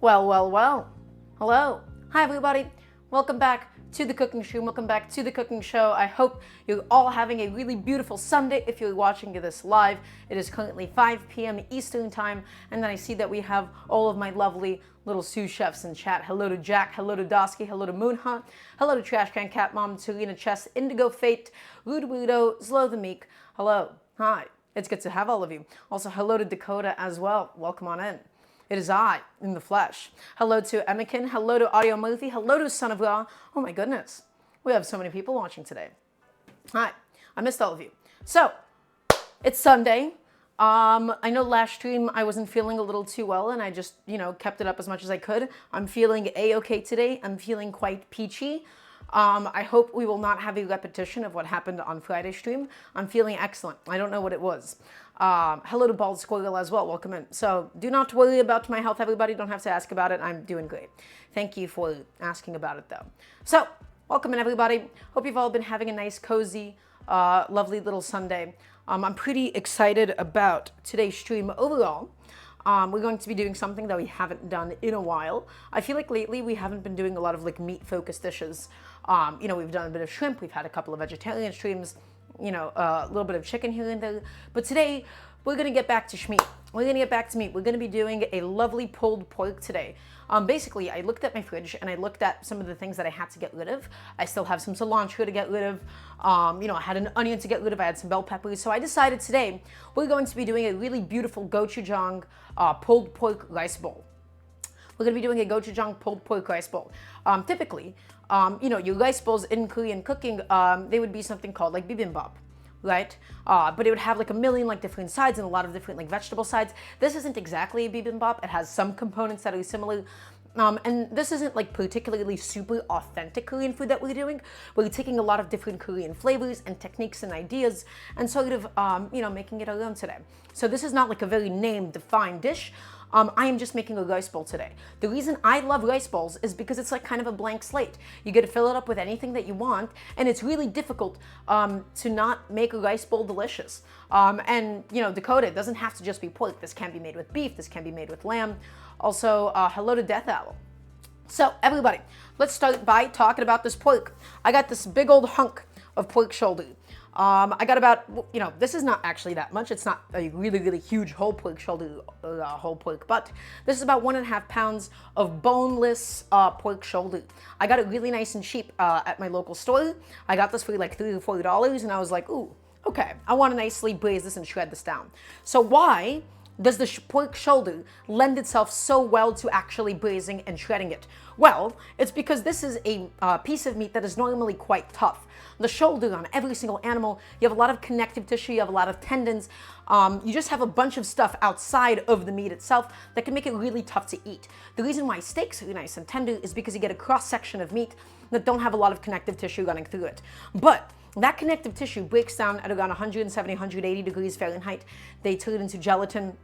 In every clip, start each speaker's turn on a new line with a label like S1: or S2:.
S1: Well, well, well. Hello. Hi, everybody. Welcome back to the cooking stream. Welcome back to the cooking show. I hope you're all having a really beautiful Sunday if you're watching this live. It is currently 5 p.m. Eastern time, and then I see that we have all of my lovely little sous chefs in chat. Hello to Jack, hello to Dosky, hello to Moonha, hello to Trash Can Cat Mom, Serena Chess, Indigo Fate, Rude Rudo, Slow the Meek. Hello. Hi. It's good to have all of you. Also, hello to Dakota as well. Welcome on in. It is I, in the flesh. Hello to Emikin, hello to Audio Murthy, hello to Son of Ra. Oh my goodness, we have so many people watching today. Hi, I missed all of you. So, it's Sunday. I know last stream I wasn't feeling a little too well and I just, kept it up as much as I could. I'm feeling a-okay today. I'm feeling quite peachy. I hope we will not have a repetition of what happened on Friday stream. I'm feeling excellent. I don't know what it was. Hello to Bald Squirrel as well. Welcome in. So do not worry about my health, everybody. Don't have to ask about it. I'm doing great. Thank you for asking about it, though. So welcome in, everybody. Hope you've all been having a nice, cozy, lovely little Sunday. I'm pretty excited about today's stream overall. We're going to be doing something that we haven't done in a while. I feel like lately we haven't been doing a lot of meat-focused dishes. We've done a bit of shrimp. We've had a couple of vegetarian streams. A little bit of chicken here and there. But today, we're going to get back to meat. We're going to get back to meat. We're going to be doing a lovely pulled pork today. Basically, I looked at my fridge and I looked at some of the things that I had to get rid of. I still have some cilantro to get rid of. I had an onion to get rid of. I had some bell peppers. So I decided today we're going to be doing a really beautiful gochujang pulled pork rice bowl. We're going to be doing a gochujang pulled pork rice bowl. Typically, your rice bowls in Korean cooking, they would be something called bibimbap, right? But it would have a million different sides and a lot of different vegetable sides. This isn't exactly a bibimbap. It has some components that are similar. And this isn't particularly super authentic Korean food that we're doing. We're taking a lot of different Korean flavors and techniques and ideas and sort of, making it our own today. So this is not a very name-defined dish. I am just making a rice bowl today. The reason I love rice bowls is because it's kind of a blank slate. You get to fill it up with anything that you want, and it's really difficult to not make a rice bowl delicious. Dakota, it doesn't have to just be pork. This can be made with beef. This can be made with lamb. Also, hello to Death Owl. So, everybody, let's start by talking about this pork. I got this big old hunk of pork shoulder. I got about, this is not actually that much. It's not a really, really huge whole pork shoulder, whole pork butt. This is about 1.5 pounds of boneless pork shoulder. I got it really nice and cheap at my local store. I got this for $3 or $4, and I was like, ooh, okay, I want to nicely braise this and shred this down. So why does the pork shoulder lend itself so well to actually braising and shredding it? Well, it's because this is a piece of meat that is normally quite tough. The shoulder on every single animal, you have a lot of connective tissue, you have a lot of tendons, you just have a bunch of stuff outside of the meat itself that can make it really tough to eat. The reason why steaks are nice and tender is because you get a cross-section of meat that don't have a lot of connective tissue running through it. But that connective tissue breaks down at around 170, 180 degrees Fahrenheit. They turn it into gelatin.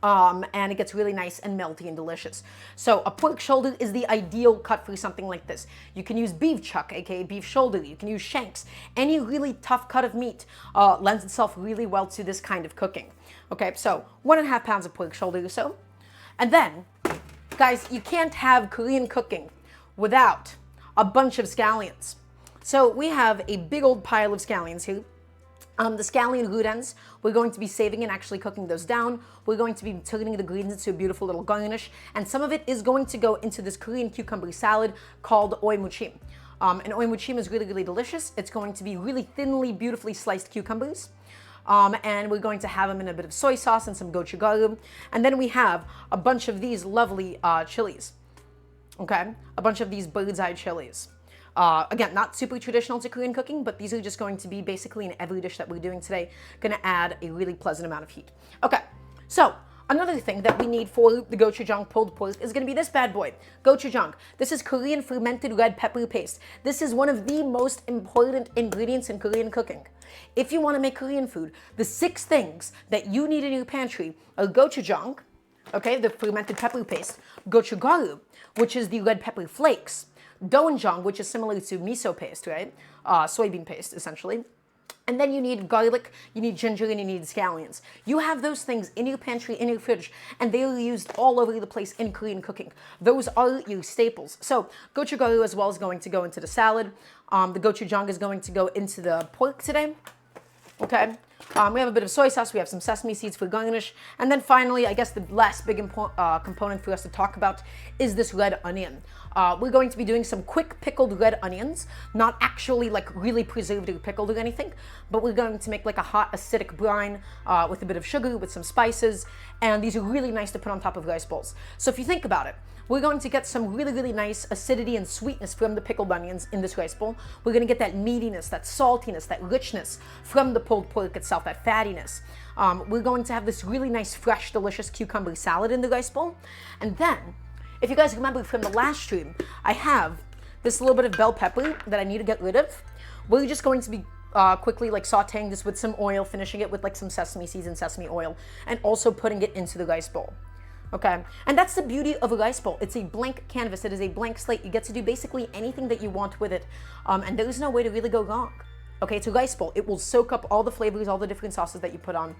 S1: And it gets really nice and melty and delicious. So a pork shoulder is the ideal cut for something like this. You can use beef chuck, aka beef shoulder. You can use shanks. Any really tough cut of meat lends itself really well to this kind of cooking. Okay, so 1.5 pounds of pork shoulder or so. And then, guys, you can't have Korean cooking without a bunch of scallions. So we have a big old pile of scallions here. The scallion root we're going to be saving and actually cooking those down. We're going to be turning the greens into a beautiful little garnish, and some of it is going to go into this Korean cucumber salad called oi muchim. And oi muchim is really, really delicious. It's going to be really thinly, beautifully sliced cucumbers. And we're going to have them in a bit of soy sauce and some gochujang. And then we have a bunch of these lovely chilies. Okay? A bunch of these bird's eye chilies. Again, not super traditional to Korean cooking, but these are just going to be basically in every dish that we're doing today, going to add a really pleasant amount of heat. Okay, so another thing that we need for the gochujang pulled pork is going to be this bad boy, gochujang. This is Korean fermented red pepper paste. This is one of the most important ingredients in Korean cooking. If you want to make Korean food, the 6 things that you need in your pantry are gochujang, okay, the fermented pepper paste, gochugaru, which is the red pepper flakes, doenjang, which is similar to miso paste, right? Soybean paste, essentially. And then you need garlic, you need ginger, and you need scallions. You have those things in your pantry, in your fridge, and they are used all over the place in Korean cooking. Those are your staples. So gochujang as well is going to go into the salad. The gochujang is going to go into the pork today. Okay. We have a bit of soy sauce. We have some sesame seeds for garnish. And then finally, I guess the last big component for us to talk about is this red onion. We're going to be doing some quick pickled red onions, not actually like really preserved or pickled or anything, but we're going to make like a hot acidic brine with a bit of sugar, with some spices, and these are really nice to put on top of rice bowls. So if you think about it, we're going to get some really, really nice acidity and sweetness from the pickled onions in this rice bowl. We're going to get that meatiness, that saltiness, that richness from the pulled pork itself, that fattiness. We're going to have this really nice, fresh, delicious cucumber salad in the rice bowl. And then, if you guys remember from the last stream, I have this little bit of bell pepper that I need to get rid of. We're just going to be quickly like sauteing this with some oil, finishing it with like some sesame seeds and sesame oil, and also putting it into the rice bowl. Okay, and that's the beauty of a rice bowl. It's a blank canvas. It is a blank slate. You get to do basically anything that you want with it, and there is no way to really go wrong. Okay, it's a rice bowl. It will soak up all the flavors, all the different sauces that you put on.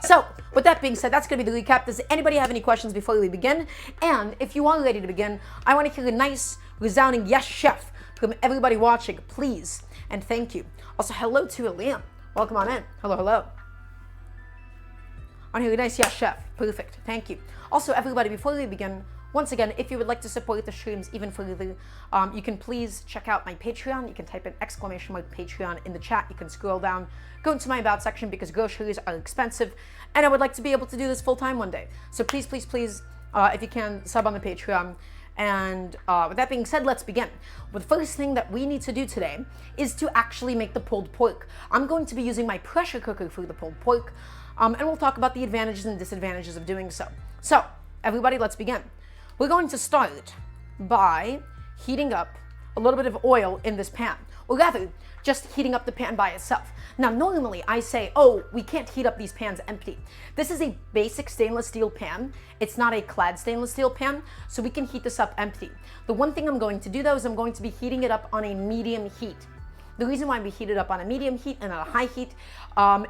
S1: So, with that being said, that's going to be the recap. Does anybody have any questions before we begin? And if you are ready to begin, I want to hear a nice, resounding yes, chef, from everybody watching, please, and thank you. Also, hello to Liam. Welcome on in. Hello, hello. On here, nice, yes, chef. Perfect. Thank you. Also, everybody, before we begin, once again, if you would like to support the streams even further, you can please check out my Patreon. You can type in !Patreon in the chat. You can scroll down, go into my About section because groceries are expensive, and I would like to be able to do this full time one day. So please, please, please, if you can, sub on the Patreon. And with that being said, let's begin. Well, the first thing that we need to do today is to actually make the pulled pork. I'm going to be using my pressure cooker for the pulled pork. And we'll talk about the advantages and disadvantages of doing so. So, everybody, let's begin. We're going to start by heating up a little bit of oil in this pan, or rather, just heating up the pan by itself. Now, normally I say, oh, we can't heat up these pans empty. This is a basic stainless steel pan. It's not a clad stainless steel pan, so we can heat this up empty. The one thing I'm going to do though is I'm going to be heating it up on a medium heat. The reason why we heat it up on a medium heat and not a high heat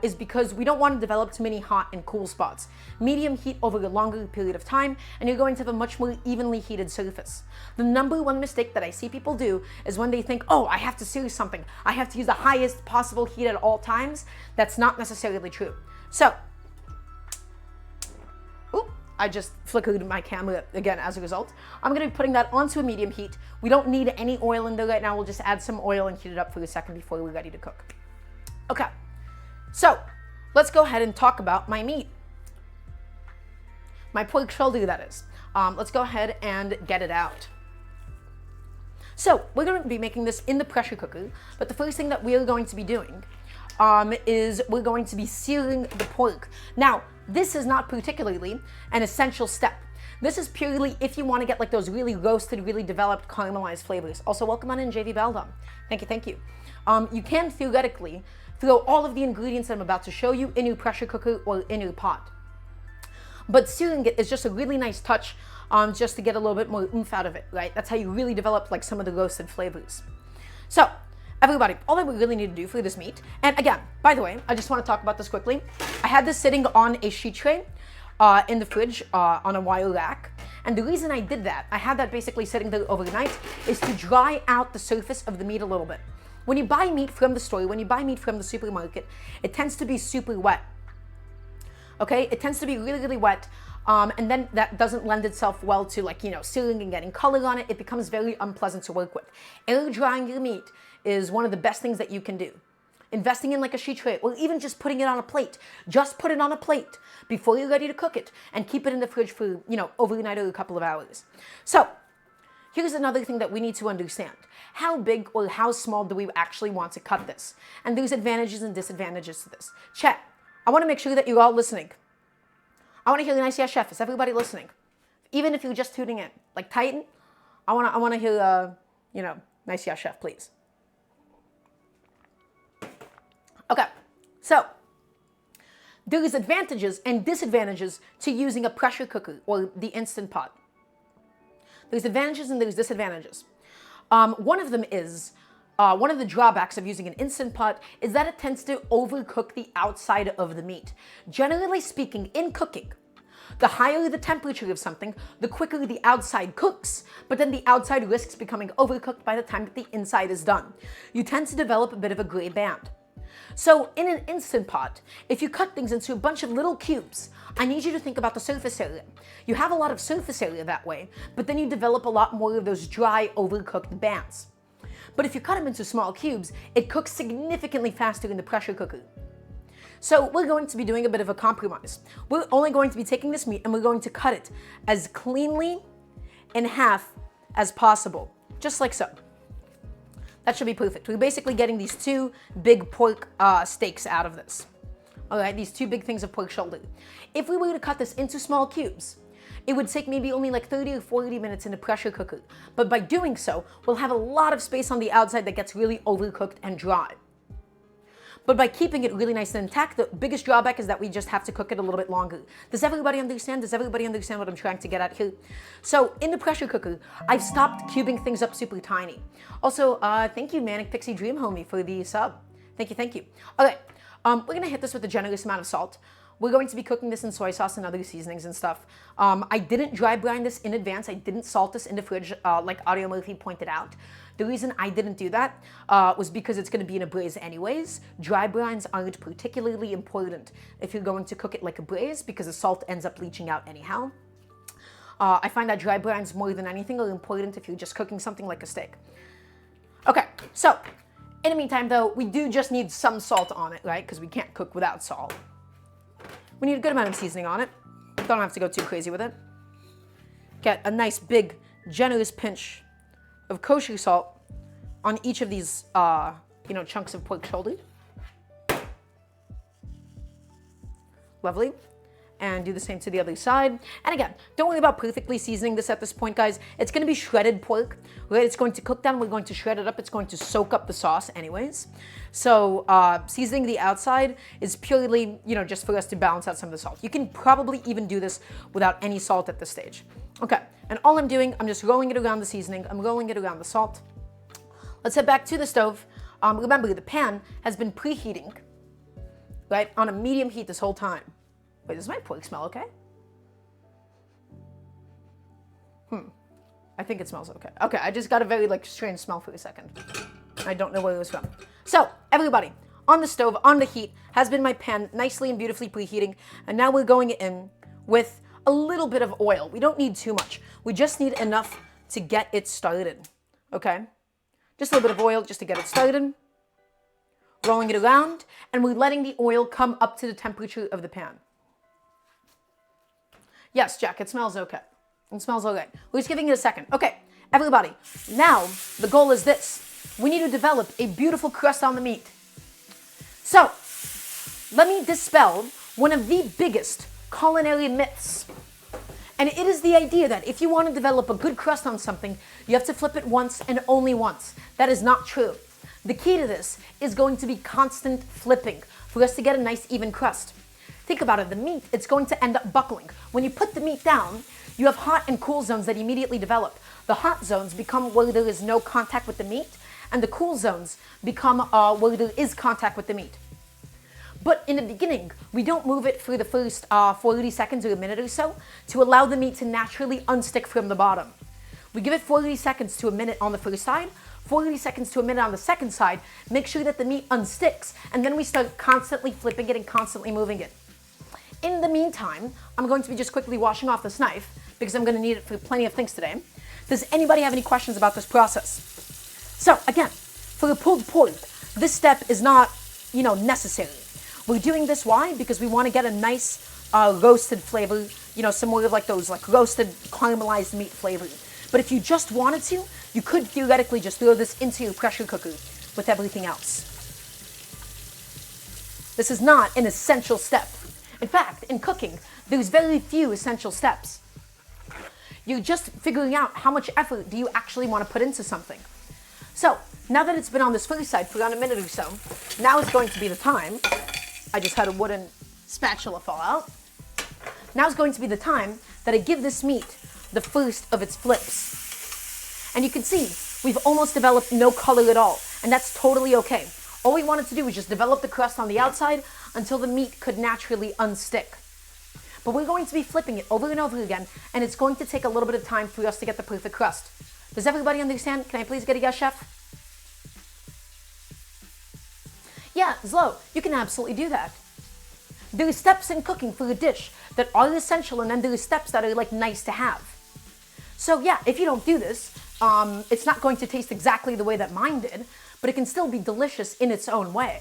S1: is because we don't want to develop too many hot and cool spots. Medium heat over a longer period of time, and you're going to have a much more evenly heated surface. The number one mistake that I see people do is when they think, oh, I have to sear something. I have to use the highest possible heat at all times. That's not necessarily true. So, I just flickered my camera again as a result. I'm going to be putting that onto a medium heat. We don't need any oil in there right now. We'll just add some oil and heat it up for a second before we're ready to cook. Okay, so let's go ahead and talk about my meat. My pork shoulder, that is. Let's go ahead and get it out. So we're going to be making this in the pressure cooker, but the first thing that we are going to be doing is we're going to be searing the pork. Now, this is not particularly an essential step. This is purely if you want to get like those really roasted, really developed caramelized flavors. Also, welcome on in, JV Beldom. Thank you, thank you. You can theoretically throw all of the ingredients that I'm about to show you in your pressure cooker or in your pot. But searing it is just a really nice touch just to get a little bit more oomph out of it, right? That's how you really develop like some of the roasted flavors. So, everybody, all that we really need to do for this meat, and again, by the way, I just want to talk about this quickly. I had this sitting on a sheet tray in the fridge on a wire rack, and the reason I did that, I had that basically sitting there overnight, is to dry out the surface of the meat a little bit. When you buy meat from the store, when you buy meat from the supermarket, it tends to be super wet. Okay, it tends to be really, really wet, and then that doesn't lend itself well to like, you know, searing and getting color on it. It becomes very unpleasant to work with. Air drying your meat is one of the best things that you can do. Investing in like a sheet tray, or even just putting it on a plate. Just put it on a plate before you're ready to cook it, and keep it in the fridge for, you know, overnight or a couple of hours. So, here's another thing that we need to understand. How big or how small do we actually want to cut this? And there's advantages and disadvantages to this. Chat, I want to make sure that you're all listening. I want to hear the nice yes chef. Is everybody listening? Even if you're just tuning in. Like Titan, I want to hear, you know, nice yes chef, please. Okay, so there's advantages and disadvantages to using a pressure cooker or the Instant Pot. There's advantages and there's disadvantages. One of them is one of the drawbacks of using an Instant Pot is that it tends to overcook the outside of the meat. Generally speaking, in cooking, the higher the temperature of something, the quicker the outside cooks, but then the outside risks becoming overcooked by the time that the inside is done. You tend to develop a bit of a gray band. So in an Instant Pot, if you cut things into a bunch of little cubes, I need you to think about the surface area. You have a lot of surface area that way, but then you develop a lot more of those dry, overcooked bands. But if you cut them into small cubes, it cooks significantly faster in the pressure cooker. So we're going to be doing a bit of a compromise. We're only going to be taking this meat and we're going to cut it as cleanly in half as possible, just like so. That should be perfect. We're basically getting these two big pork steaks out of this. All right, these two big things of pork shoulder. If we were to cut this into small cubes, it would take maybe only like 30 or 40 minutes in a pressure cooker. But by doing so, we'll have a lot of space on the outside that gets really overcooked and dry. But by keeping it really nice and intact, the biggest drawback is that we just have to cook it a little bit longer. Does everybody understand? Does everybody understand what I'm trying to get at here? So in the pressure cooker, I've stopped cubing things up super tiny. Also, thank you, Manic Pixie Dream Homie, for the sub. Thank you, thank you. Okay, we're gonna hit this with a generous amount of salt. We're going to be cooking this in soy sauce and other seasonings and stuff. I didn't dry brine this in advance. I didn't salt this in the fridge, like Audio Murphy pointed out. The reason I didn't do that was because it's going to be in a braise anyways. Dry brines aren't particularly important if you're going to cook it like a braise because the salt ends up leaching out anyhow. I find that dry brines more than anything are important if you're just cooking something like a steak. Okay, so in the meantime though, we do just need some salt on it, right? Because we can't cook without salt. We need a good amount of seasoning on it. Don't have to go too crazy with it. Get a nice big generous pinch of kosher salt on each of these chunks of pork shoulder. Lovely. And do the same to the other side. And again, don't worry about perfectly seasoning this at this point, guys. It's going to be shredded pork, right? It's going to cook down. We're going to shred it up. It's going to soak up the sauce anyways. So seasoning the outside is purely, just for us to balance out some of the salt. You can probably even do this without any salt at this stage. Okay, and all I'm doing, I'm just rolling it around the seasoning. I'm rolling it around the salt. Let's head back to the stove. Remember, the pan has been preheating, right, on a medium heat this whole time. Wait, does my pork smell okay? I think it smells okay. Okay, I just got a very strange smell for a second. I don't know where it was from. So, everybody, on the stove, on the heat, has been my pan nicely and beautifully preheating. And now we're going in with a little bit of oil. We don't need too much. We just need enough to get it started, okay? Just a little bit of oil just to get it started. Rolling it around, and we're letting the oil come up to the temperature of the pan. Yes, Jack, it smells okay. It smells okay. We're just giving it a second. Okay, everybody, now the goal is this. We need to develop a beautiful crust on the meat. So, let me dispel one of the biggest culinary myths. And it is the idea that if you want to develop a good crust on something, you have to flip it once and only once. That is not true. The key to this is going to be constant flipping for us to get a nice even crust. Think about it, the meat, it's going to end up buckling. When you put the meat down, you have hot and cool zones that immediately develop. The hot zones become where there is no contact with the meat, and the cool zones become where there is contact with the meat. But in the beginning, we don't move it for the first 40 seconds or a minute or so to allow the meat to naturally unstick from the bottom. We give it 40 seconds to a minute on the first side, 40 seconds to a minute on the second side, make sure that the meat unsticks, and then we start constantly flipping it and constantly moving it. In the meantime, I'm going to be just quickly washing off this knife because I'm going to need it for plenty of things today. Does anybody have any questions about this process? So again, for the pulled pork, this step is not, necessary. We're doing this, why? Because we want to get a nice roasted flavor, some more of those roasted caramelized meat flavor. But if you just wanted to, you could theoretically just throw this into your pressure cooker with everything else. This is not an essential step. In fact, in cooking, there's very few essential steps. You're just figuring out how much effort do you actually want to put into something. So, now that it's been on this first side for around a minute or so, now is going to be the time. I just had a wooden spatula fall out. Now is going to be the time that I give this meat the first of its flips. And you can see, we've almost developed no color at all. And that's totally okay. All we wanted to do was just develop the crust on the outside until the meat could naturally unstick. But we're going to be flipping it over and over again, and it's going to take a little bit of time for us to get the perfect crust. Does everybody understand? Can I please get a yes, chef? Yeah, Zlo, you can absolutely do that. There are steps in cooking for a dish that are essential, and then there are steps that are like nice to have. So yeah, if you don't do this, it's not going to taste exactly the way that mine did, but it can still be delicious in its own way.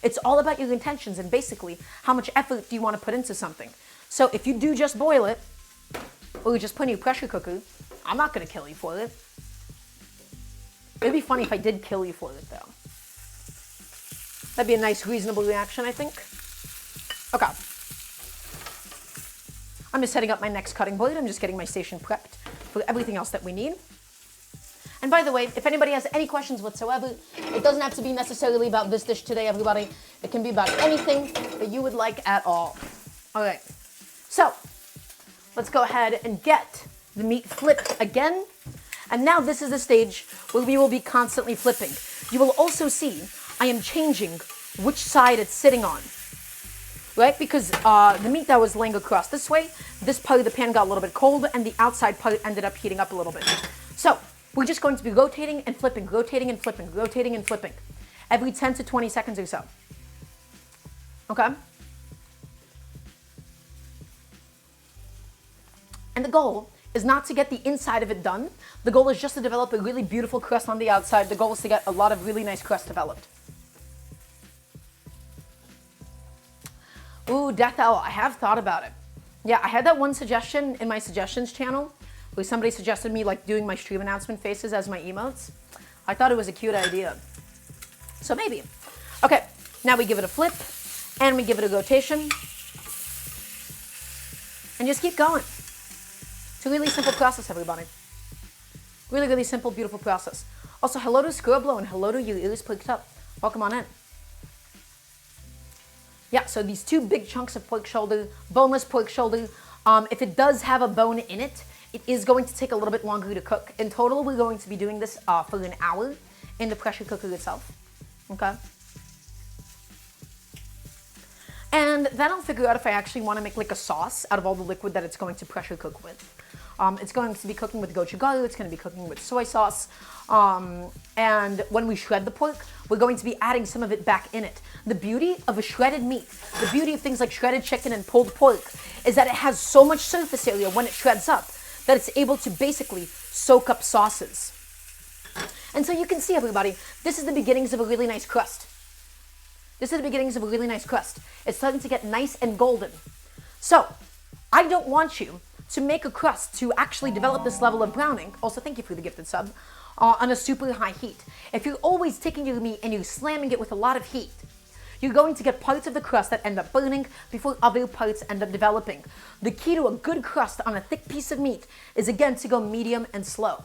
S1: It's all about your intentions and basically how much effort do you want to put into something. So if you do just boil it, or you just put in your pressure cooker, I'm not going to kill you for it. It'd be funny if I did kill you for it though. That'd be a nice, reasonable reaction, I think. Okay. I'm just setting up my next cutting board. I'm just getting my station prepped for everything else that we need. And by the way, if anybody has any questions whatsoever, it doesn't have to be necessarily about this dish today, everybody. It can be about anything that you would like at all. All right. So let's go ahead and get the meat flipped again. And now this is the stage where we will be constantly flipping. You will also see I am changing which side it's sitting on, right? Because the meat that was laying across this way, this part of the pan got a little bit cold and the outside part ended up heating up a little bit. So we're just going to be rotating and flipping, rotating and flipping, rotating and flipping every 10 to 20 seconds or so. Okay? And the goal is not to get the inside of it done. The goal is just to develop a really beautiful crust on the outside. The goal is to get a lot of really nice crust developed. Ooh, Death Owl, I have thought about it. Yeah, I had that one suggestion in my suggestions channel where somebody suggested me like doing my stream announcement faces as my emotes. I thought it was a cute idea. So maybe. Okay, now we give it a flip and we give it a rotation. And just keep going. It's a really simple process, everybody. Really, really simple, beautiful process. Also, hello to Scrublo and hello to you, ears picked up. Welcome on in. Yeah, so these two big chunks of pork shoulder, boneless pork shoulder, if it does have a bone in it, it is going to take a little bit longer to cook. In total, we're going to be doing this for an hour in the pressure cooker itself. Okay? And then I'll figure out if I actually want to make like a sauce out of all the liquid that it's going to pressure cook with. It's going to be cooking with gochujang, it's going to be cooking with soy sauce, and when we shred the pork, we're going to be adding some of it back in it. The beauty of a shredded meat, the beauty of things like shredded chicken and pulled pork, is that it has so much surface area when it shreds up that it's able to basically soak up sauces. And so you can see, everybody, this is the beginnings of a really nice crust. This is the beginnings of a really nice crust. It's starting to get nice and golden. So, I don't want you to make a crust to actually develop this level of browning. Also, thank you for the gifted sub. On a super high heat. If you're always taking your meat and you're slamming it with a lot of heat, you're going to get parts of the crust that end up burning before other parts end up developing. The key to a good crust on a thick piece of meat is, again, to go medium and slow.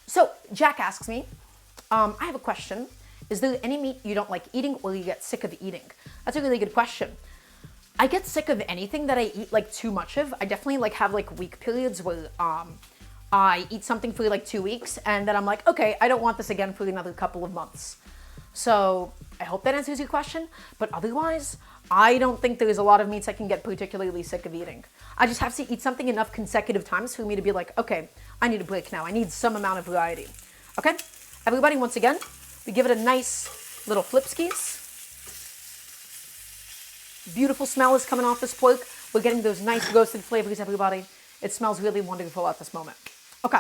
S1: So, Jack asks me, I have a question. Is there any meat you don't like eating or you get sick of eating? That's a really good question. I get sick of anything that I eat like too much of. I definitely like have like week periods where I eat something for like 2 weeks and then I'm like, okay, I don't want this again for another couple of months. So I hope that answers your question, but otherwise, I don't think there's a lot of meats I can get particularly sick of eating. I just have to eat something enough consecutive times for me to be like, okay, I need a break now. I need some amount of variety. Okay, everybody, once again, we give it a nice little flip skis. Beautiful smell is coming off this pork. We're getting those nice roasted flavors, everybody. It smells really wonderful at this moment. Okay.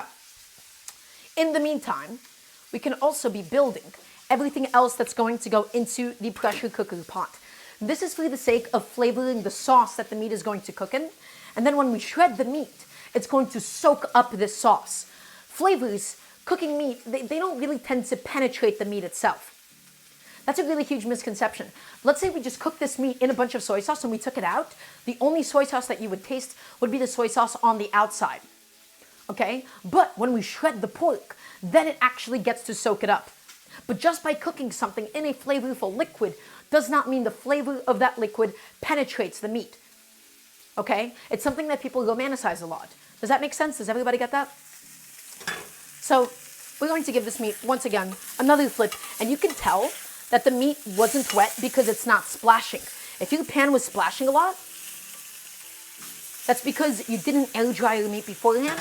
S1: In the meantime, we can also be building everything else that's going to go into the pressure cooker pot. This is for the sake of flavoring the sauce that the meat is going to cook in. And then when we shred the meat, it's going to soak up this sauce. Flavors, cooking meat, they don't really tend to penetrate the meat itself. That's a really huge misconception. Let's say we just cook this meat in a bunch of soy sauce and we took it out. The only soy sauce that you would taste would be the soy sauce on the outside. Okay? But when we shred the pork, then it actually gets to soak it up. But just by cooking something in a flavorful liquid does not mean the flavor of that liquid penetrates the meat. Okay? It's something that people romanticize a lot. Does that make sense? Does everybody get that? So we're going to give this meat, once again, another flip. And you can tell that the meat wasn't wet because it's not splashing. If your pan was splashing a lot, that's because you didn't air dry your meat beforehand.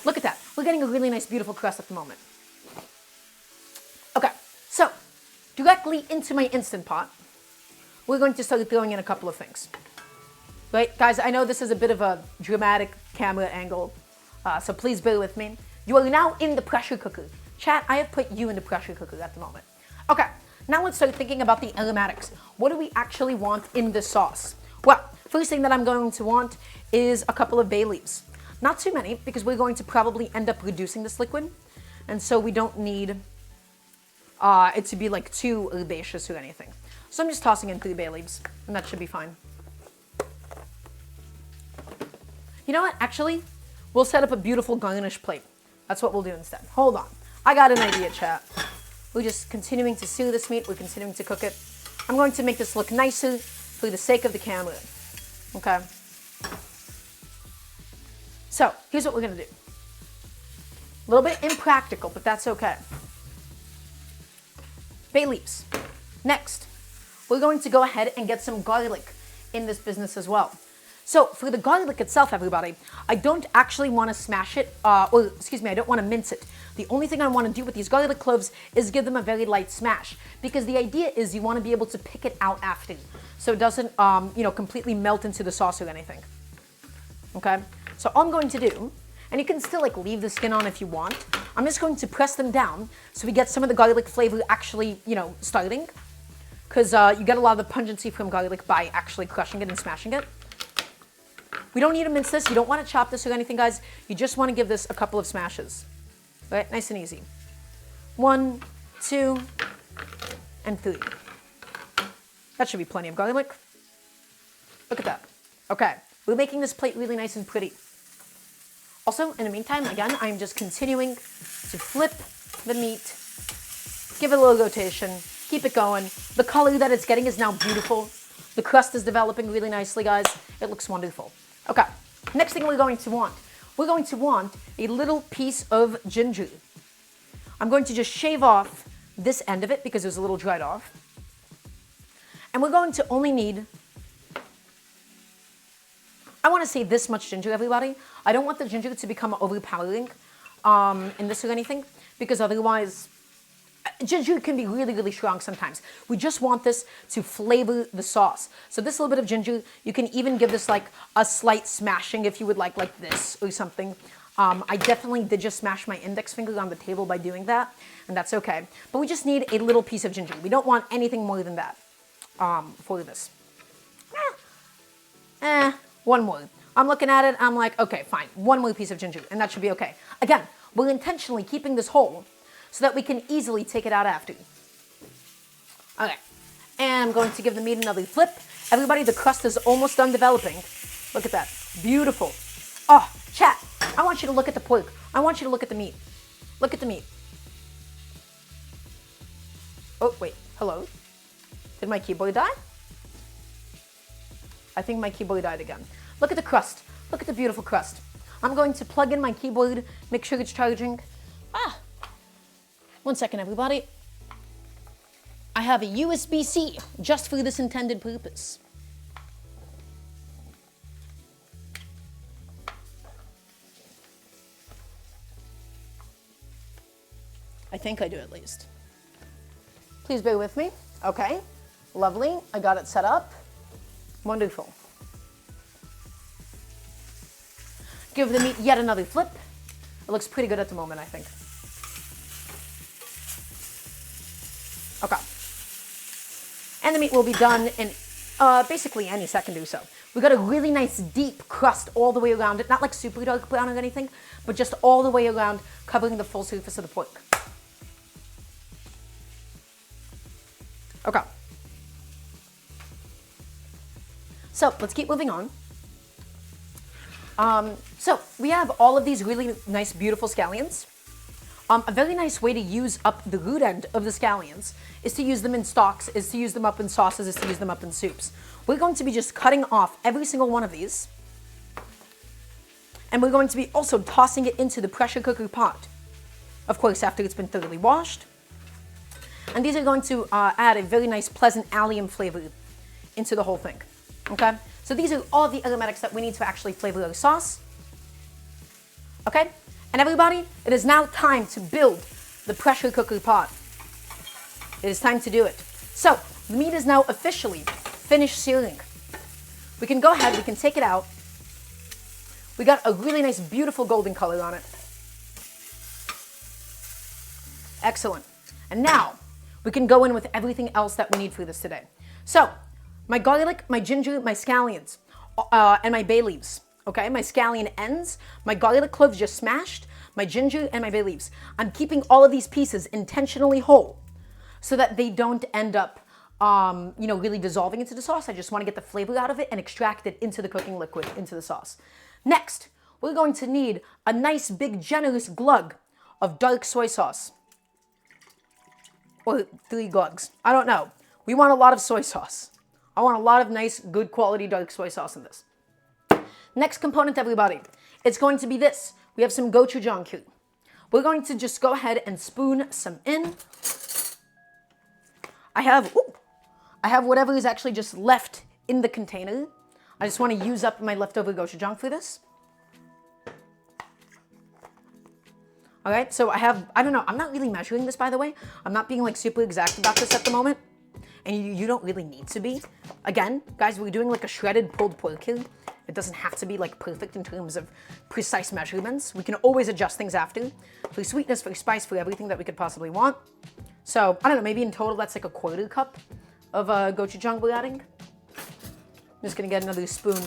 S1: Look at that. We're getting a really nice, beautiful crust at the moment. Okay, so directly into my Instant Pot, we're going to start throwing in a couple of things. Right, guys, I know this is a bit of a dramatic camera angle, so please bear with me. You are now in the pressure cooker. Chat, I have put you in the pressure cooker at the moment. Okay, now let's start thinking about the aromatics. What do we actually want in the sauce? Well, first thing that I'm going to want is a couple of bay leaves. Not too many, because we're going to probably end up reducing this liquid, and so we don't need it to be like too herbaceous or anything. So I'm just tossing in 3 bay leaves, and that should be fine. You know what? Actually, we'll set up a beautiful garnish plate. That's what we'll do instead. Hold on. I got an idea, chat. We're just continuing to sear this meat. We're continuing to cook it. I'm going to make this look nicer for the sake of the camera. Okay? So, here's what we're going to do. A little bit impractical, but that's okay. Bay leaves. Next, we're going to go ahead and get some garlic in this business as well. So for the garlic itself, everybody, I don't actually want to smash it, I don't want to mince it. The only thing I want to do with these garlic cloves is give them a very light smash, because the idea is you want to be able to pick it out after, so it doesn't, completely melt into the sauce or anything. Okay, so all I'm going to do, and you can still like leave the skin on if you want, I'm just going to press them down so we get some of the garlic flavor actually, starting, because you get a lot of the pungency from garlic by actually crushing it and smashing it. We don't need to mince this. You don't want to chop this or anything, guys. You just want to give this a couple of smashes. All right, nice and easy. 1, 2, and 3. That should be plenty of garlic. Look at that. Okay, we're making this plate really nice and pretty. Also, in the meantime, again, I'm just continuing to flip the meat, give it a little rotation, keep it going. The color that it's getting is now beautiful. The crust is developing really nicely, guys. It looks wonderful. Okay, next thing we're going to want a little piece of ginger. I'm going to just shave off this end of it because it was a little dried off. And we're going to only need, I want to say this much ginger, everybody. I don't want the ginger to become overpowering in this or anything, because otherwise, ginger can be really, really strong sometimes. We just want this to flavor the sauce. So this little bit of ginger, you can even give this like a slight smashing if you would like this or something. I definitely did just smash my index finger on the table by doing that, and that's okay. But we just need a little piece of ginger. We don't want anything more than that for this. One more. I'm looking at it, I'm like, okay, fine. One more piece of ginger, and that should be okay. Again, we're intentionally keeping this whole so that we can easily take it out after. Okay, and I'm going to give the meat another flip. Everybody, the crust is almost done developing. Look at that, beautiful. Oh, chat, I want you to look at the pork. I want you to look at the meat. Look at the meat. Oh, wait, hello? Did my keyboard die? I think my keyboard died again. Look at the crust. Look at the beautiful crust. I'm going to plug in my keyboard, make sure it's charging. 1 second, everybody. I have a USB-C just for this intended purpose. I think I do at least. Please bear with me. Okay, lovely. I got it set up. Wonderful. Give the meat yet another flip. It looks pretty good at the moment, I think. Okay. And the meat will be done in basically any second or so. We got a really nice deep crust all the way around it. Not like super dark brown or anything, but just all the way around, covering the full surface of the pork. Okay. So let's keep moving on. So we have all of these really nice, beautiful scallions. A very nice way to use up the root end of the scallions is to use them in stocks, is to use them up in sauces, is to use them up in soups. We're going to be just cutting off every single one of these. And we're going to be also tossing it into the pressure cooker pot. of course, after it's been thoroughly washed. And these are going to add a very nice, pleasant allium flavor into the whole thing, okay? So these are all the aromatics that we need to actually flavor our sauce, okay? And everybody, it is now time to build the pressure cooker pot. It is time to do it. So, the meat is now officially finished searing. We can go ahead, we can take it out. We got a really nice, beautiful golden color on it. Excellent. And now, we can go in with everything else that we need for this today. So, my garlic, my ginger, my scallions, and my bay leaves. Okay, my scallion ends, my garlic cloves just smashed, my ginger, and my bay leaves. I'm keeping all of these pieces intentionally whole so that they don't end up, really dissolving into the sauce. I just want to get the flavor out of it and extract it into the cooking liquid, into the sauce. Next, we're going to need a nice, big, generous glug of dark soy sauce. Or 3 glugs. I don't know. We want a lot of soy sauce. I want a lot of nice, good quality dark soy sauce in this. Next component, everybody, it's going to be this. We have some gochujang here. We're going to just go ahead and spoon some in. I have whatever is actually just left in the container. I just want to use up my leftover gochujang for this. All right, so I don't know, I'm not really measuring this, by the way. I'm not being like super exact about this at the moment. And you don't really need to be. Again, guys, we're doing like a shredded pulled pork here. It doesn't have to be like perfect in terms of precise measurements. We can always adjust things after. For sweetness, for spice, for everything that we could possibly want. So, I don't know, maybe in total that's like a 1/4 cup of gochujang we're adding. I'm just gonna get another spoon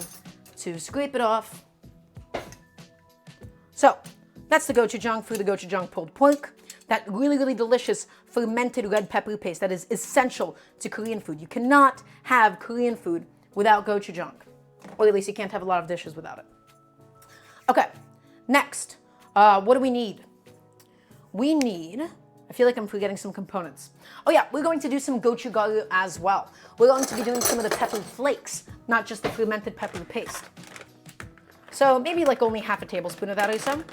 S1: to scrape it off. So, that's the gochujang for the gochujang pulled pork. That really, really delicious fermented red pepper paste that is essential to Korean food. You cannot have Korean food without gochujang. Or at least you can't have a lot of dishes without it. Okay, next, what do we need? We need, I feel like I'm forgetting some components. Oh yeah, we're going to do some gochujang as well. We're going to be doing some of the pepper flakes, not just the fermented pepper paste. So maybe like only half a tablespoon of that or so.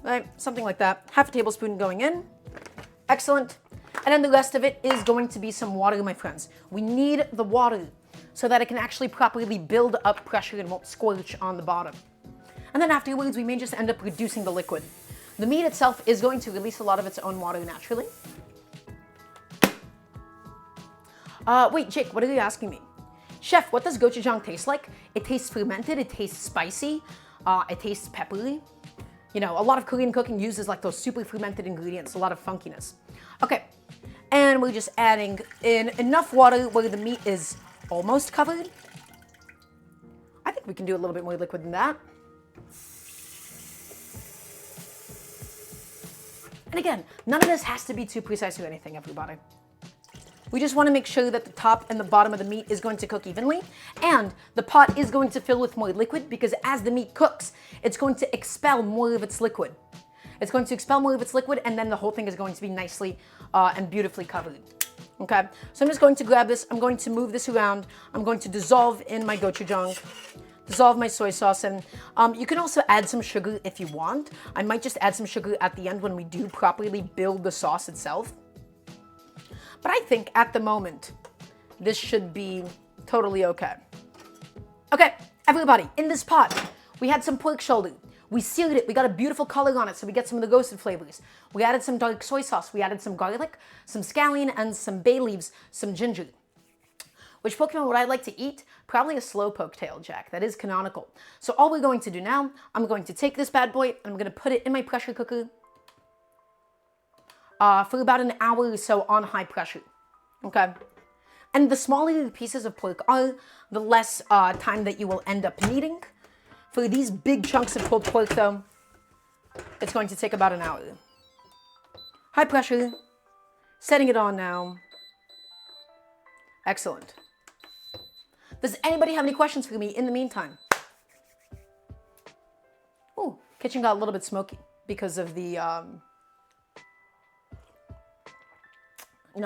S1: Right, something like that. Half a tablespoon going in. Excellent. And then the rest of it is going to be some water, my friends. We need the water so that it can actually properly build up pressure and won't scorch on the bottom. And then afterwards, we may just end up reducing the liquid. The meat itself is going to release a lot of its own water naturally. Wait, Jake, what are you asking me? Chef, what does gochujang taste like? It tastes fermented, it tastes spicy, it tastes peppery. You know, a lot of Korean cooking uses like those super fermented ingredients, a lot of funkiness. Okay, and we're just adding in enough water where the meat is almost covered. I think we can do a little bit more liquid than that. And again, none of this has to be too precise or anything, everybody. We just want to make sure that the top and the bottom of the meat is going to cook evenly, and the pot is going to fill with more liquid because as the meat cooks, it's going to expel more of its liquid. It's going to expel more of its liquid, and then the whole thing is going to be nicely and beautifully covered. Okay, so I'm just going to grab this, I'm going to move this around, I'm going to dissolve in my gochujang, dissolve my soy sauce, and you can also add some sugar if you want. I might just add some sugar at the end when we do properly build the sauce itself. But I think at the moment, this should be totally okay. Okay, everybody, in this pot, we had some pork shoulder. We seared it, we got a beautiful color on it, so we get some of the roasted flavors. We added some dark soy sauce, we added some garlic, some scallion, and some bay leaves, some ginger. Which Pokemon would I like to eat? Probably a slowpoke tail, Jack. That is canonical. So all we're going to do now, I'm going to take this bad boy, and I'm going to put it in my pressure cooker for about an hour or so on high pressure, okay? And the smaller the pieces of pork are, the less time that you will end up needing. For these big chunks of pulled pork though, it's going to take about an hour. High pressure, setting it on now. Excellent. Does anybody have any questions for me in the meantime? Ooh, kitchen got a little bit smoky because of the,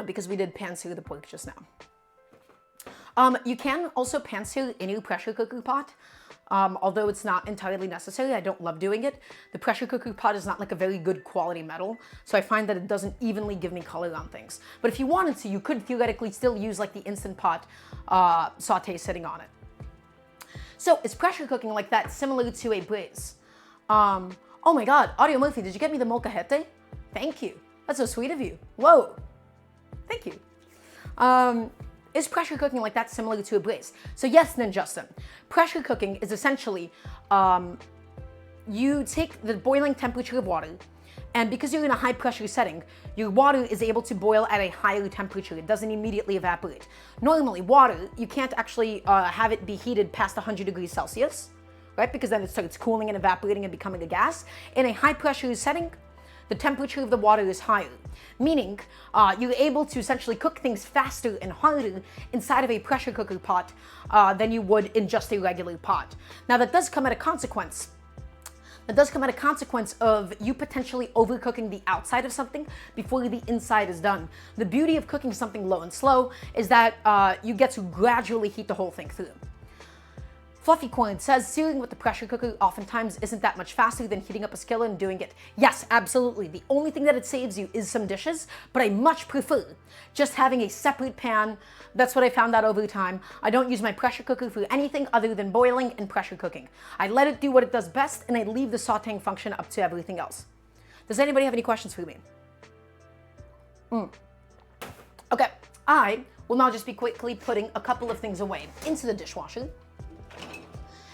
S1: because we did pan-sear the pork just now. You can also pan-sear in your pressure cooker pot. although it's not entirely necessary. I don't love doing it. The pressure cooker pot is not like a very good quality metal, so I find that it doesn't evenly give me color on things. But if you wanted to, you could theoretically still use like the Instant Pot saute sitting on it. So is pressure cooking like that similar to a braise? Oh my God, Audio Murphy, did you get me the molcajete? Thank you. That's so sweet of you. Whoa. Thank you. Is pressure cooking like that similar to a braise? So yes, Ninjustin. Pressure cooking is essentially, you take the boiling temperature of water, and because you're in a high pressure setting, your water is able to boil at a higher temperature. It doesn't immediately evaporate. Normally, water, you can't actually have it be heated past 100 degrees Celsius, right? Because then it starts cooling and evaporating and becoming a gas. In a high pressure setting, the temperature of the water is higher, meaning you're able to essentially cook things faster and harder inside of a pressure cooker pot than you would in just a regular pot. Now that does come at a consequence. That does come at a consequence of you potentially overcooking the outside of something before the inside is done. The beauty of cooking something low and slow is that you get to gradually heat the whole thing through. Fluffy Coin says searing with the pressure cooker oftentimes isn't that much faster than heating up a skillet and doing it. Yes, absolutely. The only thing that it saves you is some dishes, but I much prefer just having a separate pan. That's what I found out over time. I don't use my pressure cooker for anything other than boiling and pressure cooking. I let it do what it does best, and I leave the sauteing function up to everything else. Does anybody have any questions for me? Okay, I will now just be quickly putting a couple of things away into the dishwasher.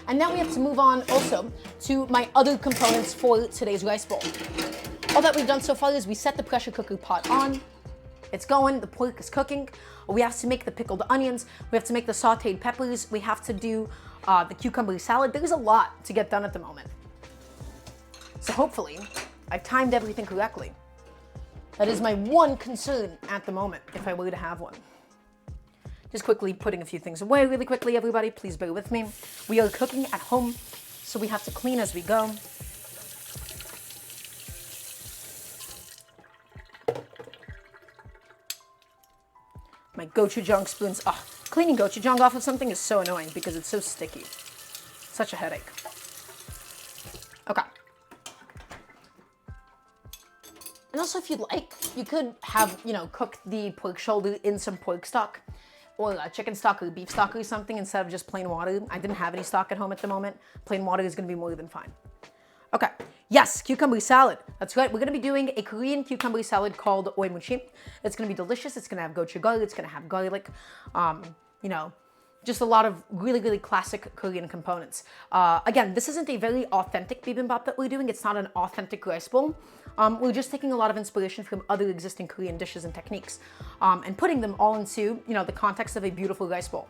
S1: And now we have to move on also to my other components for today's rice bowl. All that we've done so far is we set the pressure cooker pot on. It's going, the pork is cooking. We have to make the pickled onions. We have to make the sauteed peppers. We have to do the cucumber salad. There's a lot to get done at the moment. So hopefully I've timed everything correctly. That is my one concern at the moment, if I were to have one. Just quickly putting a few things away really quickly, everybody. Please bear with me. We are cooking at home, so we have to clean as we go. My gochujang spoons. Oh, cleaning gochujang off of something is so annoying because it's so sticky. Such a headache. Okay. And also, if you'd like, you could have, cook the pork shoulder in some pork stock, or chicken stock or beef stock or something instead of just plain water. I didn't have any stock at home at the moment. Plain water is gonna be more than fine. Okay, yes, cucumber salad. That's right, we're gonna be doing a Korean cucumber salad called Muchim. It's gonna be delicious. It's gonna have gochujang, it's gonna have garlic, just a lot of really, really classic Korean components. Again, this isn't a very authentic bibimbap that we're doing. It's not an authentic rice bowl. We're just taking a lot of inspiration from other existing Korean dishes and techniques and putting them all into, the context of a beautiful rice bowl.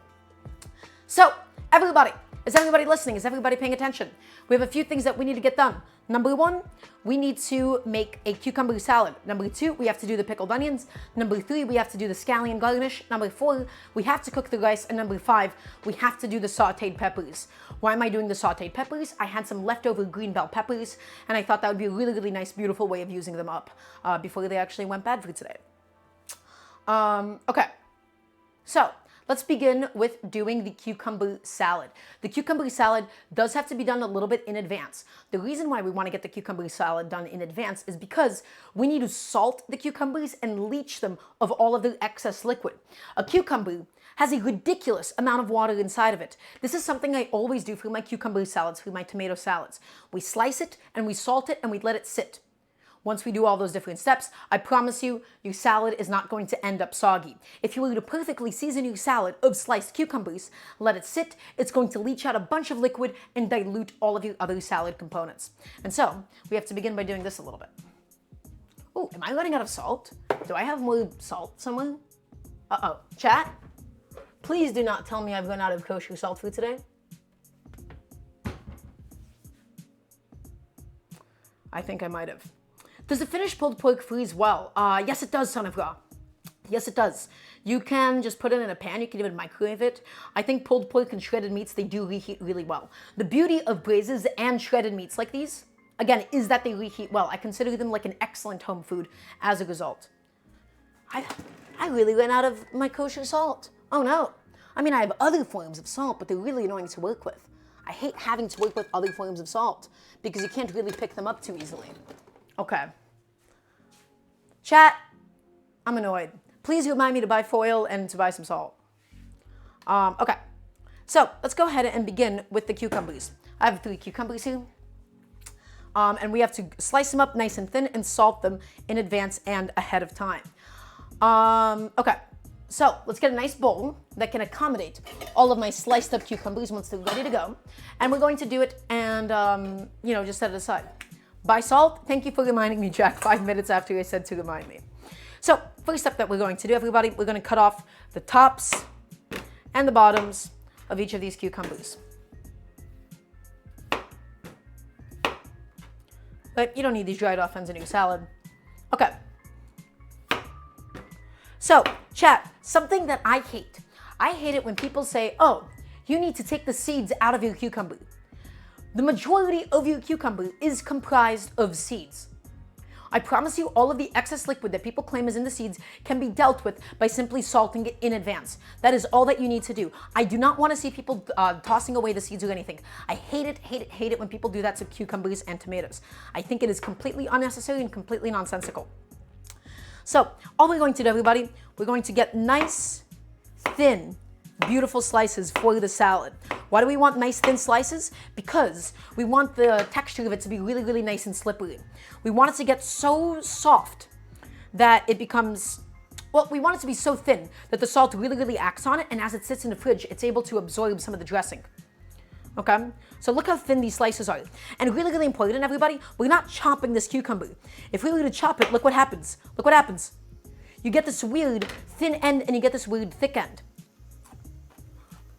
S1: So, everybody, is everybody listening? Is everybody paying attention? We have a few things that we need to get done. Number one, we need to make a cucumber salad. Number two, we have to do the pickled onions. Number three, we have to do the scallion garnish. Number four, we have to cook the rice. And number five, we have to do the sauteed peppers. Why am I doing the sauteed peppers? I had some leftover green bell peppers, and I thought that would be a really, really nice, beautiful way of using them up before they actually went bad for today. Okay, so let's begin with doing the cucumber salad. The cucumber salad does have to be done a little bit in advance. The reason why we want to get the cucumber salad done in advance is because we need to salt the cucumbers and leach them of all of their excess liquid. A cucumber has a ridiculous amount of water inside of it. This is something I always do for my cucumber salads, for my tomato salads. We slice it and we salt it and we let it sit. Once we do all those different steps, I promise you, your salad is not going to end up soggy. If you were to perfectly season your salad of sliced cucumbers, let it sit, it's going to leach out a bunch of liquid and dilute all of your other salad components. And so, we have to begin by doing this a little bit. Oh, am I running out of salt? Do I have more salt somewhere? Uh-oh. Chat? Please do not tell me I've run out of kosher salt for today. I think I might have. Does the finished pulled pork freeze well? Yes, it does, Son of Ra. Yes, it does. You can just put it in a pan. You can even microwave it. I think pulled pork and shredded meats, they do reheat really well. The beauty of braises and shredded meats like these, again, is that they reheat well. I consider them like an excellent home food as a result. I really ran out of my kosher salt. Oh no. I mean, I have other forms of salt, but they're really annoying to work with. I hate having to work with other forms of salt because you can't really pick them up too easily. Okay. Chat, I'm annoyed. Please remind me to buy foil and to buy some salt. Okay. So let's go ahead and begin with the cucumbers. I have 3 cucumbers here. And we have to slice them up nice and thin and salt them in advance and ahead of time. Okay, so let's get a nice bowl that can accommodate all of my sliced up cucumbers once they're ready to go. And we're going to do it and, just set it aside. Buy salt. Thank you for reminding me, Jack, 5 minutes after I said to remind me. So first step that we're going to do, everybody, we're going to cut off the tops and the bottoms of each of these cucumbers. But you don't need these dried off ends in your salad. Okay. So, chat, something that I hate. I hate it when people say, oh, you need to take the seeds out of your cucumber. The majority of your cucumber is comprised of seeds. I promise you all of the excess liquid that people claim is in the seeds can be dealt with by simply salting it in advance. That is all that you need to do. I do not want to see people tossing away the seeds or anything. I hate it when people do that to cucumbers and tomatoes. I think it is completely unnecessary and completely nonsensical. So all we're going to do, everybody, we're going to get nice, thin, beautiful slices for the salad. Why do we want nice thin slices? Because we want the texture of it to be really, really nice and slippery. We want it to get so soft that it becomes, we want it to be so thin that the salt really, really acts on it, and as it sits in the fridge, it's able to absorb some of the dressing. Okay? So look how thin these slices are. And really, really important, everybody, we're not chopping this cucumber. If we were to chop it, look what happens. Look what happens. You get this weird thin end and you get this weird thick end.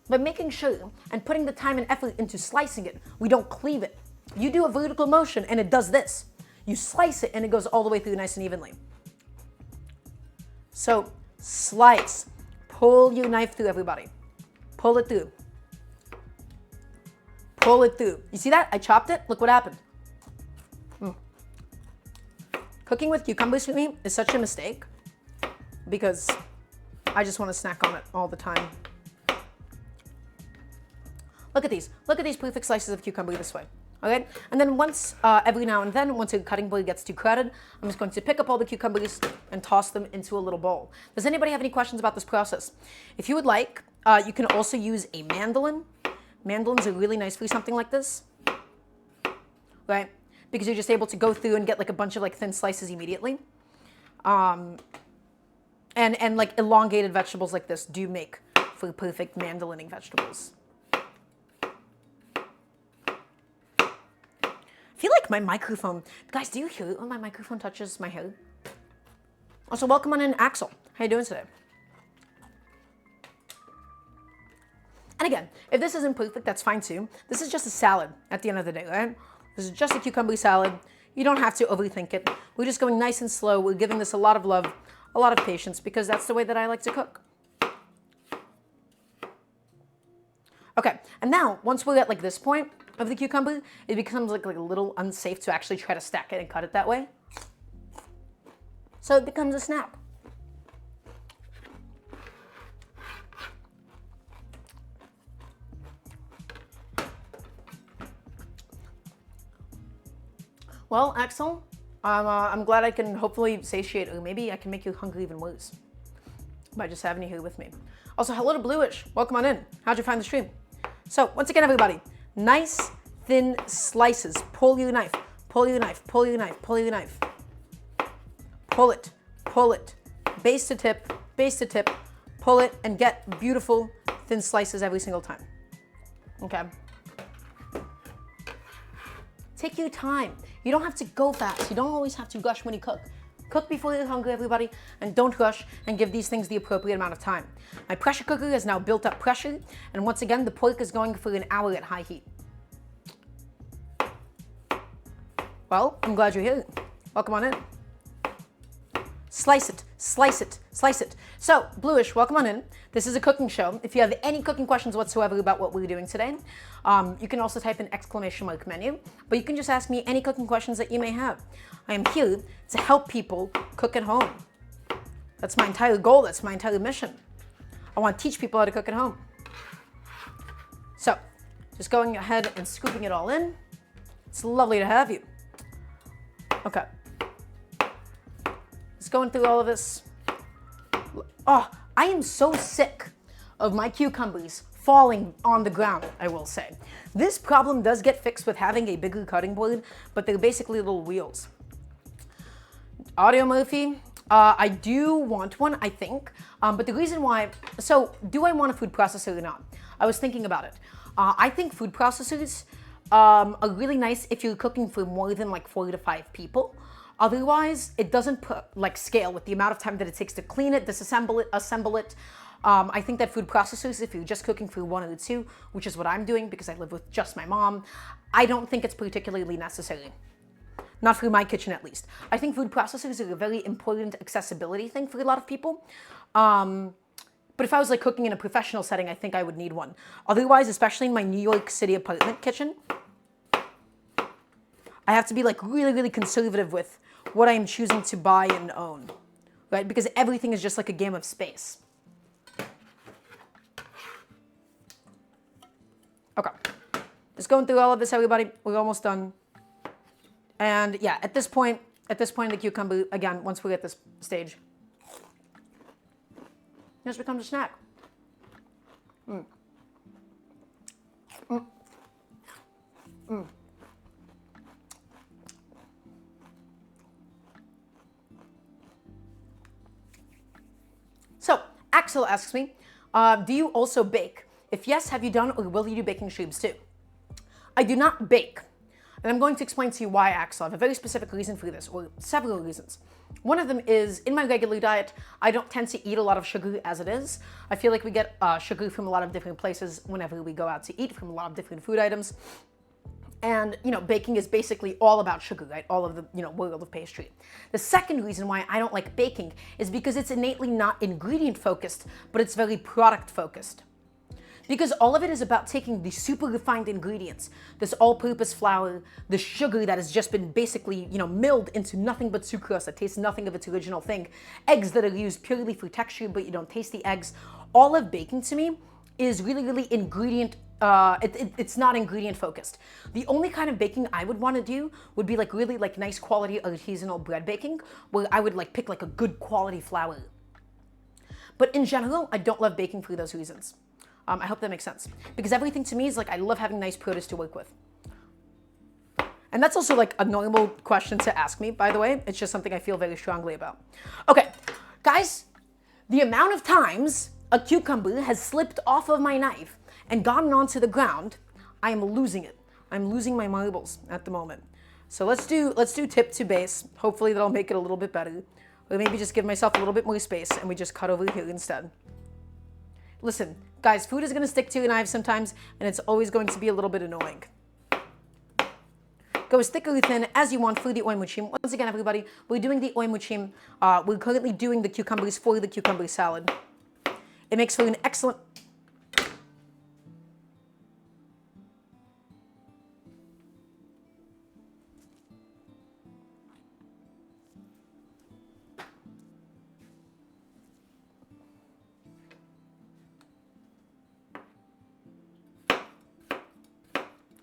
S1: By making sure and putting the time and effort into slicing it, we don't cleave it. You do a vertical motion and it does this. You slice it and it goes all the way through nice and evenly. So slice, pull your knife through, everybody. Pull it through. Pull it through. You see that? I chopped it. Look what happened. Cooking with cucumbers for me is such a mistake because I just want to snack on it all the time. Look at these. Look at these perfect slices of cucumber this way. Okay? And then once, every now and then, once a cutting board gets too crowded, I'm just going to pick up all the cucumbers and toss them into a little bowl. Does anybody have any questions about this process? If you would like, you can also use a mandolin. Mandolins are really nice for something like this. Right? Because you're just able to go through and get like a bunch of like thin slices immediately. And like elongated vegetables like this do make for perfect mandolining vegetables. I feel like my microphone, guys, do you hear it when my microphone touches my hair? Also, welcome on in, Axel. How you doing today? And again, if this isn't perfect, that's fine too. This is just a salad at the end of the day, right? This is just a cucumber salad. You don't have to overthink it. We're just going nice and slow. We're giving this a lot of love, a lot of patience, because that's the way that I like to cook. Okay, and now, once we're at like this point of the cucumber, it becomes like a little unsafe to actually try to stack it and cut it that way. So it becomes a snap. Well, Axel, I'm glad I can hopefully satiate, or maybe I can make you hungry even worse by just having you here with me. Also, hello to Bluish. Welcome on in. How'd you find the stream? So, once again, everybody, nice, thin slices. Pull your knife, pull your knife, pull your knife, pull your knife. Pull it, base to tip, pull it, and get beautiful, thin slices every single time. Okay? Take your time. You don't have to go fast. You don't always have to rush when you cook. Cook before you're hungry, everybody, and don't rush, and give these things the appropriate amount of time. My pressure cooker has now built up pressure, and once again, the pork is going for an hour at high heat. Well, I'm glad you're here. Welcome on in. Slice it, slice it, slice it. So, Bluish, welcome on in. This is a cooking show. If you have any cooking questions whatsoever about what we're doing today, you can also type in ! menu, but you can just ask me any cooking questions that you may have. I am here to help people cook at home. That's my entire goal. That's my entire mission. I want to teach people how to cook at home. So, Just going ahead and scooping it all in. It's lovely to have you. Okay. Just going through all of this. Oh, I am so sick of my cucumbers falling on the ground, I will say. This problem does get fixed with having a bigger cutting board, but they're basically little wheels. Audio Murphy, I do want one, I think, but the reason why, so do I want a food processor or not? I was thinking about it. I think food processors are really nice if you're cooking for more than like 4 to 5 people. Otherwise, it doesn't scale with the amount of time that it takes to clean it, disassemble it, assemble it. I think that food processors, if you're just cooking for 1 or 2, which is what I'm doing because I live with just my mom, I don't think it's particularly necessary. Not for my kitchen, at least. I think food processors are a very important accessibility thing for a lot of people. But if I was like cooking in a professional setting, I think I would need one. Otherwise, especially in my New York City apartment kitchen, I have to be like really, really conservative with what I am choosing to buy and own, right? Because everything is just like a game of space. Okay, just going through all of this, everybody. We're almost done. And yeah, at this point, the cucumber, again, once we're at this stage, it just becomes a snack. Mm. Mm. Mm. So, Axel asks me, do you also bake? If yes, have you done or will you do baking streams too? I do not bake. And I'm going to explain to you why, Axel. I have a very specific reason for this, or several reasons. One of them is, in my regular diet, I don't tend to eat a lot of sugar as it is. I feel like we get sugar from a lot of different places whenever we go out to eat, from a lot of different food items. And, baking is basically all about sugar, right? All of the, world of pastry. The second reason why I don't like baking is because it's innately not ingredient focused, but it's very product focused. Because all of it is about taking the super refined ingredients, this all-purpose flour, the sugar that has just been basically, milled into nothing but sucrose that tastes nothing of its original thing, eggs that are used purely for texture, but you don't taste the eggs. All of baking to me is really, really ingredient, it's not ingredient focused. The only kind of baking I would want to do would be like really like nice quality artisanal bread baking, where I would like pick like a good quality flour. But in general, I don't love baking for those reasons. I hope that makes sense. Because everything to me is like, I love having nice produce to work with. And that's also like a normal question to ask me, by the way. It's just something I feel very strongly about. Okay, guys, the amount of times a cucumber has slipped off of my knife and gotten onto the ground, I am losing it. I'm losing my marbles at the moment. So let's do tip to base. Hopefully that'll make it a little bit better. Or maybe just give myself a little bit more space and we just cut over here instead. Listen, guys, food is going to stick to your knife sometimes, and it's always going to be a little bit annoying. Go as thick or thin as you want for the oi muchim. Once again, everybody, we're doing the oi muchim. We're currently doing the cucumbers for the cucumber salad. It makes for an excellent...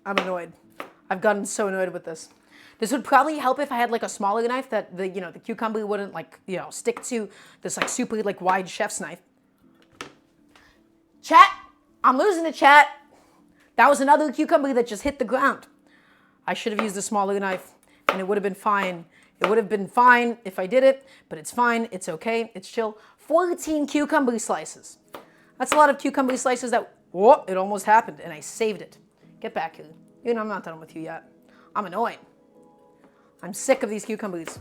S1: I'm annoyed. I've gotten so annoyed with this. This would probably help if I had like a smaller knife that the cucumber wouldn't like, stick to this like super like wide chef's knife. Chat, I'm losing the chat. That was another cucumber that just hit the ground. I should have used a smaller knife and it would have been fine. It would have been fine if I did it, but it's fine. It's okay. It's chill. 14 cucumber slices. That's a lot of cucumber slices that, whoa, it almost happened and I saved it. Get back here. I'm not done with you yet. I'm annoyed. I'm sick of these cucumbers.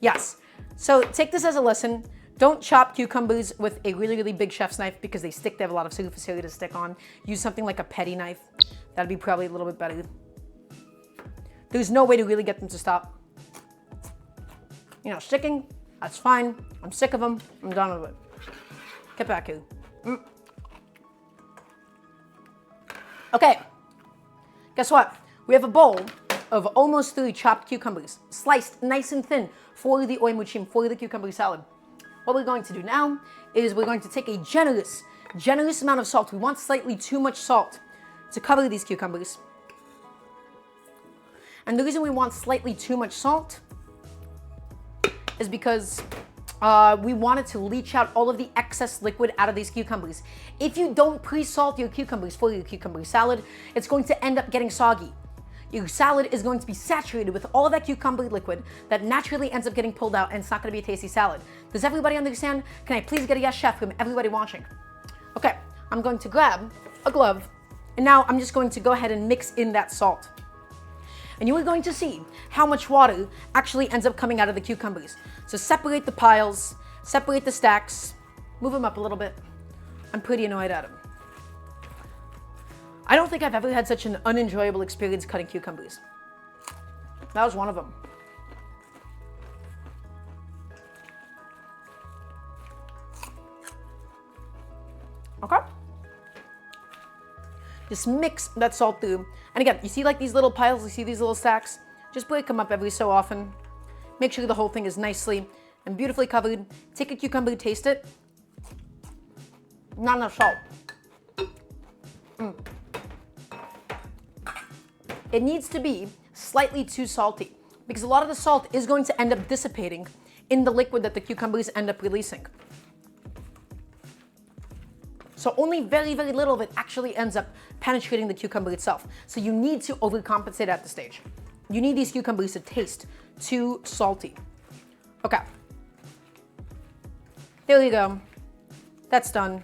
S1: Yes. So take this as a lesson. Don't chop cucumbers with a really, really big chef's knife because they stick. They have a lot of surface area to stick on. Use something like a petty knife. That'd be probably a little bit better. There's no way to really get them to stop. Sticking, that's fine. I'm sick of them. I'm done with it. Get back here. Okay. Guess what? We have a bowl of almost 3 chopped cucumbers, sliced nice and thin for the oi muchim, for the cucumber salad. What we're going to do now is we're going to take a generous amount of salt. We want slightly too much salt to cover these cucumbers. And the reason we want slightly too much salt is because we want it to leach out all of the excess liquid out of these cucumbers. If you don't pre-salt your cucumbers for your cucumber salad, it's going to end up getting soggy. Your salad is going to be saturated with all of that cucumber liquid that naturally ends up getting pulled out, and it's not going to be a tasty salad. Does everybody understand? Can I please get a yes, chef, from everybody watching? Okay, I'm going to grab a glove, and now I'm just going to go ahead and mix in that salt. And you are going to see how much water actually ends up coming out of the cucumbers. So separate the piles, separate the stacks, move them up a little bit. I'm pretty annoyed at them. I don't think I've ever had such an unenjoyable experience cutting cucumbers. That was one of them. Okay. Just mix that salt through. And again, you see like these little piles, you see these little stacks? Just break them up every so often. Make sure the whole thing is nicely and beautifully covered. Take a cucumber, taste it. Not enough salt. It needs to be slightly too salty because a lot of the salt is going to end up dissipating in the liquid that the cucumbers end up releasing. So only very, very little of it actually ends up penetrating the cucumber itself. So you need to overcompensate at this stage. You need these cucumbers to taste too salty. Okay. There you go. That's done.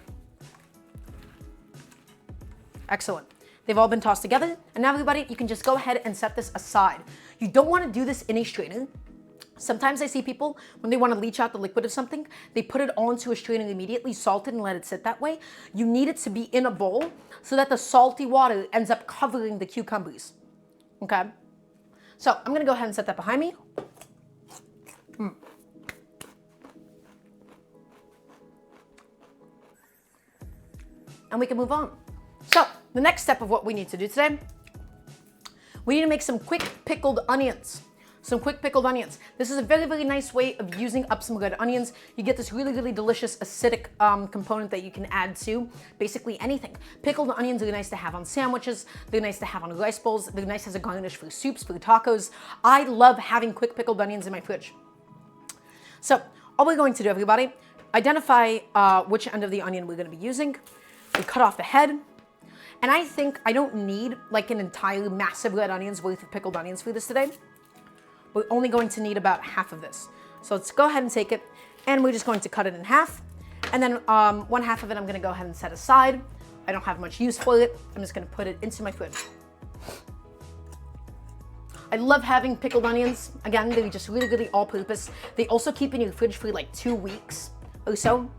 S1: Excellent. They've all been tossed together. And now everybody, you can just go ahead and set this aside. You don't want to do this in a strainer. Sometimes I see people, when they want to leach out the liquid of something, they put it onto a strainer immediately, salt it, and let it sit that way. You need it to be in a bowl so that the salty water ends up covering the cucumbers. Okay? So I'm going to go ahead and set that behind me. And we can move on. So the next step of what we need to do today, we need to make some quick pickled onions. Some quick pickled onions. This is a very, very nice way of using up some red onions. You get this really, really delicious acidic component that you can add to basically anything. Pickled onions are nice to have on sandwiches. They're nice to have on rice bowls. They're nice as a garnish for soups, for tacos. I love having quick pickled onions in my fridge. So all we're going to do, everybody, identify which end of the onion we're going to be using. We cut off the head. And I think I don't need like an entire massive red onions worth of pickled onions for this today. We're only going to need about half of this. So let's go ahead and take it, and we're just going to cut it in half. And then one half of it I'm going to go ahead and set aside. I don't have much use for it. I'm just going to put it into my fridge. I love having pickled onions. Again, they're just really, really all-purpose. They also keep in your fridge for like 2 weeks or so.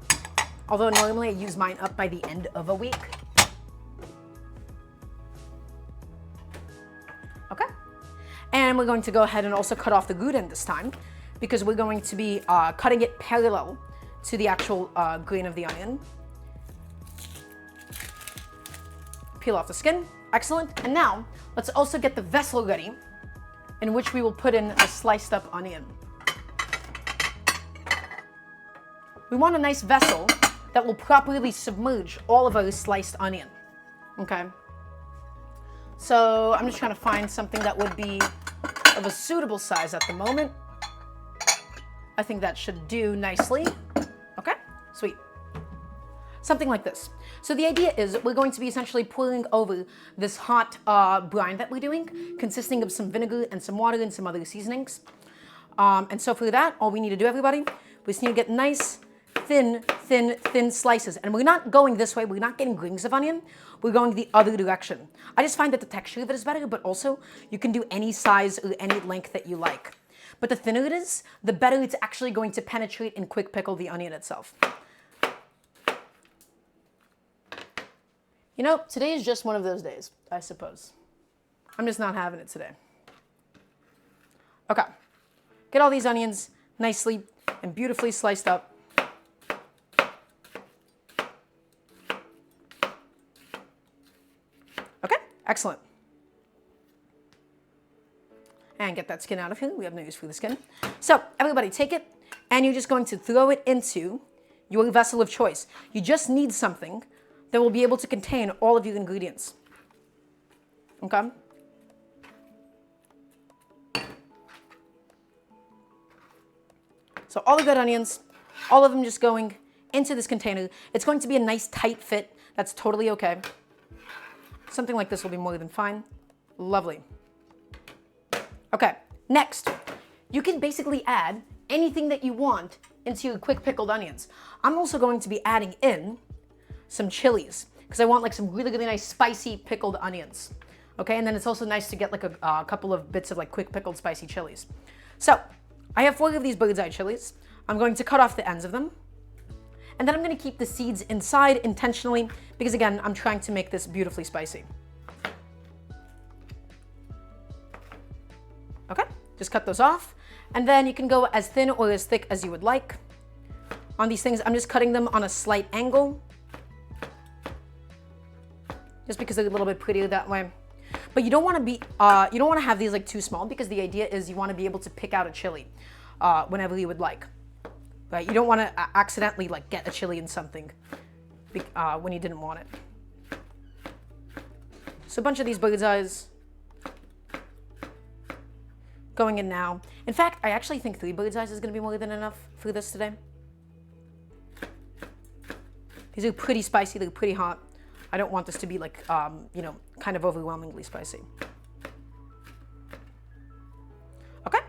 S1: Although normally I use mine up by the end of a week. Okay. And we're going to go ahead and also cut off the root end this time because we're going to be cutting it parallel to the actual grain of the onion. Peel off the skin. Excellent. And now let's also get the vessel ready in which we will put in a sliced up onion. We want a nice vessel that will properly submerge all of our sliced onion. Okay. So I'm just trying to find something that would be of a suitable size at the moment. I think that should do nicely. Okay, sweet. Something like this. So the idea is we're going to be essentially pouring over this hot brine that we're doing, consisting of some vinegar and some water and some other seasonings. And so for that, all we need to do, everybody, we just need to get nice, thin slices. And we're not going this way. We're not getting rings of onion. We're going the other direction. I just find that the texture of it is better, but also you can do any size or any length that you like. But the thinner it is, the better it's actually going to penetrate and quick pickle the onion itself. You know, today is just one of those days, I suppose. I'm just not having it today. Okay. Get all these onions nicely and beautifully sliced up. Okay, excellent. And get that skin out of here. We have no use for the skin. So everybody take it and you're just going to throw it into your vessel of choice. You just need something that will be able to contain all of your ingredients. okay? So all the good onions, all of them just going into this container. It's going to be a nice tight fit. That's totally okay. Something like this will be more than fine. Lovely. Okay, next, you can basically add anything that you want into your quick pickled onions. I'm also going to be adding in some chilies because I want like some really, really nice spicy pickled onions. Okay, and then it's also nice to get like a couple of bits of like quick pickled spicy chilies. So I have 4 of these bird's eye chilies. I'm going to cut off the ends of them. And then I'm going to keep the seeds inside intentionally because again, I'm trying to make this beautifully spicy. Okay, just cut those off. And then you can go as thin or as thick as you would like. On these things, I'm just cutting them on a slight angle. Just because they're a little bit prettier that way. But you don't want to have these like too small because the idea is you want to be able to pick out a chili whenever you would like. Right? You don't want to accidentally like get a chili in something when you didn't want it. So a bunch of these bird's eyes going in now. In fact, I actually think 3 bird's eyes is going to be more than enough for this today. These are pretty spicy, they're pretty hot. I don't want this to be like, you know, kind of overwhelmingly spicy. Okay,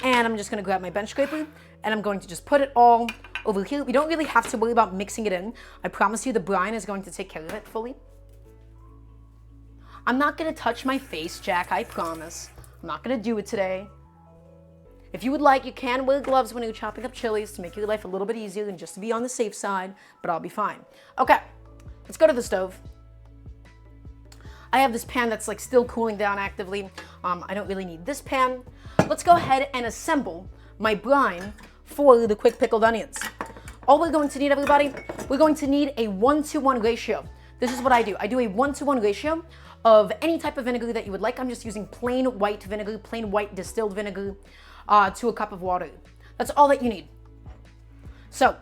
S1: and I'm just going to grab my bench scraper and I'm going to just put it all over here. We don't really have to worry about mixing it in. I promise you the brine is going to take care of it fully. I'm not going to touch my face, Jack, I promise. I'm not going to do it today. If you would like, you can wear gloves when you're chopping up chilies to make your life a little bit easier and just to be on the safe side, but I'll be fine. Okay, let's go to the stove. I have this pan that's like still cooling down actively. I don't really need this pan. Let's go ahead and assemble my brine for the quick pickled onions. All we're going to need, everybody, we're going to need a 1-to-1 ratio. This is what I do. I do a 1-to-1 ratio of any type of vinegar that you would like. I'm just using plain white vinegar, plain white distilled vinegar to a cup of water. That's all that you need. So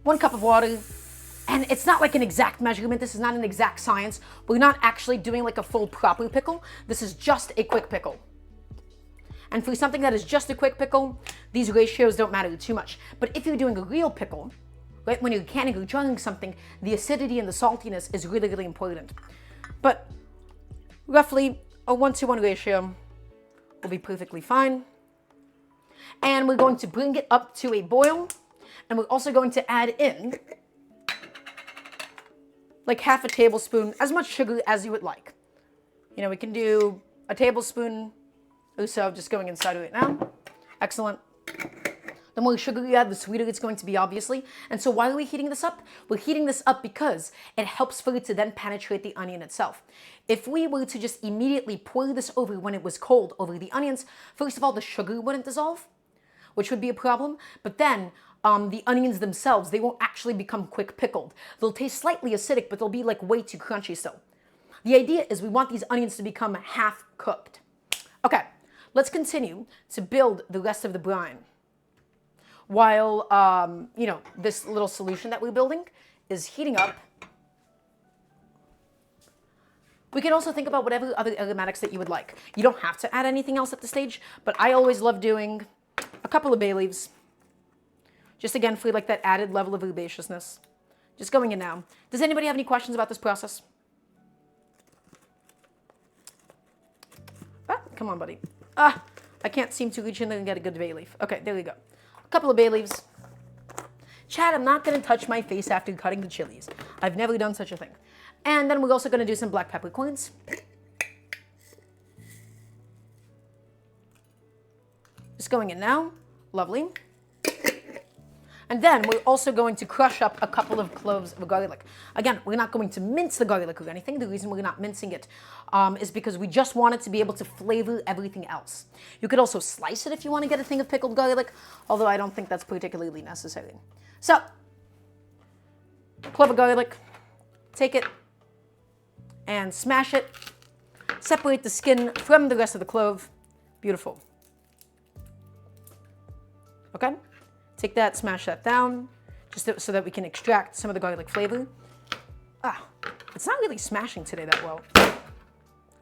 S1: 1 cup of water, and it's not like an exact measurement. This is not an exact science. We're not actually doing like a full proper pickle. This is just a quick pickle. And for something that is just a quick pickle, these ratios don't matter too much. But if you're doing a real pickle, right, when you're canning or drying something, the acidity and the saltiness is really, really important. But roughly a 1-to-1 ratio will be perfectly fine. And we're going to bring it up to a boil. And we're also going to add in like half a tablespoon, as much sugar as you would like. You know, we can do a tablespoon or so just going inside of it now. Excellent. The more sugar you add, the sweeter it's going to be, obviously. And so why are we heating this up? We're heating this up because it helps for it to then penetrate the onion itself. If we were to just immediately pour this over when it was cold over the onions, first of all, the sugar wouldn't dissolve, which would be a problem. But then the onions themselves, they won't actually become quick pickled. They'll taste slightly acidic, but they'll be like way too crunchy still. The idea is we want these onions to become half cooked. Okay, let's continue to build the rest of the brine. While, you know, this little solution that we're building is heating up. We can also think about whatever other aromatics that you would like. You don't have to add anything else at this stage, but I always love doing a couple of bay leaves. Just again, for like that added level of herbaceousness. Just going in now. Does anybody have any questions about this process? Ah, come on, buddy. Ah, I can't seem to reach in there and get a good bay leaf. Okay, there we go. A couple of bay leaves. Chad, I'm not going to touch my face after cutting the chilies. I've never done such a thing. And then we're also going to do some black peppercorns. Just going in now. Lovely. And then we're also going to crush up a couple of cloves of garlic. Again, we're not going to mince the garlic or anything. The reason we're not mincing it is because we just want it to be able to flavor everything else. You could also slice it if you want to get a thing of pickled garlic, although I don't think that's particularly necessary. So, clove of garlic, take it and smash it. Separate the skin from the rest of the clove. Beautiful. Okay? Take that, smash that down, just so that we can extract some of the garlic flavor. Ah, it's not really smashing today that well.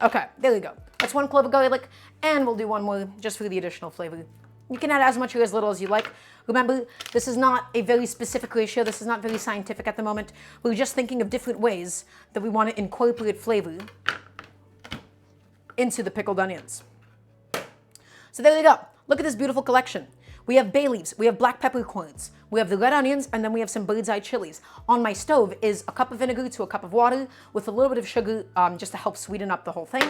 S1: Okay, there we go. That's 1 clove of garlic, and we'll do 1 more just for the additional flavor. You can add as much or as little as you like. Remember, this is not a very specific ratio. This is not very scientific at the moment. We're just thinking of different ways that we want to incorporate flavor into the pickled onions. So there you go. Look at this beautiful collection. We have bay leaves, we have black peppercorns, we have the red onions, and then we have some bird's eye chilies. On my stove is a cup of vinegar to a cup of water with a little bit of sugar just to help sweeten up the whole thing.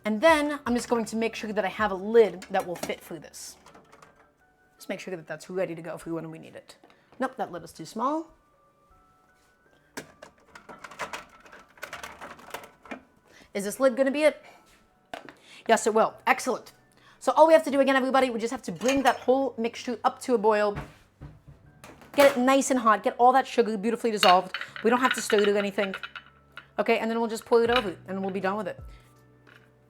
S1: And then I'm just going to make sure that I have a lid that will fit through this. Just make sure that that's ready to go for when we need it. Nope, that lid is too small. Is this lid going to be it? Yes, it will. Excellent. So all we have to do again, everybody, we just have to bring that whole mixture up to a boil. Get it nice and hot. Get all that sugar beautifully dissolved. We don't have to stir it or anything. Okay, and then we'll just pour it over and we'll be done with it.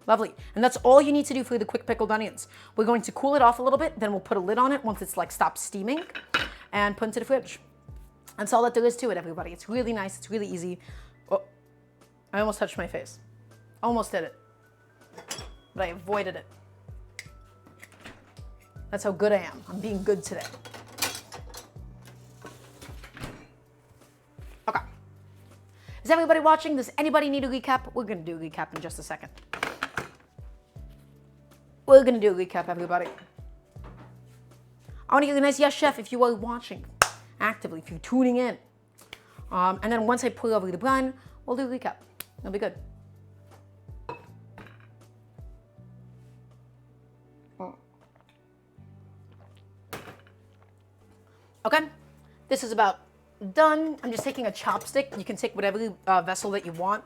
S1: Lovely. And that's all you need to do for the quick pickled onions. We're going to cool it off a little bit, then we'll put a lid on it once it's like stopped steaming and put into the fridge. That's all that there is to it, everybody. It's really nice. It's really easy. Oh, I almost touched my face. Almost did it. But I avoided it. That's how good I am. I'm being good today. Okay. Is everybody watching? Does anybody need a recap? We're going to do a recap in just a second. We're going to do a recap, everybody. I want to get a nice yes, chef, if you are watching actively, if you're tuning in. And then once I pour over the brine, we'll do a recap. It'll be good. Okay, this is about done. I'm just taking a chopstick. You can take whatever vessel that you want.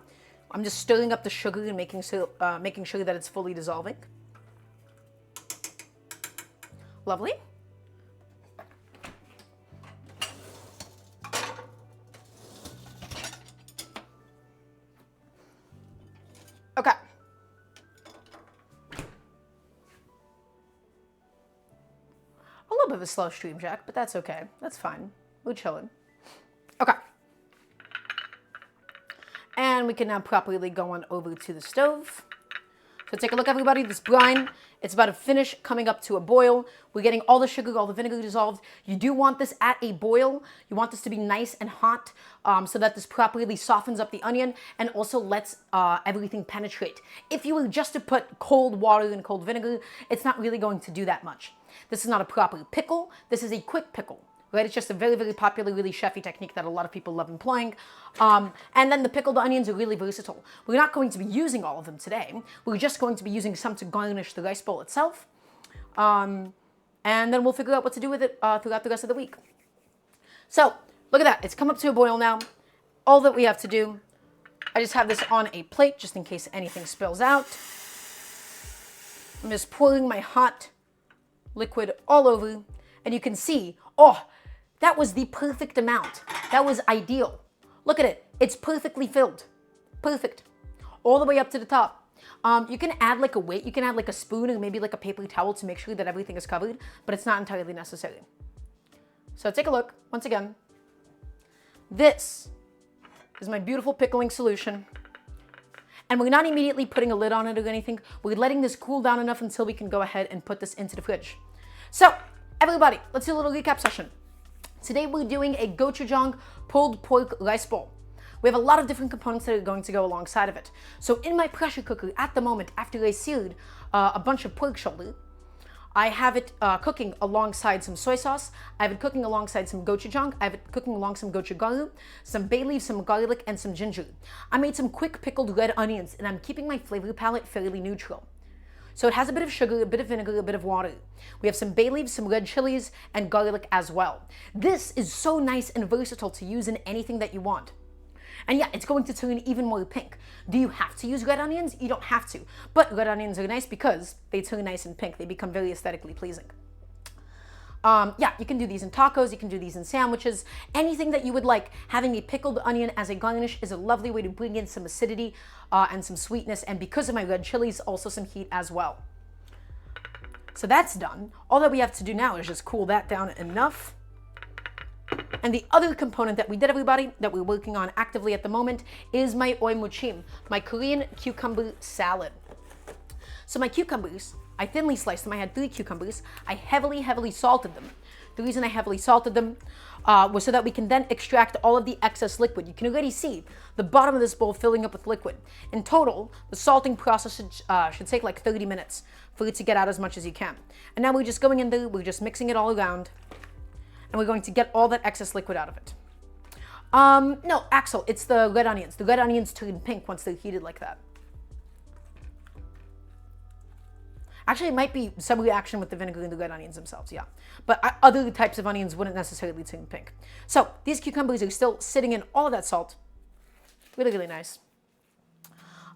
S1: I'm just stirring up the sugar and making sure that it's fully dissolving. Lovely. Okay. A little bit of a slow stream, Jack, but that's okay. That's fine. We're chilling. Okay. And we can now properly go on over to the stove. So take a look, everybody. This brine, it's about to finish coming up to a boil. We're getting all the sugar, all the vinegar dissolved. You do want this at a boil. You want this to be nice and hot so that this properly softens up the onion and also lets everything penetrate. If you were just to put cold water and cold vinegar, it's not really going to do that much. This is not a proper pickle. This is a quick pickle. Right? It's just a very, very popular, really chefy technique that a lot of people love employing. And then the pickled onions are really versatile. We're not going to be using all of them today. We're just going to be using some to garnish the rice bowl itself. And then we'll figure out what to do with it throughout the rest of the week. So, look at that. It's come up to a boil now. All that we have to do, I just have this on a plate just in case anything spills out. I'm just pouring my hot liquid all over. And you can see, oh, that was the perfect amount. That was ideal. Look at it. It's perfectly filled. Perfect. All the way up to the top. You can add like a weight. You can add like a spoon or maybe like a paper towel to make sure that everything is covered, but it's not entirely necessary. So take a look. Once again, this is my beautiful pickling solution. And we're not immediately putting a lid on it or anything. We're letting this cool down enough until we can go ahead and put this into the fridge. So, everybody, let's do a little recap session. Today we're doing a gochujang pulled pork rice bowl. We have a lot of different components that are going to go alongside of it. So in my pressure cooker at the moment, after I seared a bunch of pork shoulder, I have it cooking alongside some soy sauce. I have it cooking alongside some gochujang. I have it cooking along some gochugaru, some bay leaves, some garlic, and some ginger. I made some quick pickled red onions, and I'm keeping my flavor palette fairly neutral. So it has a bit of sugar, a bit of vinegar, a bit of water. We have some bay leaves, some red chilies, and garlic as well. This is so nice and versatile to use in anything that you want. And yeah, it's going to turn even more pink. Do you have to use red onions? You don't have to. But red onions are nice because they turn nice and pink. They become very aesthetically pleasing. Yeah, you can do these in tacos, you can do these in sandwiches, anything that you would like. Having a pickled onion as a garnish is a lovely way to bring in some acidity and some sweetness, and because of my red chilies, also some heat as well. So that's done. All that we have to do now is just cool that down enough. And the other component that we did, everybody, that we're working on actively at the moment is my Muchim, my Korean cucumber salad. So my cucumbers, I thinly sliced them. I had 3 cucumbers. I heavily salted them. The reason I heavily salted them was so that we can then extract all of the excess liquid. You can already see the bottom of this bowl filling up with liquid. In total, the salting process should take like 30 minutes for it to get out as much as you can. And now we're just going in there, we're just mixing it all around, and we're going to get all that excess liquid out of it. No, Axel, it's the red onions. The red onions turn pink once they're heated like that. Actually, it might be some reaction with the vinegar and the red onions themselves, yeah. But other types of onions wouldn't necessarily turn pink. So these cucumbers are still sitting in all of that salt. Really nice.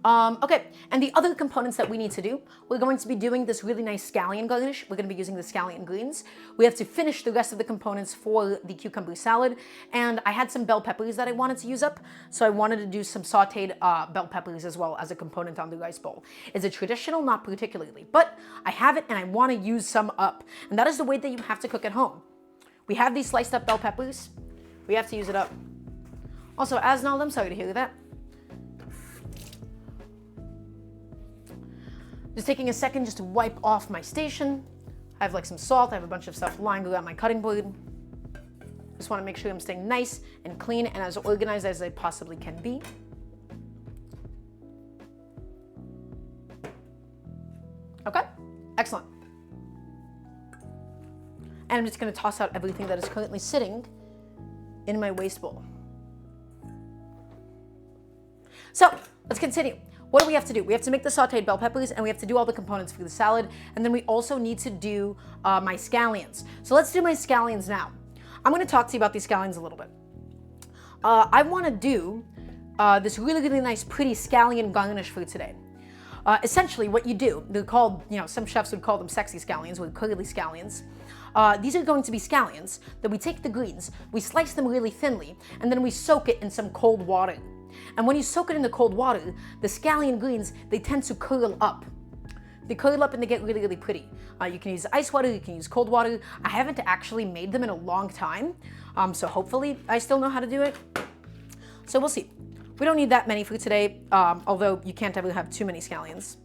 S1: Okay, and the other components that we need to do, we're going to be doing this really nice scallion garnish. We're going to be using the scallion greens. We have to finish the rest of the components for the cucumber salad, and I had some bell peppers that I wanted to use up, so I wanted to do some sauteed bell peppers as well as a component on the rice bowl. Is it traditional? Not particularly, but I have it and I want to use some up, and that is the way that you have to cook at home. We have these sliced up bell peppers. We have to use it up. Also, Asnald, I'm sorry to hear that. Just taking a second just to wipe off my station. I have like some salt, I have a bunch of stuff lying around my cutting board. Just want to make sure I'm staying nice and clean and as organized as I possibly can be. Okay, excellent. And I'm just going to toss out everything that is currently sitting in my waste bowl. So, let's continue. What do we have to do? We have to make the sauteed bell peppers and we have to do all the components for the salad. And then we also need to do my scallions. So let's do my scallions now. I'm going to talk to you about these scallions a little bit. I want to do this really nice pretty scallion garnish for today. Essentially what you do, they're called, some chefs would call them sexy scallions or curly scallions. These are going to be scallions that we take the greens, we slice them really thinly, and then we soak it in some cold water. And when you soak it in the cold water, the scallion greens, they tend to curl up. They curl up and they get really pretty. You can use ice water, you can use cold water. I haven't actually made them in a long time, so hopefully I still know how to do it. So we'll see. We don't need that many for today, although you can't ever have too many scallions.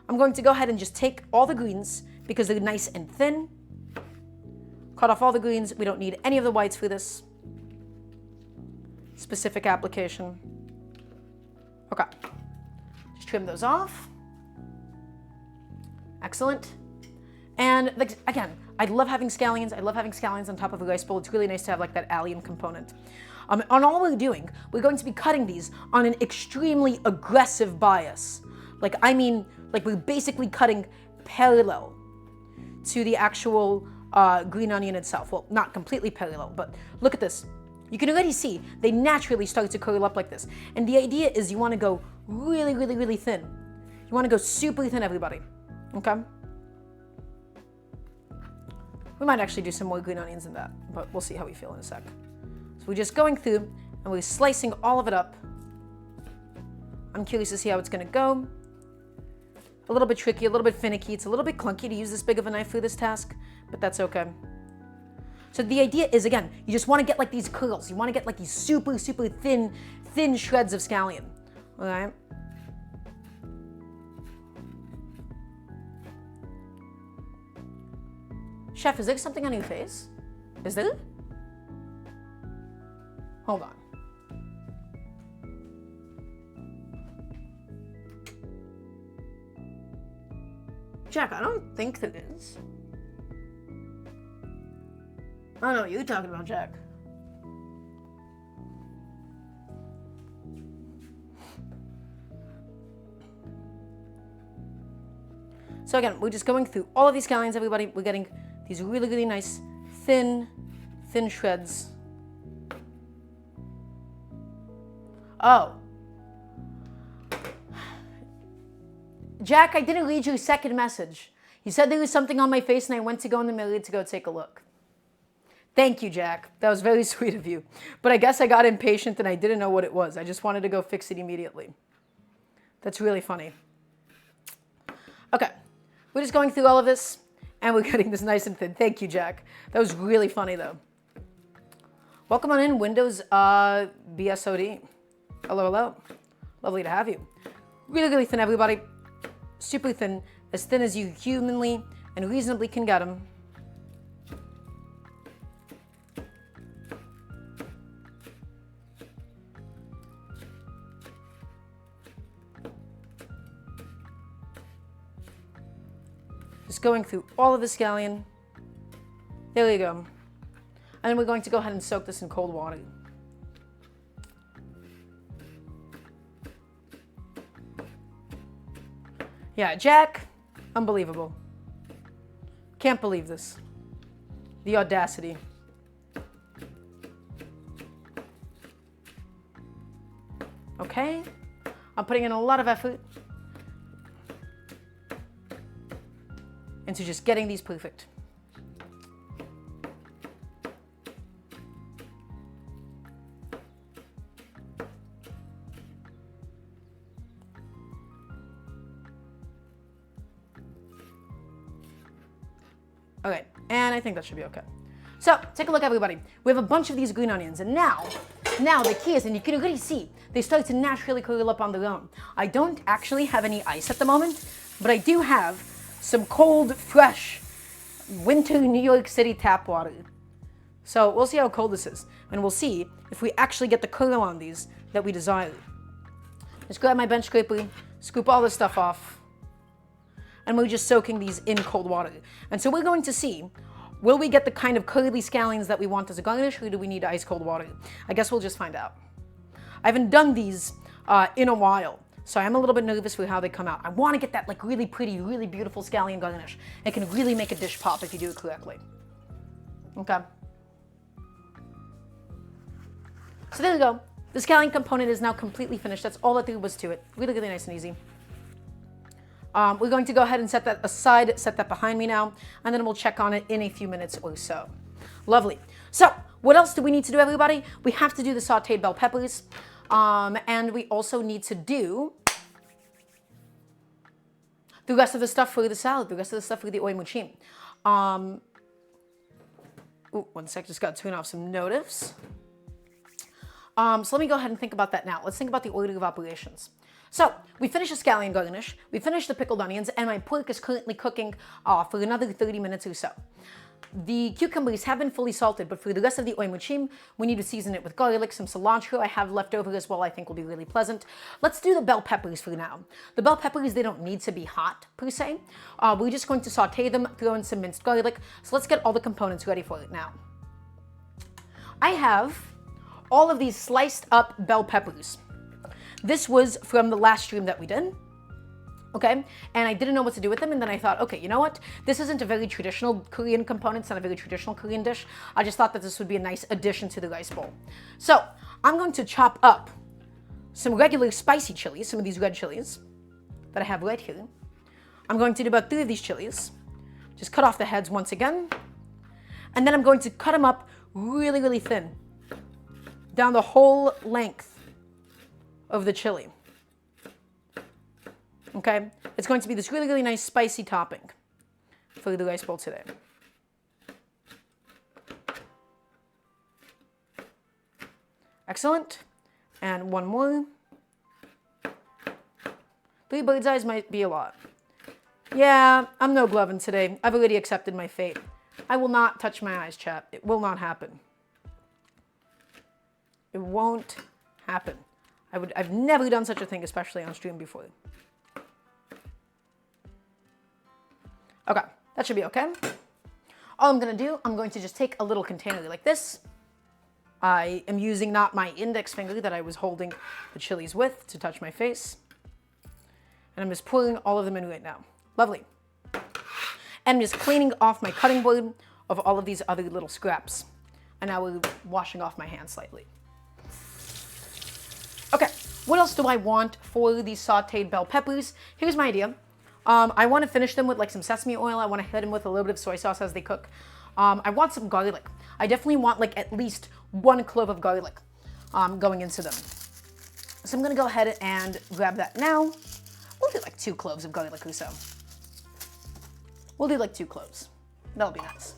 S1: I'm going to go ahead and just take all the greens because they're nice and thin. Cut off all the greens. We don't need any of the whites for this specific application. Okay, just trim those off. Excellent. And again, I love having scallions. I love having scallions on top of a rice bowl. It's really nice to have like that allium component. On all we're doing, we're going to be cutting these on an extremely aggressive bias. We're basically cutting parallel to the actual green onion itself. Well, not completely parallel, but look at this. You can already see they naturally start to curl up like this. And the idea is you want to go really thin. You want to go super thin, everybody. Okay? We might actually do some more green onions in that, but we'll see how we feel in a sec. So we're just going through and we're slicing all of it up. I'm curious to see how it's going to go. A little bit tricky, a little bit finicky. It's a little bit clunky to use this big of a knife for this task, but that's okay. So the idea is, again, you just want to get like these curls. You want to get like these super thin shreds of scallion. All right? Chef, is there something on your face? Is there? Hold on. Jack, I don't think there is. I don't know what you're talking about, Jack. So again, we're just going through all of these scallions, everybody. We're getting these really nice, thin shreds. Oh. Jack, I didn't read your second message. You said there was something on my face and I went to go in the mirror to go take a look. Thank you, Jack. That was very sweet of you. But I guess I got impatient and I didn't know what it was. I just wanted to go fix it immediately. That's really funny. Okay. We're just going through all of this and we're getting this nice and thin. Thank you, Jack. That was really funny, though. Welcome on in, Windows BSOD. Hello, hello. Lovely to have you. Really, really thin, everybody. Super thin. As thin as you humanly and reasonably can get them. Just going through all of the scallion. There you go. And then we're going to go ahead and soak this in cold water. Yeah, Jack, unbelievable. Can't believe this. The audacity. Okay, I'm putting in a lot of effort into just getting these perfect. Okay, and I think that should be okay. So, take a look, everybody. We have a bunch of these green onions, and now the key is, and you can already see, they start to naturally curl up on their own. I don't actually have any ice at the moment, but I do have some cold, fresh, winter New York City tap water. So, we'll see how cold this is, and we'll see if we actually get the curl on these that we desire. Just grab my bench scraper, scoop all this stuff off, and we're just soaking these in cold water. And so we're going to see, will we get the kind of curly scallions that we want as a garnish, or do we need ice cold water? I guess we'll just find out. I haven't done these in a while, so I'm a little bit nervous for how they come out. I want to get that like really pretty, really beautiful scallion garnish. It can really make a dish pop if you do it correctly. Okay. So there we go. The scallion component is now completely finished. That's all that there was to it. Really, really nice and easy. We're going to go ahead and set that aside, set that behind me now, and then we'll check on it in a few minutes or so. Lovely. So, what else do we need to do, everybody? We have to do the sauteed bell peppers, and we also need to do the rest of the stuff for the salad, the rest of the stuff for the oil muchim. One sec, just got to turn off some notifs. So let me go ahead and think about that now. Let's think about the order of operations. So, we finished the scallion garnish, we finished the pickled onions, and my pork is currently cooking for another 30 minutes or so. The cucumbers have been fully salted, but for the rest of the oil muchim, we need to season it with garlic, some cilantro I have left over as well, I think will be really pleasant. Let's do the bell peppers for now. The bell peppers, they don't need to be hot, per se. We're just going to saute them, throw in some minced garlic, so let's get all the components ready for it now. I have all of these sliced up bell peppers. This was from the last stream that we did, okay? And I didn't know what to do with them, and then I thought, okay, you know what? This isn't a very traditional Korean component, it's not a very traditional Korean dish. I just thought that this would be a nice addition to the rice bowl. So, I'm going to chop up some regular spicy chilies, some of these red chilies that I have right here. I'm going to do about 3 of these chilies. Just cut off the heads once again. And then I'm going to cut them up really, really thin, down the whole length of the chili. Okay, it's going to be this really, really nice spicy topping for the rice bowl today. Excellent. And one more. 3 bird's eyes might be a lot. Yeah, I'm no gloving today. I've already accepted my fate. I will not touch my eyes, chat. It will not happen. It won't happen. I've never done such a thing, especially on stream before. Okay, that should be okay. All I'm gonna do, I'm going to just take a little container like this. I am using not my index finger that I was holding the chilies with to touch my face. And I'm just pouring all of them in right now. Lovely. And I'm just cleaning off my cutting board of all of these other little scraps. And now we're washing off my hands slightly. Okay, what else do I want for these sauteed bell peppers? Here's my idea. I want to finish them with like some sesame oil. I want to hit them with a little bit of soy sauce as they cook. I want some garlic. I definitely want like at least 1 clove of garlic going into them. So I'm going to go ahead and grab that now. We'll do like 2 cloves of garlic or so. We'll do like 2 cloves. That'll be nice.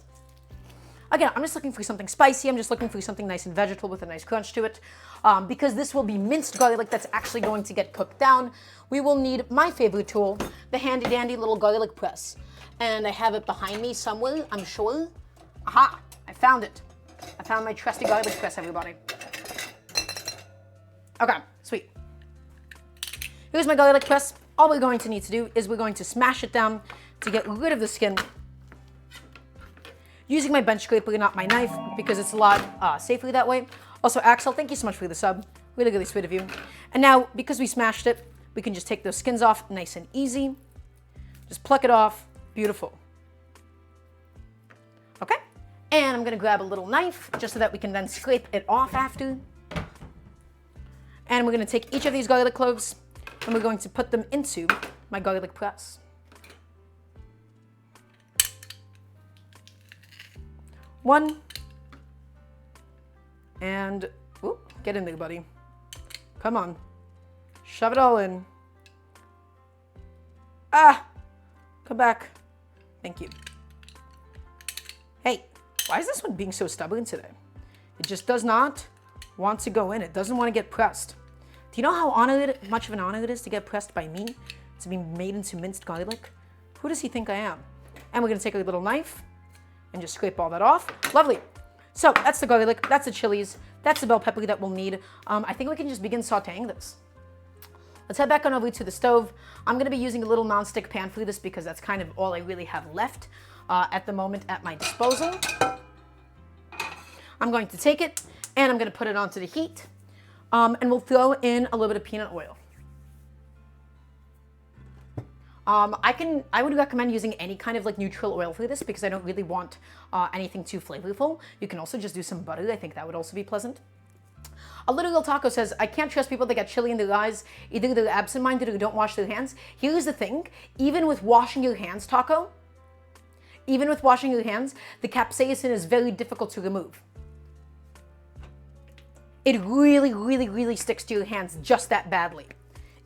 S1: Again, I'm just looking for something spicy. I'm just looking for something nice and vegetal with a nice crunch to it. Because this will be minced garlic that's actually going to get cooked down, we will need my favorite tool, the handy dandy little garlic press. And I have it behind me somewhere, I'm sure. Aha, I found it. I found my trusty garlic press, everybody. Okay, sweet. Here's my garlic press. All we're going to need to do is we're going to smash it down to get rid of the skin. Using my bench scraper, not my knife, because it's a lot safer that way. Also, Axel, thank you so much for the sub. Really, really sweet of you. And now, because we smashed it, we can just take those skins off nice and easy. Just pluck it off. Beautiful. Okay. And I'm going to grab a little knife just so that we can then scrape it off after. And we're going to take each of these garlic cloves and we're going to put them into my garlic press. One. And, ooh, get in there, buddy. Come on. Shove it all in. Ah! Come back. Thank you. Hey, why is this one being so stubborn today? It just does not want to go in. It doesn't want to get pressed. Do you know how much of an honor it is to get pressed by me? To be made into minced garlic? Who does he think I am? And we're going to take a little knife and just scrape all that off. Lovely. So that's the garlic, that's the chilies, that's the bell pepper that we'll need. I think we can just begin sauteing this. Let's head back on over to the stove. I'm going to be using a little nonstick pan for this because that's kind of all I really have left at the moment at my disposal. I'm going to take it and I'm going to put it onto the heat. And we'll throw in a little bit of peanut oil. I would recommend using any kind of like neutral oil for this because I don't really want anything too flavorful. You can also just do some butter. I think that would also be pleasant. A Little Taco says, I can't trust people that get chili in their eyes. Either they're absent-minded or don't wash their hands. Here's the thing. Even with washing your hands, Taco, even with washing your hands, the capsaicin is very difficult to remove. It really, really, really sticks to your hands just that badly.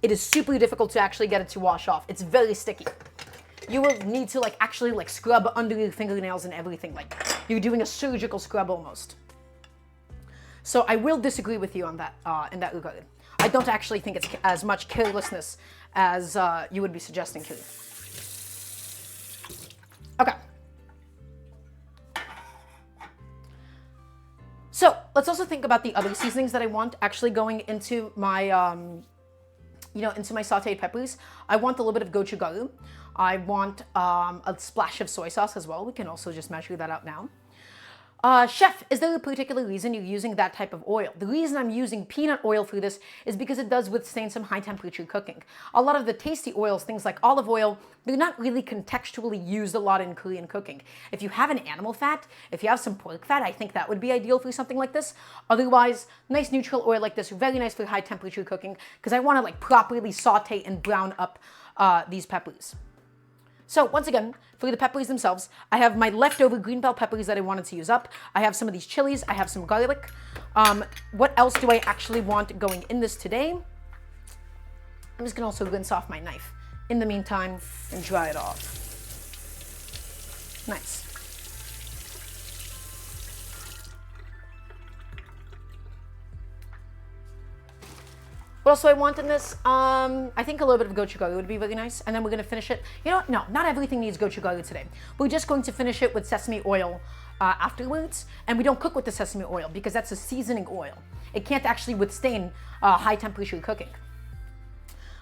S1: It is super difficult to actually get it to wash off. It's very sticky. You will need to actually scrub under your fingernails and everything. Like you're doing a surgical scrub almost. So I will disagree with you on that in that regard. I don't actually think it's as much carelessness as you would be suggesting to me. Okay. So let's also think about the other seasonings that I want actually going into my, into my sauteed peppers. I want a little bit of gochujang. I want a splash of soy sauce as well. We can also just measure that out now. Chef, is there a particular reason you're using that type of oil? The reason I'm using peanut oil for this is because it does withstand some high temperature cooking. A lot of the tasty oils, things like olive oil, they're not really contextually used a lot in Korean cooking. If you have an animal fat, if you have some pork fat, I think that would be ideal for something like this. Otherwise, nice neutral oil like this, very nice for high temperature cooking because I want to properly saute and brown up these peppers. So once again, for the peppers themselves, I have my leftover green bell peppers that I wanted to use up. I have some of these chilies. I have some garlic. What else do I actually want going in this today? I'm just going to also rinse off my knife in the meantime and dry it off. Nice. What else do I want in this? I think a little bit of gochujang would be very nice. And then we're going to finish it. You know what? No, not everything needs gochujang today. We're just going to finish it with sesame oil afterwards. And we don't cook with the sesame oil because that's a seasoning oil. It can't actually withstand high temperature cooking.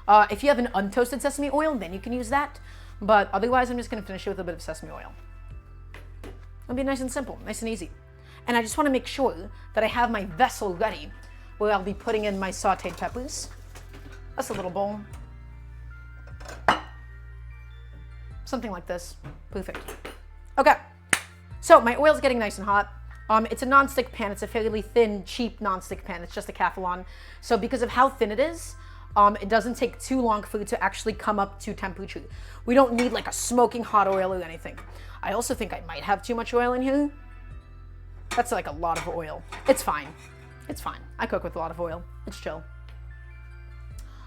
S1: If you have an untoasted sesame oil, then you can use that. But otherwise, I'm just going to finish it with a bit of sesame oil. It'll be nice and simple, nice and easy. And I just want to make sure that I have my vessel ready where I'll be putting in my sauteed peppers. That's a little bowl. Something like this. Perfect. Okay, so my oil's getting nice and hot. It's a non-stick pan. It's a fairly thin, cheap non-stick pan. It's just a Calphalon. So because of how thin it is, it doesn't take too long for it to actually come up to temperature. We don't need a smoking hot oil or anything. I also think I might have too much oil in here. That's a lot of oil. It's fine. It's fine. I cook with a lot of oil. It's chill.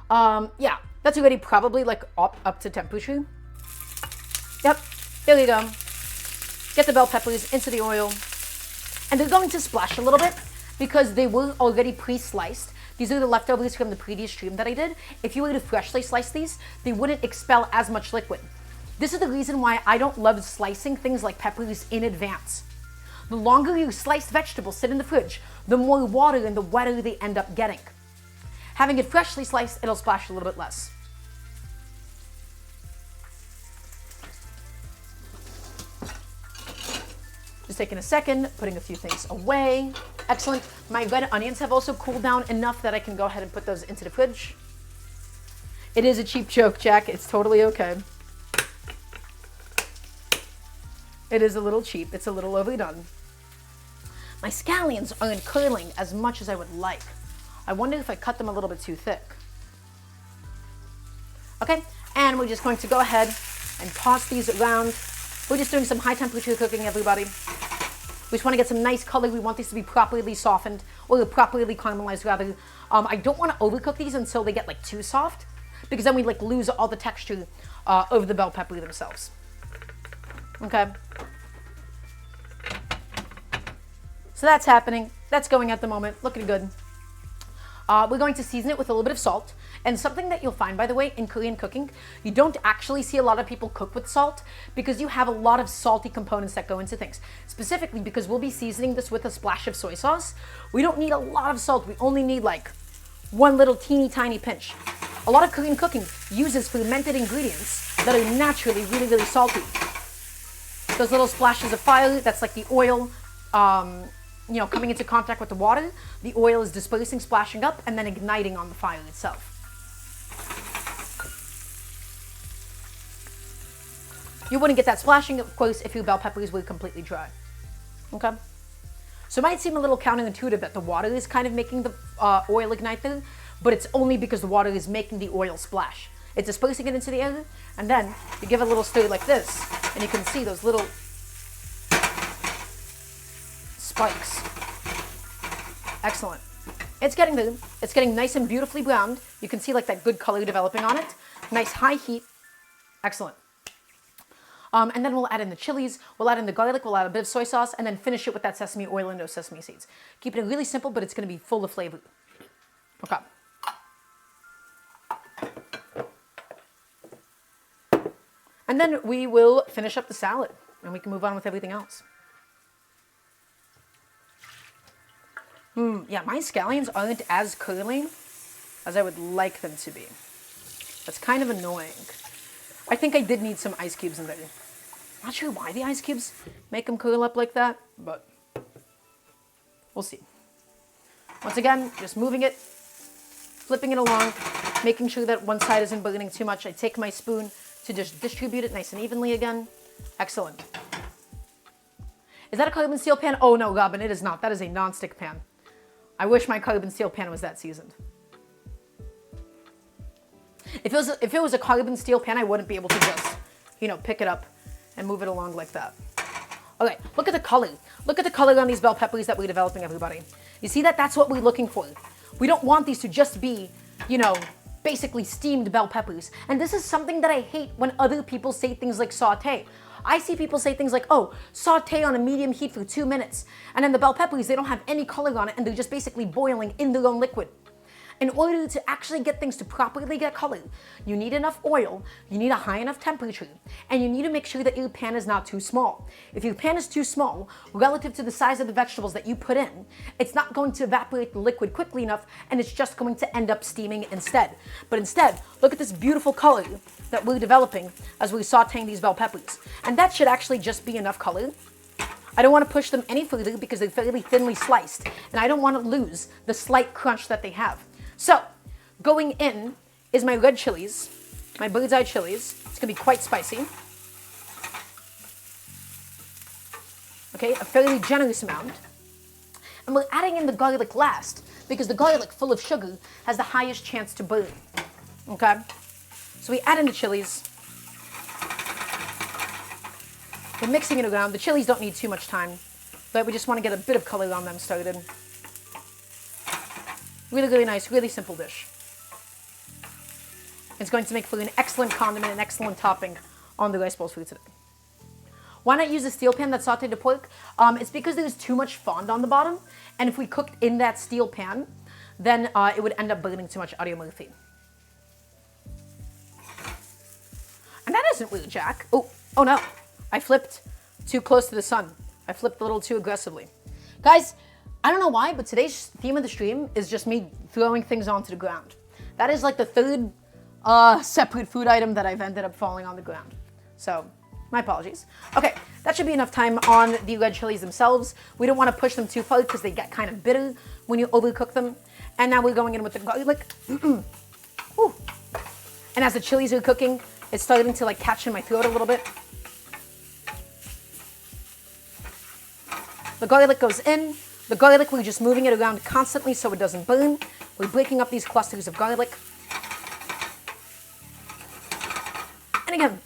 S1: Yeah, that's already probably up to temperature. Yep, there you go. Get the bell peppers into the oil. And they're going to splash a little bit because they were already pre-sliced. These are the leftovers from the previous stream that I did. If you were to freshly slice these, they wouldn't expel as much liquid. This is the reason why I don't love slicing things like peppers in advance. The longer your sliced vegetables sit in the fridge, the more water and the wetter they end up getting. Having it freshly sliced, it'll splash a little bit less. Just taking a second, putting a few things away. Excellent. My red onions have also cooled down enough that I can go ahead and put those into the fridge. It is a cheap joke, Jack. It's totally okay. It is a little cheap. It's a little overdone. My scallions aren't curling as much as I would like. I wonder if I cut them a little bit too thick. Okay, and we're just going to go ahead and toss these around. We're just doing some high temperature cooking, everybody. We just want to get some nice color. We want these to be properly softened, or properly caramelized rather. I don't want to overcook these until they get like too soft, because then we like lose all the texture of the bell pepper themselves. Okay. So that's happening. That's going at the moment. Looking good. We're going to season it with a little bit of salt. And something that you'll find, by the way, in Korean cooking, you don't actually see a lot of people cook with salt because you have a lot of salty components that go into things. Specifically because we'll be seasoning this with a splash of soy sauce. We don't need a lot of salt. We only need like one little teeny tiny pinch. A lot of Korean cooking uses fermented ingredients that are naturally really, really salty. Those little splashes of fire, that's like the oil, coming into contact with the water. The oil is dispersing, splashing up, and then igniting on the fire itself. You wouldn't get that splashing, of course, if your bell peppers were completely dry. Okay? So it might seem a little counterintuitive that the water is kind of making the oil ignite there, but it's only because the water is making the oil splash. It's dispersing it into the air, and then you give it a little stir like this, and you can see those little spikes. Excellent. It's getting there. It's getting nice and beautifully browned. You can see like that good color developing on it. Nice high heat. Excellent. And then we'll add in the chilies, we'll add in the garlic, we'll add a bit of soy sauce, and then finish it with that sesame oil and those sesame seeds. Keeping it really simple, but it's going to be full of flavor. Okay. And then we will finish up the salad, and we can move on with everything else. Yeah, my scallions aren't as curly as I would like them to be. That's kind of annoying. I think I did need some ice cubes in there. Not sure why the ice cubes make them curl up like that, but we'll see. Once again, just moving it, flipping it along, making sure that one side isn't burning too much. I take my spoon to just distribute it nice and evenly again. Excellent. Is that a carbon steel pan? Oh no, Robin, it is not. That is a non-stick pan. I wish my carbon steel pan was that seasoned. If it was a carbon steel pan, I wouldn't be able to just, pick it up and move it along like that. Okay, look at the color. Look at the color on these bell peppers that we're developing, everybody. You see that? That's what we're looking for. We don't want these to just be, basically steamed bell peppers. And this is something that I hate when other people say things like saute. I see people say things like, oh, saute on a medium heat for 2 minutes. And then the bell peppers, they don't have any color on it and they're just basically boiling in their own liquid. In order to actually get things to properly get color, you need enough oil, you need a high enough temperature, and you need to make sure that your pan is not too small. If your pan is too small, relative to the size of the vegetables that you put in, it's not going to evaporate the liquid quickly enough, and it's just going to end up steaming instead. But instead, look at this beautiful color that we're developing as we're sauteing these bell peppers. And that should actually just be enough color. I don't want to push them any further because they're fairly thinly sliced, and I don't want to lose the slight crunch that they have. So, going in is my red chilies, my bird's eye chilies. It's going to be quite spicy. Okay, a fairly generous amount. And we're adding in the garlic last because the garlic, full of sugar, has the highest chance to burn. Okay, so we add in the chilies. We're mixing it around. The chilies don't need too much time, but we just want to get a bit of color on them started. Really, really nice, really simple dish. It's going to make for an excellent condiment, an excellent topping on the rice bowls for today. Why not use a steel pan that sauteed the pork? It's because there's too much fond on the bottom, and if we cooked in that steel pan, then it would end up burning too much audio-murphy. And that isn't really Jack. Oh no. I flipped too close to the sun. I flipped a little too aggressively. Guys, I don't know why, but today's theme of the stream is just me throwing things onto the ground. That is like the third separate food item that I've ended up falling on the ground. So, my apologies. Okay, that should be enough time on the red chilies themselves. We don't want to push them too far because they get kind of bitter when you overcook them. And now we're going in with the garlic. Ooh. And as the chilies are cooking, it's starting to like catch in my throat a little bit. The garlic goes in. The garlic, we're just moving it around constantly so it doesn't burn. We're breaking up these clusters of garlic. And again,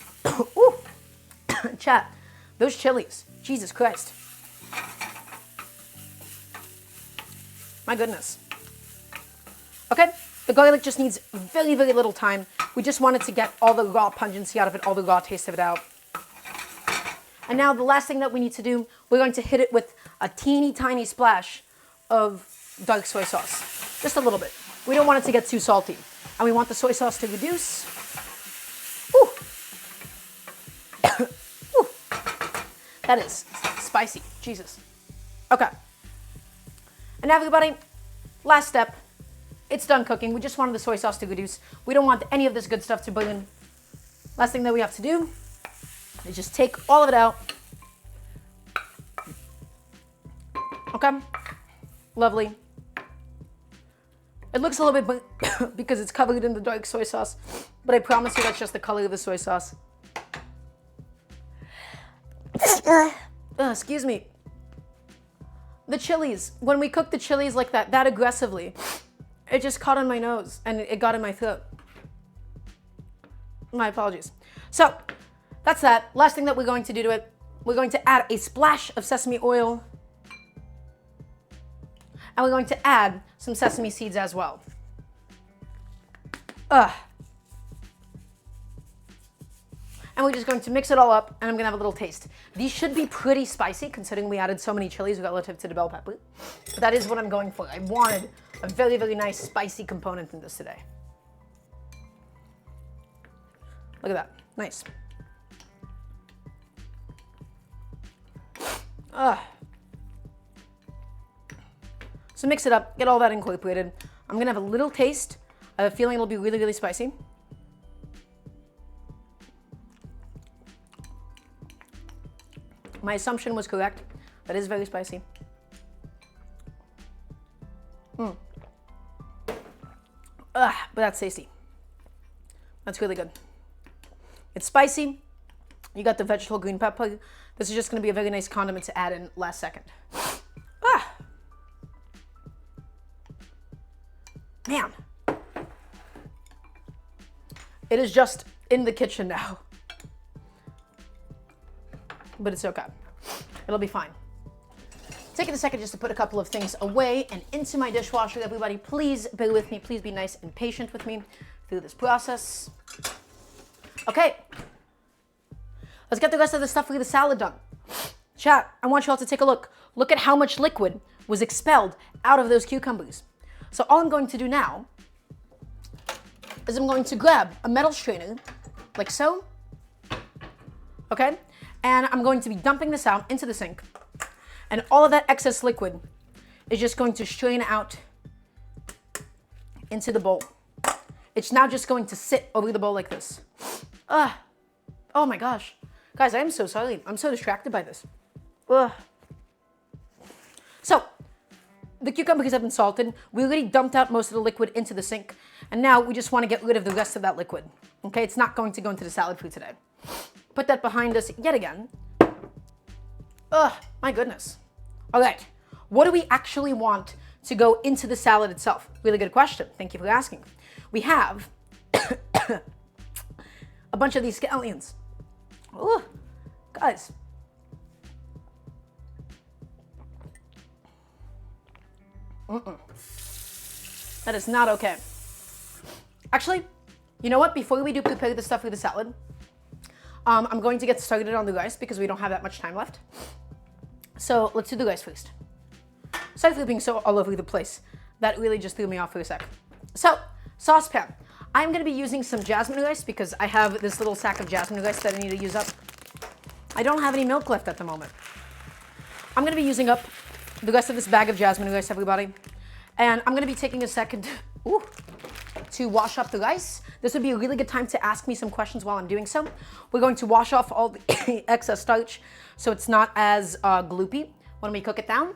S1: ooh, chat, those chilies, Jesus Christ. My goodness. Okay, the garlic just needs very, very little time. We just wanted to get all the raw pungency out of it, all the raw taste of it out. And now the last thing that we need to do, we're going to hit it with a teeny tiny splash of dark soy sauce. Just a little bit. We don't want it to get too salty. And we want the soy sauce to reduce. Ooh. Ooh. That is spicy. Jesus. Okay. And now everybody, last step. It's done cooking. We just wanted the soy sauce to reduce. We don't want any of this good stuff to burn. Last thing that we have to do is just take all of it out. Okay, lovely. It looks a little bit burnt because it's covered in the dark soy sauce, but I promise you that's just the color of the soy sauce. Excuse me. The chilies, when we cook the chilies like that aggressively, it just caught on my nose and it got in my throat. My apologies. So, that's that. Last thing that we're going to do to it, we're going to add a splash of sesame oil. And we're going to add some sesame seeds as well. And we're just going to mix it all up, and I'm gonna have a little taste. These should be pretty spicy, considering we added so many chilies relative to the bell pepper. But that is what I'm going for. I wanted a very, very nice spicy component in this today. Look at that, nice. So mix it up, get all that incorporated. I'm gonna have a little taste. I have a feeling it'll be really, really spicy. My assumption was correct. That is very spicy. But that's tasty. That's really good. It's spicy. You got the vegetable green pepper. This is just gonna be a very nice condiment to add in last second. Man, it is just in the kitchen now, but it's okay. It'll be fine. Taking a second just to put a couple of things away and into my dishwasher. Everybody, please bear with me. Please be nice and patient with me through this process. Okay, let's get the rest of the stuff for the salad done. Chat, I want you all to take a look. Look at how much liquid was expelled out of those cucumbers. So all I'm going to do now is I'm going to grab a metal strainer, like so, okay? And I'm going to be dumping this out into the sink. And all of that excess liquid is just going to strain out into the bowl. It's now just going to sit over the bowl like this. Oh my gosh. Guys, I am so sorry. I'm so distracted by this. So, the cucumbers have been salted. We already dumped out most of the liquid into the sink. And now we just want to get rid of the rest of that liquid. Okay, it's not going to go into the salad for today. Put that behind us yet again. My goodness. All right, what do we actually want to go into the salad itself? Really good question. Thank you for asking. We have a bunch of these scallions. Oh, guys. That is not okay. Actually, you know what? Before we do prepare the stuff for the salad, I'm going to get started on the rice because we don't have that much time left. So let's do the rice first. Sorry for being so all over the place. That really just threw me off for a sec. So, saucepan. I'm going to be using some jasmine rice because I have this little sack of jasmine rice that I need to use up. I don't have any milk left at the moment. I'm going to be using up the rest of this bag of jasmine rice, everybody. And I'm going to be taking a second to wash up the rice. This would be a really good time to ask me some questions while I'm doing so. We're going to wash off all the excess starch so it's not as gloopy when we cook it down.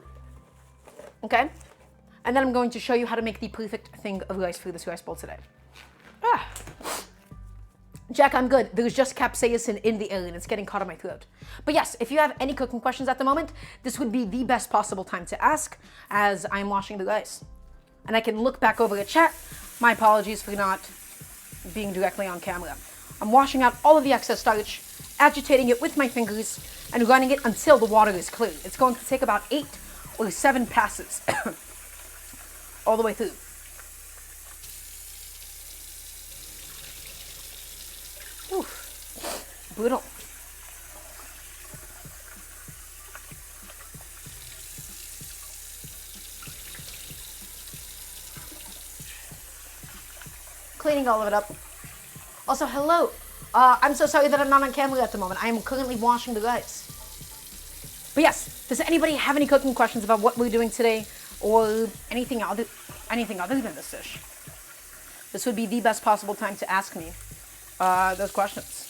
S1: Okay? And then I'm going to show you how to make the perfect thing of rice for this rice bowl today. Jack, I'm good. There's just capsaicin in the air and it's getting caught in my throat. But yes, if you have any cooking questions at the moment, this would be the best possible time to ask as I'm washing the rice. And I can look back over at chat. My apologies for not being directly on camera. I'm washing out all of the excess starch, agitating it with my fingers, and running it until the water is clear. It's going to take about 8 or 7 passes all the way through. Oof. Brutal. Cleaning all of it up. Also, hello. I'm so sorry that I'm not on camera at the moment. I am currently washing the rice. But yes, does anybody have any cooking questions about what we're doing today or anything other than this dish? This would be the best possible time to ask me those questions.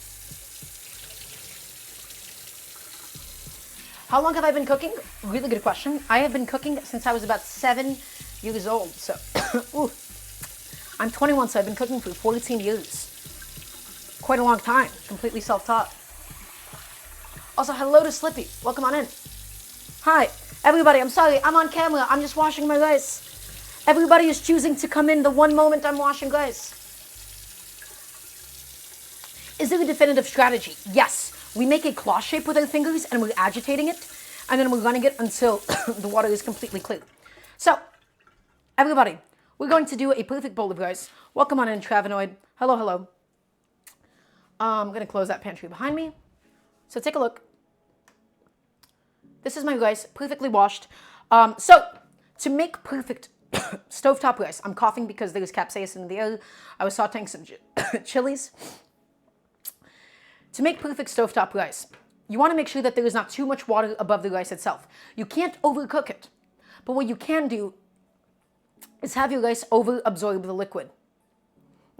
S1: How long have I been cooking? Really good question. I have been cooking since I was about 7 years old. So, ooh. I'm 21, so I've been cooking for 14 years. Quite a long time. Completely self-taught. Also, hello to Slippy. Welcome on in. Hi, everybody. I'm sorry. I'm on camera. I'm just washing my rice. Everybody is choosing to come in the one moment I'm washing rice. Is there a definitive strategy? Yes. We make a claw shape with our fingers and we're agitating it. And then we're running it until the water is completely clear. So, everybody, we're going to do a perfect bowl of rice. Welcome on in, Travenoid. Hello, hello. I'm going to close that pantry behind me. So take a look. This is my rice, perfectly washed. So to make perfect stovetop rice, I'm coughing because there's capsaicin in the air. I was sauteing some chilies. To make perfect stovetop rice, you want to make sure that there is not too much water above the rice itself. You can't overcook it. But what you can do is have your rice over-absorb the liquid.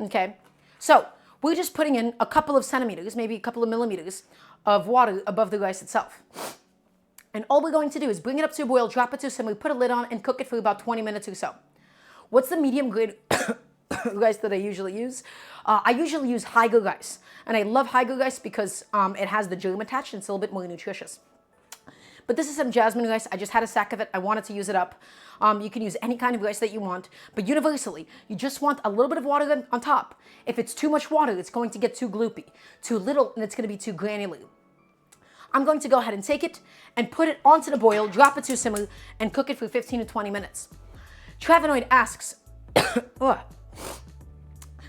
S1: Okay? So we're just putting in a couple of centimeters, maybe a couple of millimeters of water above the rice itself. And all we're going to do is bring it up to a boil, drop it to a simmer, put a lid on, and cook it for about 20 minutes or so. What's the medium grade rice that I usually use? I usually use Haiger rice. And I love Haiger rice because it has the germ attached and it's a little bit more nutritious. But this is some jasmine rice. I just had a sack of it. I wanted to use it up. You can use any kind of rice that you want. But universally, you just want a little bit of water on top. If it's too much water, it's going to get too gloopy. Too little, and it's going to be too granular. I'm going to go ahead and take it and put it onto the boil, drop it to simmer, and cook it for 15 to 20 minutes. Travenoid asks,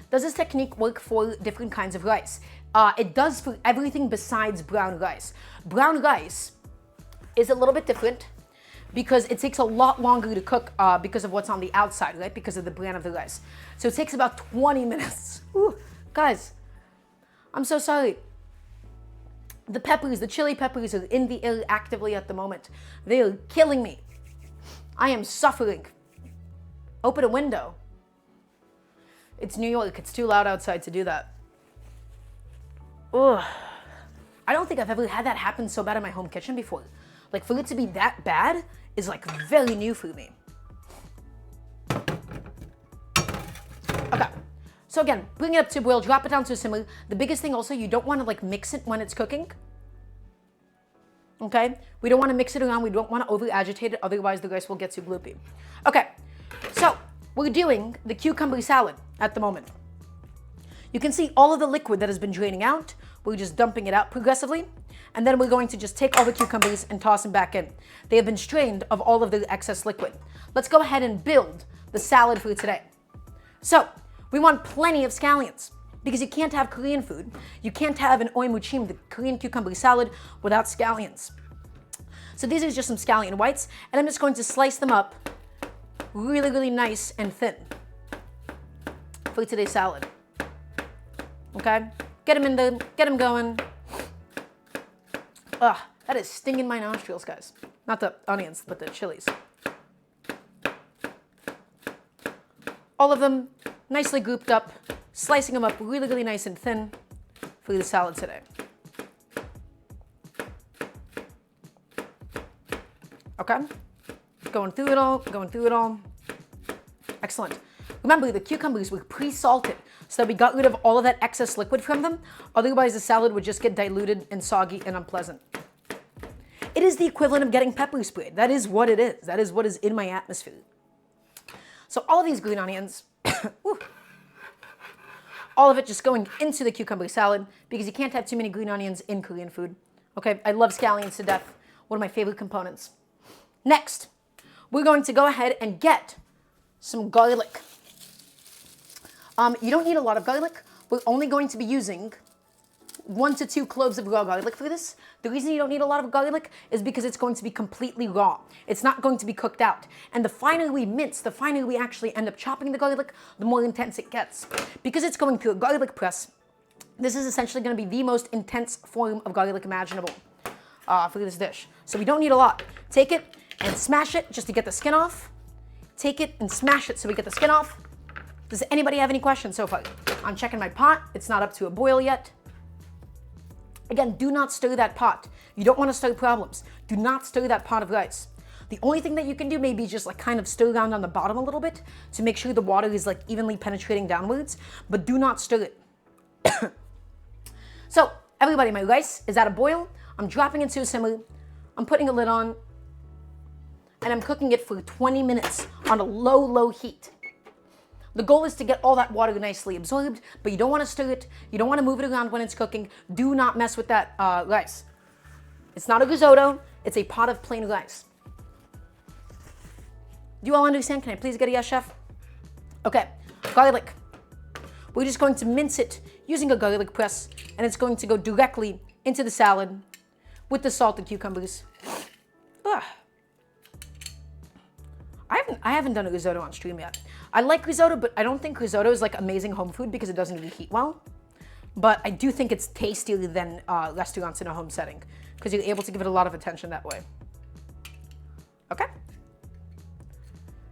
S1: does this technique work for different kinds of rice? It does for everything besides brown rice. Brown rice is a little bit different because it takes a lot longer to cook because of what's on the outside, right? Because of the bran of the rice. So it takes about 20 minutes. Ooh, guys, I'm so sorry. The peppers, the chili peppers are in the air actively at the moment. They are killing me. I am suffering. Open a window. It's New York. It's too loud outside to do that. Ugh. I don't think I've ever had that happen so bad in my home kitchen before. Like, for it to be that bad is, like, very new for me. Okay. So, again, bring it up to a boil, drop it down to a simmer. The biggest thing also, you don't want to, like, mix it when it's cooking. Okay? We don't want to mix it around. We don't want to over-agitate it. Otherwise, the rice will get too gloopy. Okay. So, we're doing the cucumber salad at the moment. You can see all of the liquid that has been draining out. We're just dumping it out progressively. And then we're going to just take all the cucumbers and toss them back in. They have been strained of all of the excess liquid. Let's go ahead and build the salad for today. So, we want plenty of scallions because you can't have Korean food. You can't have an Muchim, the Korean cucumber salad, without scallions. So these are just some scallion whites, and I'm just going to slice them up really, really nice and thin for today's salad. Okay? Get them in there, get them going. Ugh, that is stinging my nostrils, guys. Not the onions, but the chilies. All of them nicely grouped up, slicing them up really, really nice and thin for the salad today. Okay? Going through it all, going through it all. Excellent. Remember, the cucumbers were pre-salted, so that we got rid of all of that excess liquid from them. Otherwise, the salad would just get diluted and soggy and unpleasant. It is the equivalent of getting pepper sprayed. That is what it is. That is what is in my atmosphere. So all of these green onions, all of it just going into the cucumber salad because you can't have too many green onions in Korean food. Okay, I love scallions to death. One of my favorite components. Next, we're going to go ahead and get some garlic. You don't need a lot of garlic. We're only going to be using 1 to 2 cloves of raw garlic for this. The reason you don't need a lot of garlic is because it's going to be completely raw. It's not going to be cooked out. And the finer we mince, the finer we actually end up chopping the garlic, the more intense it gets. Because it's going through a garlic press, this is essentially going to be the most intense form of garlic imaginable for this dish. So we don't need a lot. Take it and smash it just to get the skin off. Take it and smash it so we get the skin off. Does anybody have any questions so far? I'm checking my pot. It's not up to a boil yet. Again, do not stir that pot. You don't want to stir problems. Do not stir that pot of rice. The only thing that you can do maybe is just like kind of stir around on the bottom a little bit to make sure the water is like evenly penetrating downwards, but do not stir it. So everybody, my rice is at a boil. I'm dropping it to a simmer. I'm putting a lid on and I'm cooking it for 20 minutes on a low, low heat. The goal is to get all that water nicely absorbed, but you don't want to stir it. You don't want to move it around when it's cooking. Do not mess with that rice. It's not a risotto. It's a pot of plain rice. Do you all understand? Can I please get a yes, chef? Okay, garlic. We're just going to mince it using a garlic press, and it's going to go directly into the salad with the salted cucumbers. Ugh. I haven't done a risotto on stream yet. I like risotto, but I don't think risotto is like amazing home food because it doesn't reheat well. But I do think it's tastier than restaurants in a home setting because you're able to give it a lot of attention that way. Okay.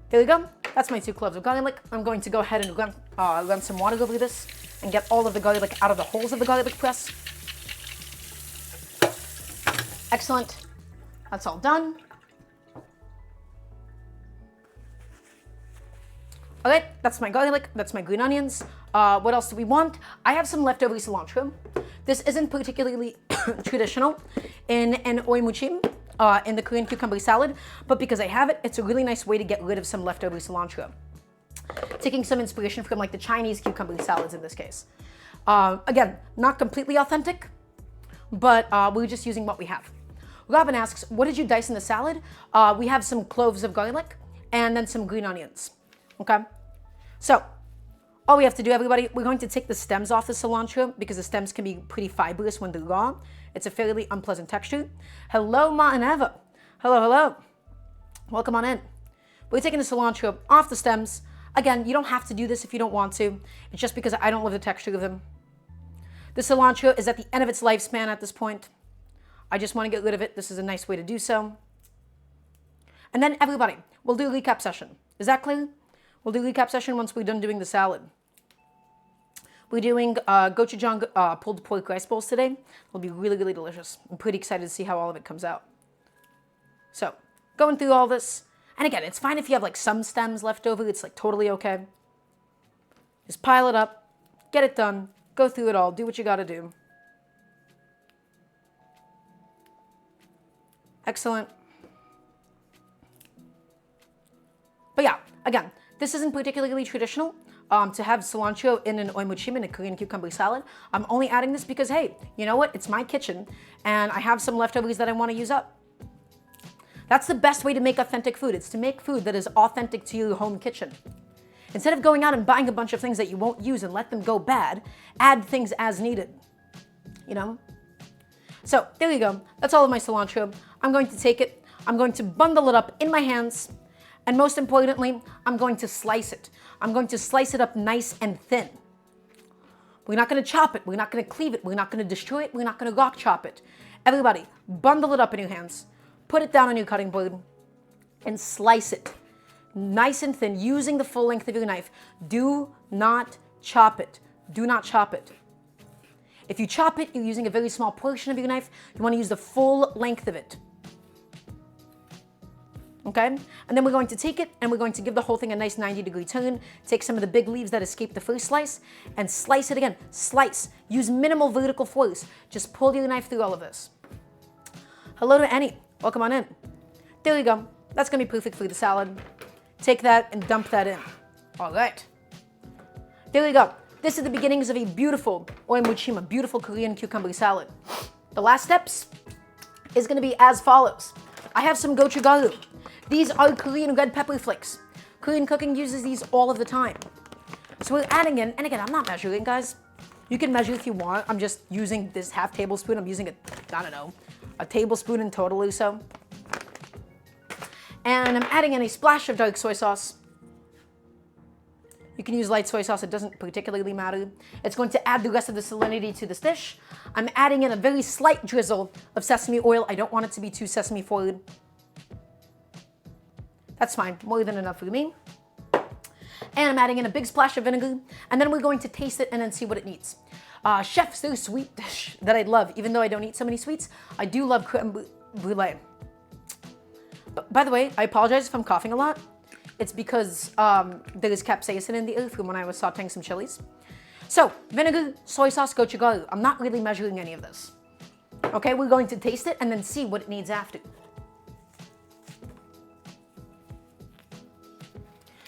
S1: There we go. That's my 2 cloves of garlic. I'm going to go ahead and run some water over this and get all of the garlic out of the holes of the garlic press. Excellent. That's all done. Okay, that's my garlic, that's my green onions. What else do we want? I have some leftover cilantro. This isn't particularly traditional in an muchim, in the Korean cucumber salad, but because I have it, it's a really nice way to get rid of some leftover cilantro. Taking some inspiration from like the Chinese cucumber salads in this case. Again, not completely authentic, but we're just using what we have. Robin asks, what did you dice in the salad? We have some cloves of garlic and then some green onions. Okay, so all we have to do, everybody, we're going to take the stems off the cilantro because the stems can be pretty fibrous when they're raw. It's a fairly unpleasant texture. Hello, Ma and Eva. Hello, hello. Welcome on in. We're taking the cilantro off the stems. Again, you don't have to do this if you don't want to. It's just because I don't love the texture of them. The cilantro is at the end of its lifespan at this point. I just want to get rid of it. This is a nice way to do so. And then everybody, we'll do a recap session. Is that clear? We'll do a recap session once we're done doing the salad. We're doing gochujang pulled pork rice bowls today. It'll be really, really delicious. I'm pretty excited to see how all of it comes out. So, going through all this. And again, it's fine if you have like some stems left over. It's like totally okay. Just pile it up, get it done, go through it all, do what you gotta do. Excellent. But yeah, again, this isn't particularly traditional to have cilantro in an muchim, in a Korean cucumber salad. I'm only adding this because, hey, you know what? It's my kitchen, and I have some leftovers that I want to use up. That's the best way to make authentic food. It's to make food that is authentic to your home kitchen. Instead of going out and buying a bunch of things that you won't use and let them go bad, add things as needed, you know? So there you go. That's all of my cilantro. I'm going to take it. I'm going to bundle it up in my hands. And most importantly, I'm going to slice it. I'm going to slice it up nice and thin. We're not going to chop it. We're not going to cleave it. We're not going to destroy it. We're not going to gok chop it. Everybody, bundle it up in your hands. Put it down on your cutting board and slice it nice and thin using the full length of your knife. Do not chop it. Do not chop it. If you chop it, you're using a very small portion of your knife. You want to use the full length of it. Okay? And then we're going to take it and we're going to give the whole thing a nice 90-degree turn. Take some of the big leaves that escaped the first slice and slice it again. Slice. Use minimal vertical force. Just pull your knife through all of this. Hello to Annie. Welcome on in. There you go. That's going to be perfect for the salad. Take that and dump that in. All right. There you go. This is the beginnings of a beautiful Muchim, a beautiful Korean cucumber salad. The last steps is going to be as follows. I have some gochujang. These are Korean red pepper flakes. Korean cooking uses these all of the time. So we're adding in, and again, I'm not measuring, guys. You can measure if you want. I'm just using this half tablespoon. I'm using a tablespoon in total or so. And I'm adding in a splash of dark soy sauce. You can use light soy sauce, it doesn't particularly matter. It's going to add the rest of the salinity to this dish. I'm adding in a very slight drizzle of sesame oil. I don't want it to be too sesame forward. That's fine, more than enough for me. And I'm adding in a big splash of vinegar, and then we're going to taste it and then see what it needs. Chef's very sweet dish that I love, even though I don't eat so many sweets. I do love creme brulee. But by the way, I apologize if I'm coughing a lot. It's because there is capsaicin in the earth from when I was sauteing some chilies. So, vinegar, soy sauce, gochujang. I'm not really measuring any of this. Okay, we're going to taste it and then see what it needs after.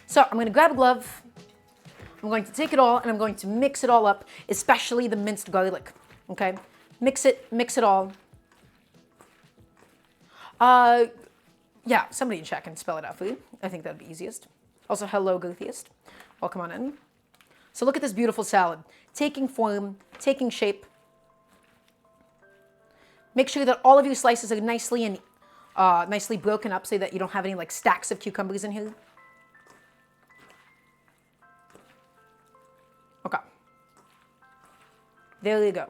S1: So, I'm going to grab a glove. I'm going to take it all and I'm going to mix it all up, especially the minced garlic. Okay, mix it all. Yeah, somebody in chat can spell it out for you. I think that would be easiest. Also, hello, Gothiest. Welcome on in. So look at this beautiful salad. Taking form, taking shape. Make sure that all of your slices are nicely broken up so that you don't have any like stacks of cucumbers in here. Okay. There you go.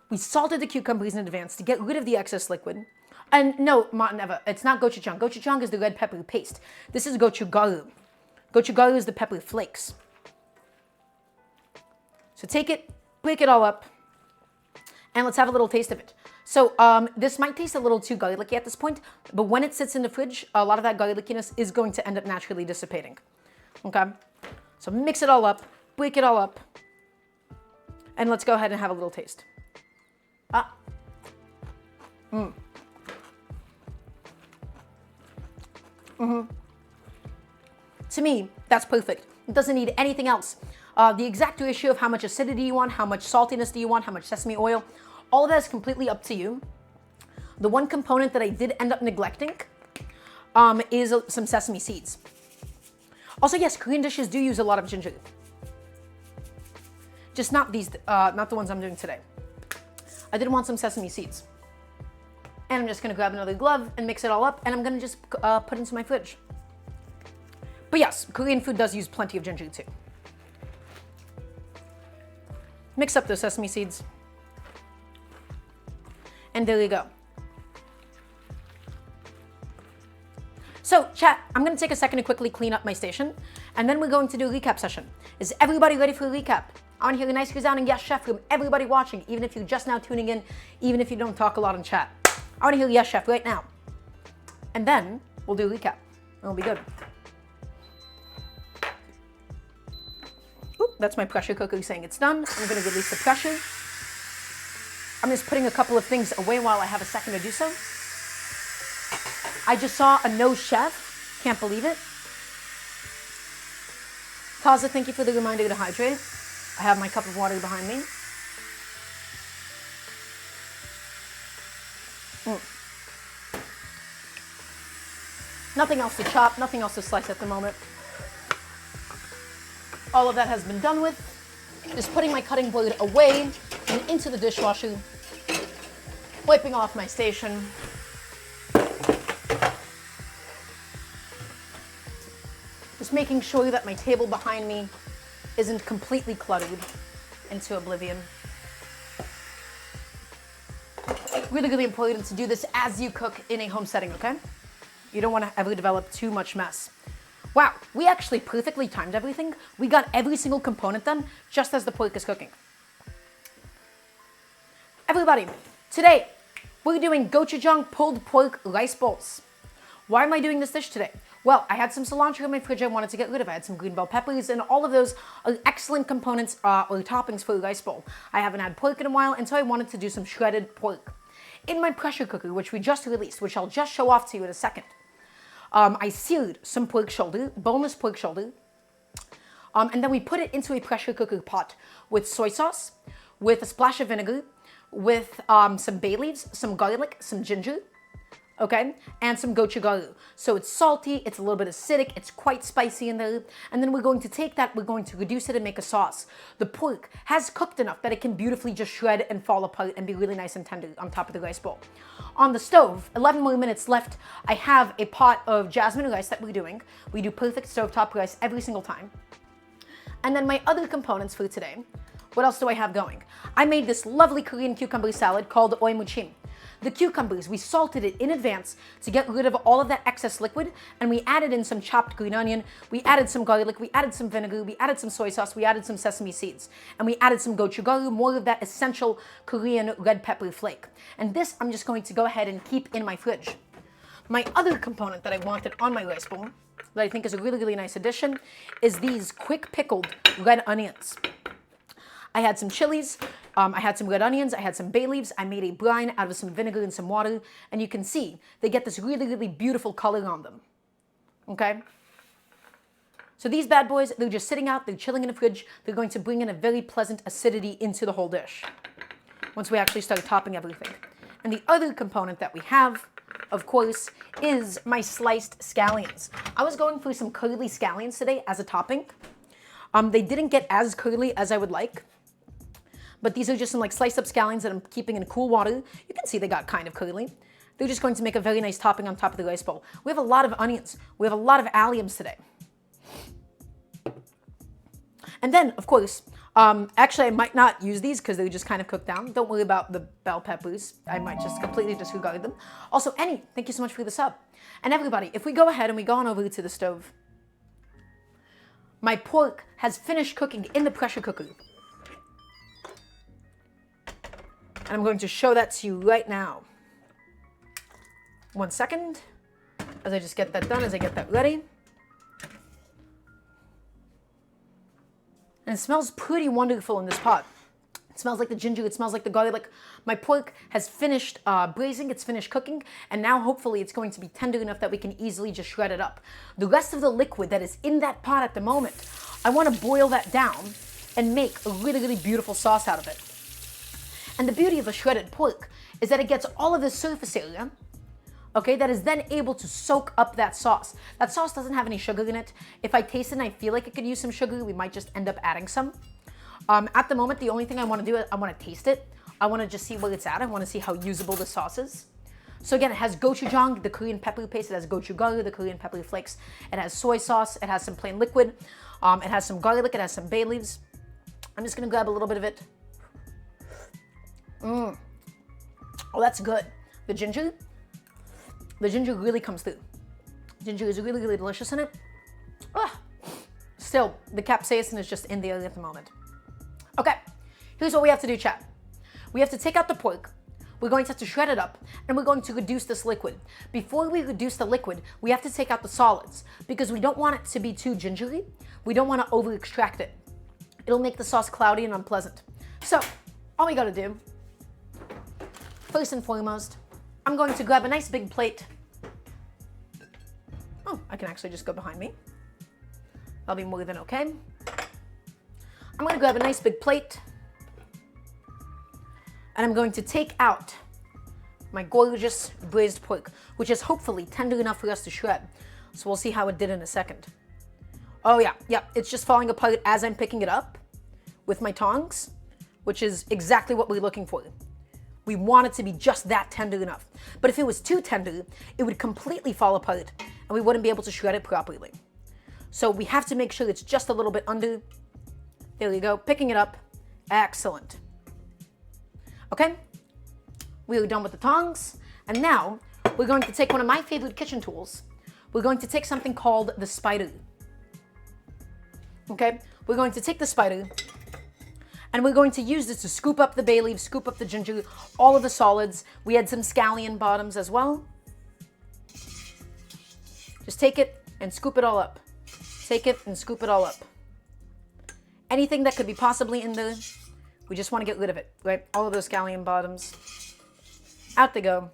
S1: We salted the cucumbers in advance to get rid of the excess liquid. And no, never. It's not gochujang. Gochujang is the red pepper paste. This is gochugaru. Gochugaru is the pepper flakes. So take it, break it all up, and let's have a little taste of it. So this might taste a little too garlicky at this point, but when it sits in the fridge, a lot of that garlickiness is going to end up naturally dissipating. Okay? So mix it all up, break it all up, and let's go ahead and have a little taste. To me, that's perfect. It doesn't need anything else. The exact ratio of how much acidity you want, how much saltiness do you want, how much sesame oil, all of that is completely up to you. The one component that I did end up neglecting is some sesame seeds. Also, yes, Korean dishes do use a lot of ginger. Just not these, not the ones I'm doing today. I did want some sesame seeds. And I'm just gonna grab another glove and mix it all up, and I'm gonna just put it into my fridge. But yes, Korean food does use plenty of ginger too. Mix up those sesame seeds. And there you go. So chat, I'm gonna take a second to quickly clean up my station, and then we're going to do a recap session. Is everybody ready for a recap? I wanna hear a nice resounding yes chef from everybody watching, even if you're just now tuning in, even if you don't talk a lot in chat. I wanna hear yes chef right now. And then we'll do a recap. It'll be good. Ooh, that's my pressure cooker saying it's done. I'm gonna release the pressure. I'm just putting a couple of things away while I have a second to do so. I just saw a no chef. Can't believe it. Taza, thank you for the reminder to hydrate. I have my cup of water behind me. Nothing else to chop, nothing else to slice at the moment. all of that has been done with, just putting my cutting board away and into the dishwasher, wiping off my station. Just making sure that my table behind me isn't completely cluttered into oblivion. Really, really important to do this as you cook in a home setting, okay? You don't want to ever develop too much mess. Wow, we actually perfectly timed everything. We got every single component done just as the pork is cooking. Everybody, today we're doing gochujang pulled pork rice bowls. Why am I doing this dish today? Well, I had some cilantro in my fridge I wanted to get rid of. I had some green bell peppers, and all of those are excellent components or toppings for a rice bowl. I haven't had pork in a while, and so I wanted to do some shredded pork. In my pressure cooker, which we just released, which I'll just show off to you in a second, I seared some pork shoulder, boneless pork shoulder, and then we put it into a pressure cooker pot with soy sauce, with a splash of vinegar, with some bay leaves, some garlic, some ginger, okay, and some gochujang. So it's salty, it's a little bit acidic, it's quite spicy in there, and then we're going to take that, we're going to reduce it and make a sauce. The pork has cooked enough that it can beautifully just shred and fall apart and be really nice and tender on top of the rice bowl. On the stove, 11 more minutes left, I have a pot of jasmine rice that we're doing. We do perfect stovetop rice every single time. And then my other components for today, what else do I have going? I made this lovely Korean cucumber salad called Muchim. The cucumbers, we salted it in advance to get rid of all of that excess liquid, and we added in some chopped green onion, we added some garlic, we added some vinegar, we added some soy sauce, we added some sesame seeds, and we added some gochujang, more of that essential Korean red pepper flake. And this I'm just going to go ahead and keep in my fridge. My other component that I wanted on my rice bowl, that I think is a really, really nice addition, is these quick pickled red onions. I had some chilies, I had some red onions, I had some bay leaves, I made a brine out of some vinegar and some water, and you can see they get this really, really beautiful color on them, okay? So these bad boys, they're just sitting out, they're chilling in the fridge, they're going to bring in a very pleasant acidity into the whole dish once we actually start topping everything. And the other component that we have, of course, is my sliced scallions. I was going for some curly scallions today as a topping. They didn't get as curly as I would like. But these are just some like sliced up scallions that I'm keeping in cool water. You can see they got kind of curly. They're just going to make a very nice topping on top of the rice bowl. We have a lot of onions. We have a lot of alliums today. And then, of course, actually I might not use these because they're just kind of cooked down. Don't worry about the bell peppers. I might just completely disregard them. Also, Annie, thank you so much for the sub. And everybody, if we go ahead and we go on over to the stove, my pork has finished cooking in the pressure cooker. And I'm going to show that to you right now. 1 second, as I just get that done, as I get that ready. And it smells pretty wonderful in this pot. It smells like the ginger, it smells like the garlic. My pork has finished braising, it's finished cooking, and now hopefully it's going to be tender enough that we can easily just shred it up. The rest of the liquid that is in that pot at the moment, I want to boil that down and make a really, really beautiful sauce out of it. And the beauty of a shredded pork is that it gets all of the surface area, okay, that is then able to soak up that sauce. That sauce doesn't have any sugar in it. If I taste it and I feel like it could use some sugar, we might just end up adding some. At the moment, the only thing I want to do is I want to taste it. I want to just see where it's at. I want to see how usable the sauce is. So again, it has gochujang, the Korean pepper paste. It has gochujang, the Korean pepper flakes. It has soy sauce. It has some plain liquid. It has some garlic. It has some bay leaves. I'm just going to grab a little bit of it. Oh, that's good. The ginger really comes through. Ginger is really, really delicious in it. Still, the capsaicin is just in there at the moment. Okay, here's what we have to do, chat. We have to take out the pork. We're going to have to shred it up, and we're going to reduce this liquid. Before we reduce the liquid, we have to take out the solids because we don't want it to be too gingery. We don't want to over-extract it. It'll make the sauce cloudy and unpleasant. So, all we gotta do, first and foremost, I'm going to grab a nice big plate. Oh, I can actually just go behind me. That'll be more than okay. I'm going to grab a nice big plate. And I'm going to take out my gorgeous braised pork, which is hopefully tender enough for us to shred. So we'll see how it did in a second. Oh yeah, it's just falling apart as I'm picking it up with my tongs, which is exactly what we're looking for. We want it to be just that tender enough. But if it was too tender, it would completely fall apart and we wouldn't be able to shred it properly. So we have to make sure it's just a little bit under. There you go, picking it up. Excellent. Okay, we are done with the tongs. And now we're going to take one of my favorite kitchen tools. We're going to take something called the spider. Okay, we're going to take the spider and we're going to use this to scoop up the bay leaves, scoop up the ginger, all of the solids. We had some scallion bottoms as well. Just take it and scoop it all up. Take it and scoop it all up. Anything that could be possibly in there, we just want to get rid of it, right? All of those scallion bottoms. Out they go.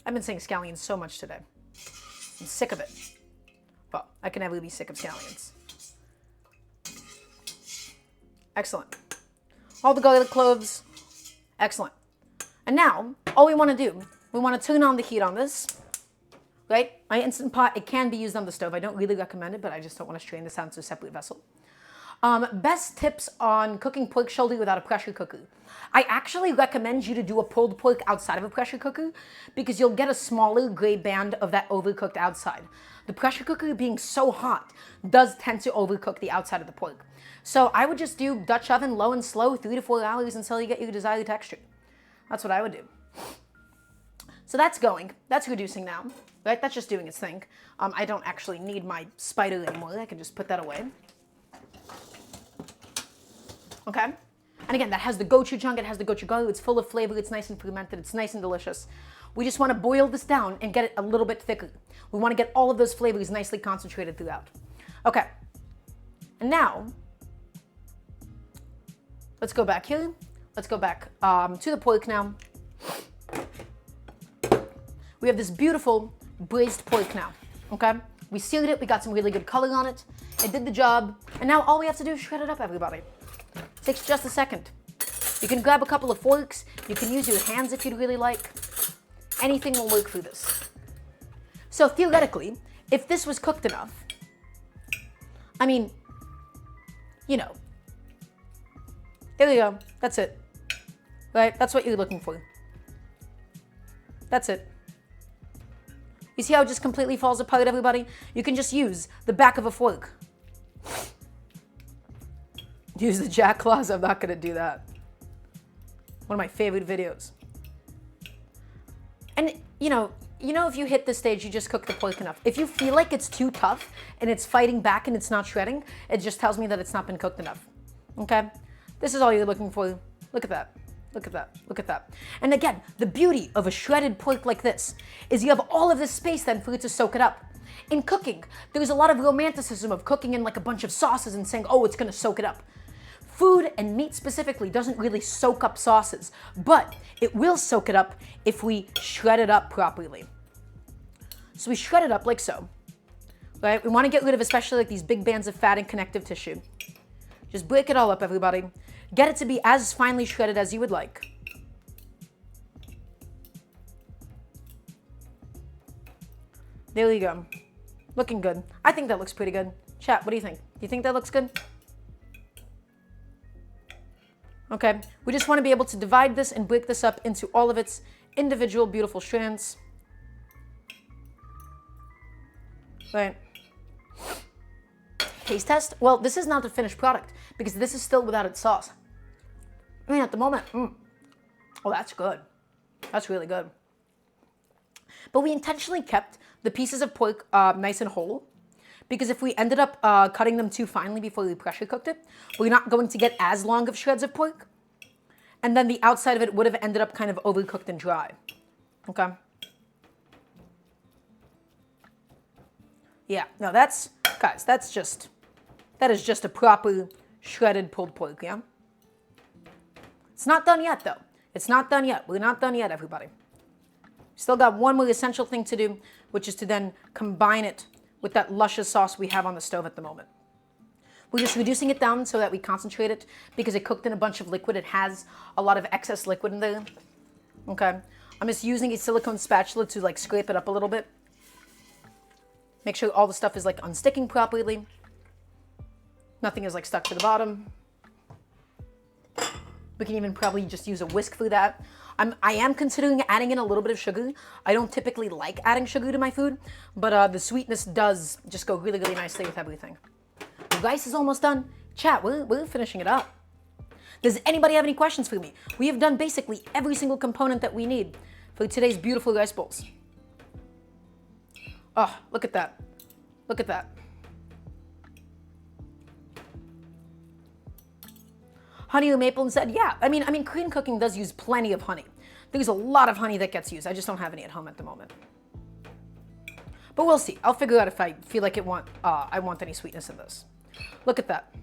S1: I've been saying scallions so much today. I'm sick of it. Well, I can never be sick of scallions. Excellent. All the garlic cloves. Excellent. And now, all we want to do, we want to turn on the heat on this. Right? My Instant Pot, it can be used on the stove. I don't really recommend it, but I just don't want to strain this out into a separate vessel. Best tips on cooking pork shoulder without a pressure cooker. I actually recommend you to do a pulled pork outside of a pressure cooker because you'll get a smaller gray band of that overcooked outside. The pressure cooker being so hot does tend to overcook the outside of the pork. So I would just do Dutch oven, low and slow, 3 to 4 hours until you get your desired texture. That's what I would do. So that's going. That's reducing now. Right? That's just doing its thing. I don't actually need my spider anymore. I can just put that away. Okay? And again, that has the gochujang, it has the gochujang, it's full of flavor, it's nice and fermented, it's nice and delicious. We just want to boil this down and get it a little bit thicker. We want to get all of those flavors nicely concentrated throughout. Okay. And now, let's go back here. Let's go back to the pork now. We have this beautiful braised pork now, okay? We seared it, we got some really good color on it. It did the job, and now all we have to do is shred it up, everybody. Takes just a second. You can grab a couple of forks, you can use your hands if you'd really like. Anything will work for this. So theoretically, if this was cooked enough, I mean, you know, there you go, that's it. Right, that's what you're looking for. That's it. You see how it just completely falls apart, everybody? You can just use the back of a fork. Use the jack claws, I'm not gonna do that. One of my favorite videos. And you know if you hit this stage, you just cook the pork enough. If you feel like it's too tough and it's fighting back and it's not shredding, it just tells me that it's not been cooked enough. Okay? This is all you're looking for. Look at that. Look at that, look at that. And again, the beauty of a shredded pork like this is you have all of this space then for it to soak it up. In cooking, there's a lot of romanticism of cooking in like a bunch of sauces and saying, oh, it's gonna soak it up. Food and meat specifically doesn't really soak up sauces, but it will soak it up if we shred it up properly. So we shred it up like so, right? We wanna get rid of especially like these big bands of fat and connective tissue. Just break it all up, everybody. Get it to be as finely shredded as you would like. There you go. Looking good. I think that looks pretty good. Chat, what do you think? Do you think that looks good? Okay, we just want to be able to divide this and break this up into all of its individual beautiful strands. Right. Taste test? Well, this is not the finished product because this is still without its sauce. I mean, at the moment, oh, that's good. That's really good. But we intentionally kept the pieces of pork nice and whole because if we ended up cutting them too finely before we pressure cooked it, we're not going to get as long of shreds of pork. And then the outside of it would have ended up kind of overcooked and dry. Okay? Yeah, no, that's, guys, that is just a proper shredded pulled pork, yeah? It's not done yet, though. It's not done yet. We're not done yet, everybody. Still got one more essential thing to do, which is to then combine it with that luscious sauce we have on the stove at the moment. We're just reducing it down so that we concentrate it because it cooked in a bunch of liquid. It has a lot of excess liquid in there. Okay. I'm just using a silicone spatula to like scrape it up a little bit. Make sure all the stuff is like unsticking properly. Nothing is like stuck to the bottom. We can even probably just use a whisk for that. I am considering adding in a little bit of sugar. I don't typically like adding sugar to my food, but the sweetness does just go really, really nicely with everything. The rice is almost done. Chat, we're finishing it up. Does anybody have any questions for me? We have done basically every single component that we need for today's beautiful rice bowls. Oh, look at that. Look at that. Honey or maple and said, yeah, I mean, Korean cooking does use plenty of honey. There's a lot of honey that gets used. I just don't have any at home at the moment. But we'll see. I'll figure out if I feel like I want any sweetness in this. Look at that.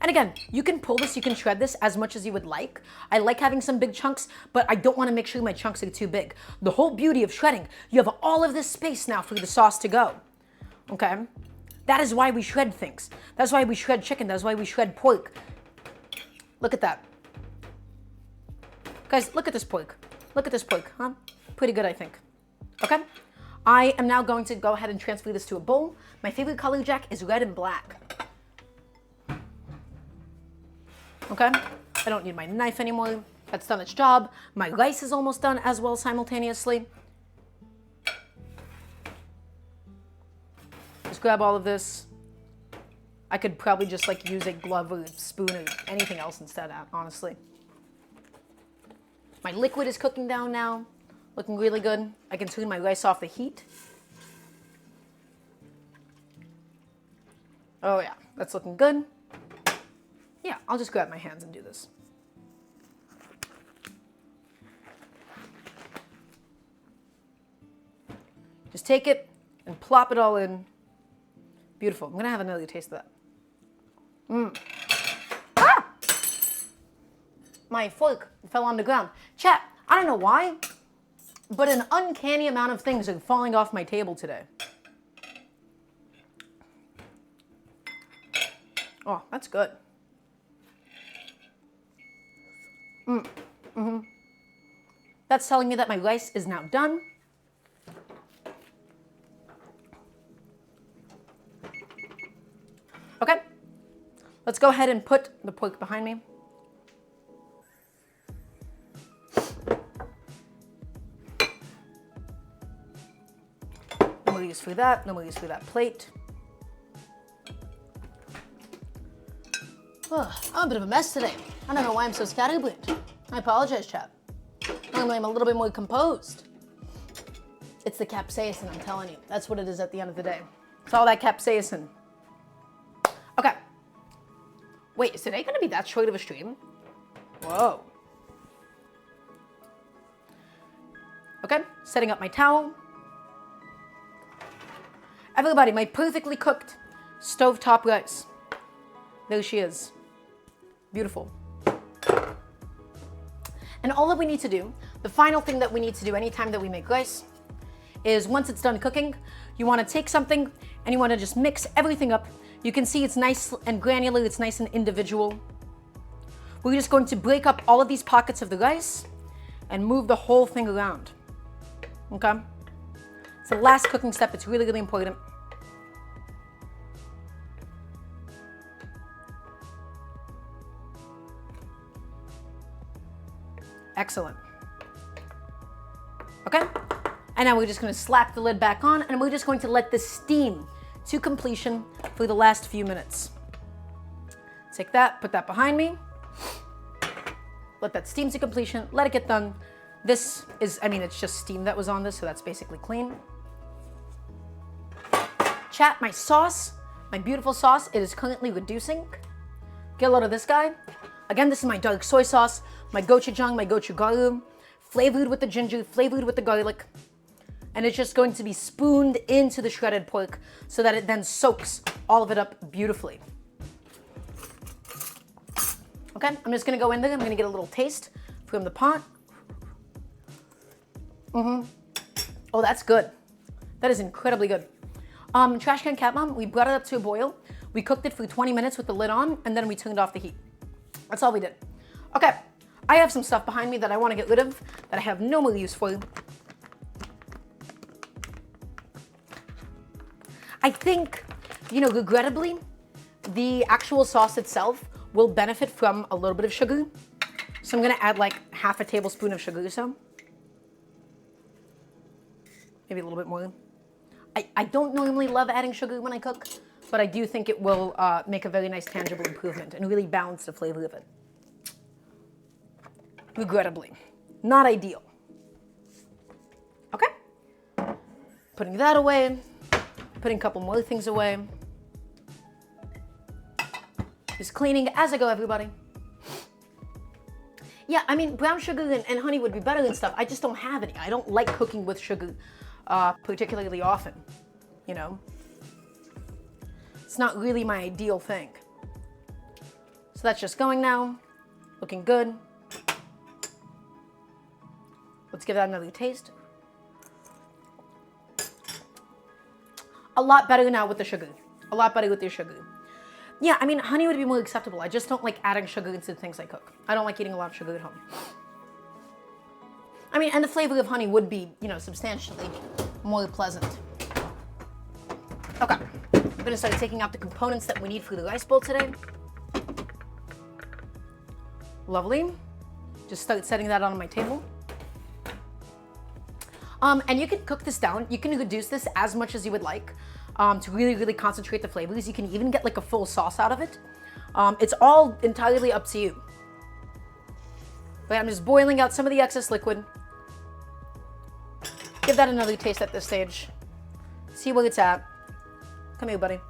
S1: And again, you can pull this, you can shred this as much as you would like. I like having some big chunks, but I don't want to make sure my chunks are too big. The whole beauty of shredding, you have all of this space now for the sauce to go. Okay? That is why we shred things. That's why we shred chicken. That's why we shred pork. Look at that. Guys, look at this pork. Look at this pork, huh? Pretty good, I think. Okay? I am now going to go ahead and transfer this to a bowl. My favorite color, Jack, is red and black. Okay? I don't need my knife anymore. That's done its job. My rice is almost done as well simultaneously. Just grab all of this. I could probably just like use a glove or a spoon or anything else instead, honestly. My liquid is cooking down now. Looking really good. I can turn my rice off the heat. Oh yeah, that's looking good. Yeah, I'll just grab my hands and do this. Just take it and plop it all in. Beautiful. I'm gonna have another taste of that. Ah! My fork fell on the ground. Chat, I don't know why, but an uncanny amount of things are falling off my table today. Oh, that's good. That's telling me that my rice is now done. Okay, let's go ahead and put the pork behind me. No more use for that, no more use for that plate. Oh, I'm a bit of a mess today. I don't know why I'm so scatterbrained. I apologize, chat. Normally I'm a little bit more composed. It's the capsaicin, I'm telling you. That's what it is at the end of the day. It's all that capsaicin. Okay. Wait, is today gonna be that short of a stream? Whoa. Okay, setting up my towel. Everybody, my perfectly cooked stovetop rice. There she is. Beautiful. And all that we need to do, the final thing that we need to do anytime that we make rice, is once it's done cooking, you want to take something and you want to just mix everything up. You can see it's nice and granular, it's nice and individual. We're just going to break up all of these pockets of the rice and move the whole thing around. Okay? It's the last cooking step, it's really, really important. Excellent. Okay? And now we're just going to slap the lid back on and we're just going to let this steam to completion for the last few minutes. Take that, put that behind me. Let that steam to completion, let it get done. This is, it's just steam that was on this, so that's basically clean. Chat, my sauce, my beautiful sauce, it is currently reducing. Get a load of this guy. Again, this is my dark soy sauce, my gochujang, my gochugaru, flavored with the ginger, flavored with the garlic. And it's just going to be spooned into the shredded pork so that it then soaks all of it up beautifully. Okay, I'm just gonna go in there, I'm gonna get a little taste from the pot. Oh, that's good. That is incredibly good. Trash can cat mom, we brought it up to a boil. We cooked it for 20 minutes with the lid on, and then we turned off the heat. That's all we did. Okay, I have some stuff behind me that I want to get rid of, that I have no more use for. I think, regrettably, the actual sauce itself will benefit from a little bit of sugar. So I'm gonna add like half a tablespoon of sugar or so. Maybe a little bit more. I don't normally love adding sugar when I cook, but I do think it will make a very nice tangible improvement and really balance the flavor of it. Regrettably. Not ideal. Okay. Putting that away. Putting a couple more things away. Just cleaning as I go, everybody. Yeah, I mean, brown sugar and honey would be better and stuff. I just don't have any. I don't like cooking with sugar particularly often, you know? It's not really my ideal thing. So that's just going now. Looking good. Let's give that another taste. A lot better now with the sugar. A lot better with the sugar. Yeah, I mean, honey would be more acceptable. I just don't like adding sugar into the things I cook. I don't like eating a lot of sugar at home. I mean, and the flavor of honey would be, you know, substantially more pleasant. Okay, I'm gonna start taking out the components that we need for the rice bowl today. Lovely. Just start setting that on my table. And you can cook this down. You can reduce this as much as you would like to really, really concentrate the flavors. You can even get like a full sauce out of it. It's all entirely up to you. But I'm just boiling out some of the excess liquid. Give that another taste at this stage. See where it's at. Come here, buddy.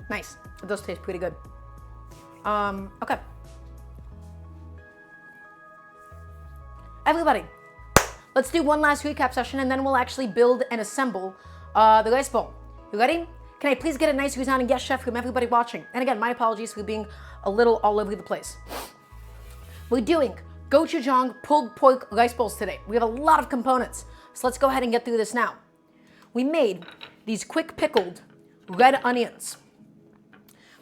S1: Nice. It does taste pretty good. Okay. Everybody, let's do one last recap session and then we'll actually build and assemble the rice bowl. You ready? Can I please get a nice resounding yes, chef, from everybody watching? And again, my apologies for being a little all over the place. We're doing gochujang pulled pork rice bowls today. We have a lot of components, so let's go ahead and get through this now. We made these quick pickled red onions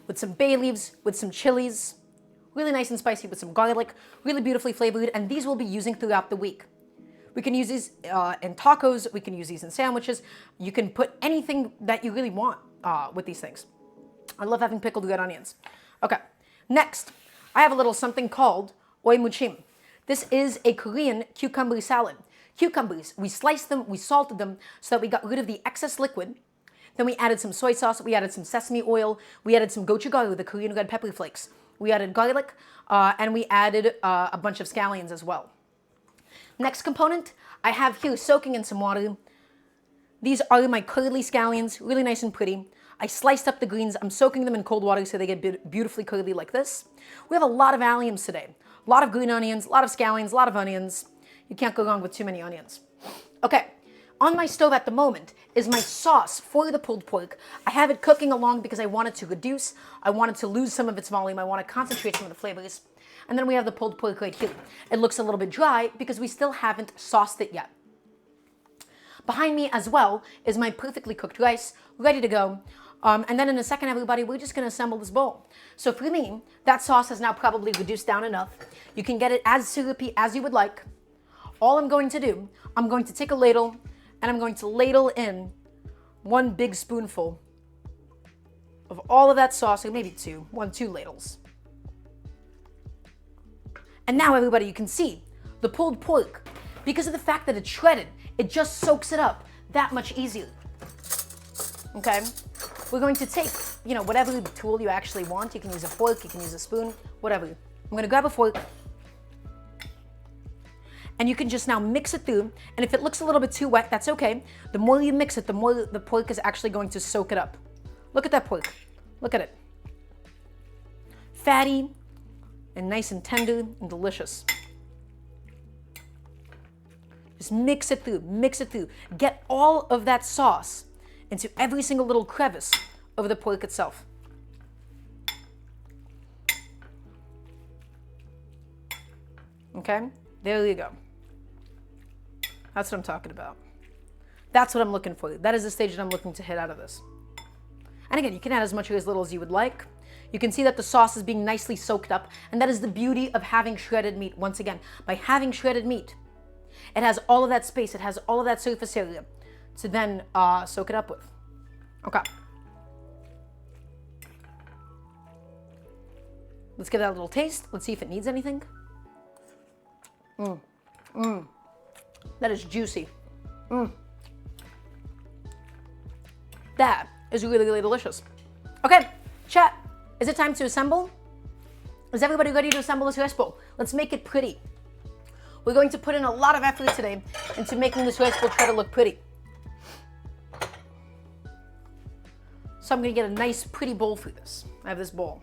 S1: with some bay leaves, with some chilies, really nice and spicy with some garlic, really beautifully flavored, and these we'll be using throughout the week. We can use these in tacos, we can use these in sandwiches. You can put anything that you really want with these things. I love having pickled red onions. Okay, next, I have a little something called Muchim. This is a Korean cucumber salad. Cucumbers, we sliced them, we salted them so that we got rid of the excess liquid. Then we added some soy sauce, we added some sesame oil, we added some gochujang, the Korean red pepper flakes. We added garlic, and we added a bunch of scallions as well. Next component, I have here soaking in some water. These are my curly scallions, really nice and pretty. I sliced up the greens. I'm soaking them in cold water so they get beautifully curly like this. We have a lot of alliums today. A lot of green onions, a lot of scallions, a lot of onions. You can't go wrong with too many onions. Okay, on my stove at the moment is my sauce for the pulled pork. I have it cooking along because I want it to reduce. I want it to lose some of its volume. I want to concentrate some of the flavors. And then we have the pulled pork right here. It looks a little bit dry because we still haven't sauced it yet. Behind me as well is my perfectly cooked rice, ready to go. And then in a second, everybody, we're just going to assemble this bowl. So for me, that sauce has now probably reduced down enough. You can get it as syrupy as you would like. All I'm going to do, I'm going to take a ladle and I'm going to ladle in one big spoonful of all of that sauce, or maybe two ladles. And now everybody, you can see the pulled pork, because of the fact that it's shredded, it just soaks it up that much easier. Okay? We're going to take, whatever tool you actually want. You can use a fork, you can use a spoon, whatever. I'm going to grab a fork. And you can just now mix it through. And if it looks a little bit too wet, that's okay. The more you mix it, the more the pork is actually going to soak it up. Look at that pork. Look at it. Fatty and nice and tender and delicious. Just mix it through, mix it through. Get all of that sauce into every single little crevice of the pork itself. Okay, there you go. That's what I'm talking about. That's what I'm looking for. That is the stage that I'm looking to hit out of this. And again, you can add as much or as little as you would like. You can see that the sauce is being nicely soaked up, and that is the beauty of having shredded meat. Once again, by having shredded meat, it has all of that space, it has all of that surface area to then soak it up with. Okay. Let's give that a little taste. Let's see if it needs anything. That is juicy. That is really, really delicious. Okay, chat, is it time to assemble? Is everybody ready to assemble this rice bowl? Let's make it pretty. We're going to put in a lot of effort today into making this rice bowl try to look pretty. So I'm going to get a nice, pretty bowl for this. I have this bowl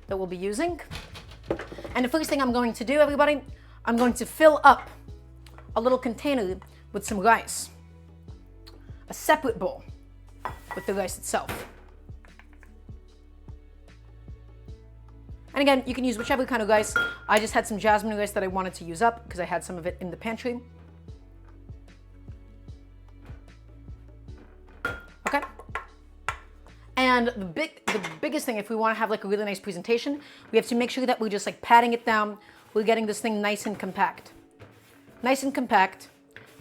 S1: that we'll be using. And the first thing I'm going to do, everybody, I'm going to fill up a little container with some rice. A separate bowl with the rice itself. And again, you can use whichever kind of rice. I just had some jasmine rice that I wanted to use up because I had some of it in the pantry. Okay. And the biggest thing, if we want to have like a really nice presentation, we have to make sure that we're just like patting it down. We're getting this thing nice and compact. Nice and compact.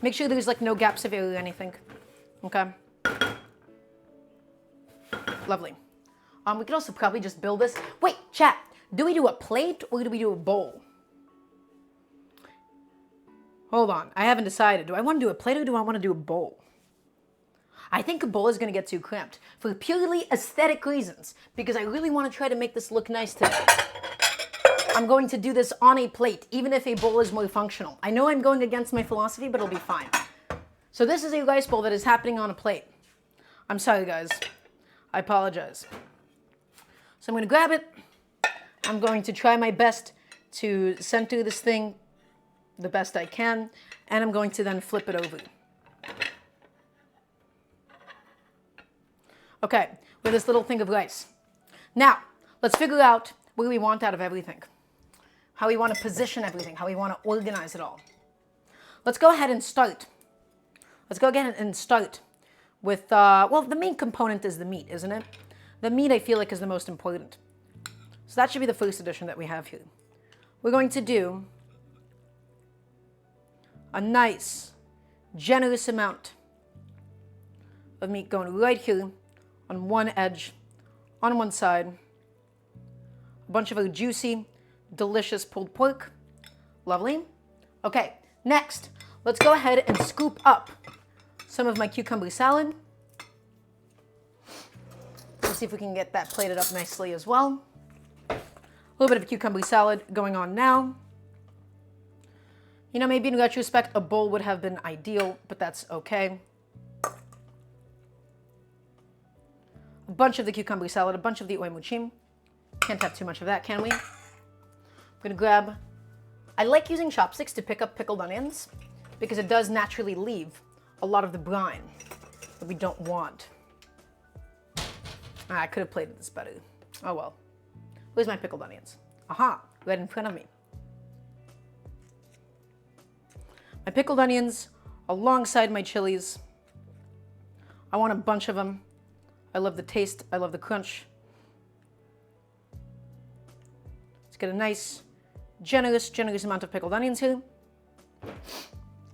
S1: Make sure there's like no gaps of air or anything. Okay. Lovely. We could also probably just build this. Wait, chat. Do we do a plate or do we do a bowl? Hold on. I haven't decided. Do I want to do a plate or do I want to do a bowl? I think a bowl is going to get too cramped for purely aesthetic reasons because I really want to try to make this look nice today. I'm going to do this on a plate, even if a bowl is more functional. I know I'm going against my philosophy, but it'll be fine. So this is a rice bowl that is happening on a plate. I'm sorry, guys. I apologize. So I'm going to grab it. I'm going to try my best to center this thing the best I can, and I'm going to then flip it over. Okay, with this little thing of rice. Now, let's figure out what we want out of everything. How we want to position everything, how we want to organize it all. Let's go ahead and start. Let's go again and start with, well, the main component is the meat, isn't it? The meat, I feel like, is the most important. So that should be the first addition that we have here. We're going to do a nice, generous amount of meat going right here on one edge, on one side. A bunch of our juicy, delicious pulled pork. Lovely. Okay, next, let's go ahead and scoop up some of my cucumber salad. Let's see if we can get that plated up nicely as well. A little bit of cucumber salad going on now. You know, maybe in retrospect, a bowl would have been ideal, but that's okay. A bunch of the cucumber salad, a bunch of the muchim. Can't have too much of that, can we? I'm gonna grab, I like using chopsticks to pick up pickled onions because it does naturally leave a lot of the brine that we don't want. I could have plated this better. Oh well. Where's my pickled onions? Aha, right in front of me. My pickled onions alongside my chilies. I want a bunch of them. I love the taste. I love the crunch. Let's get a nice, generous amount of pickled onions here.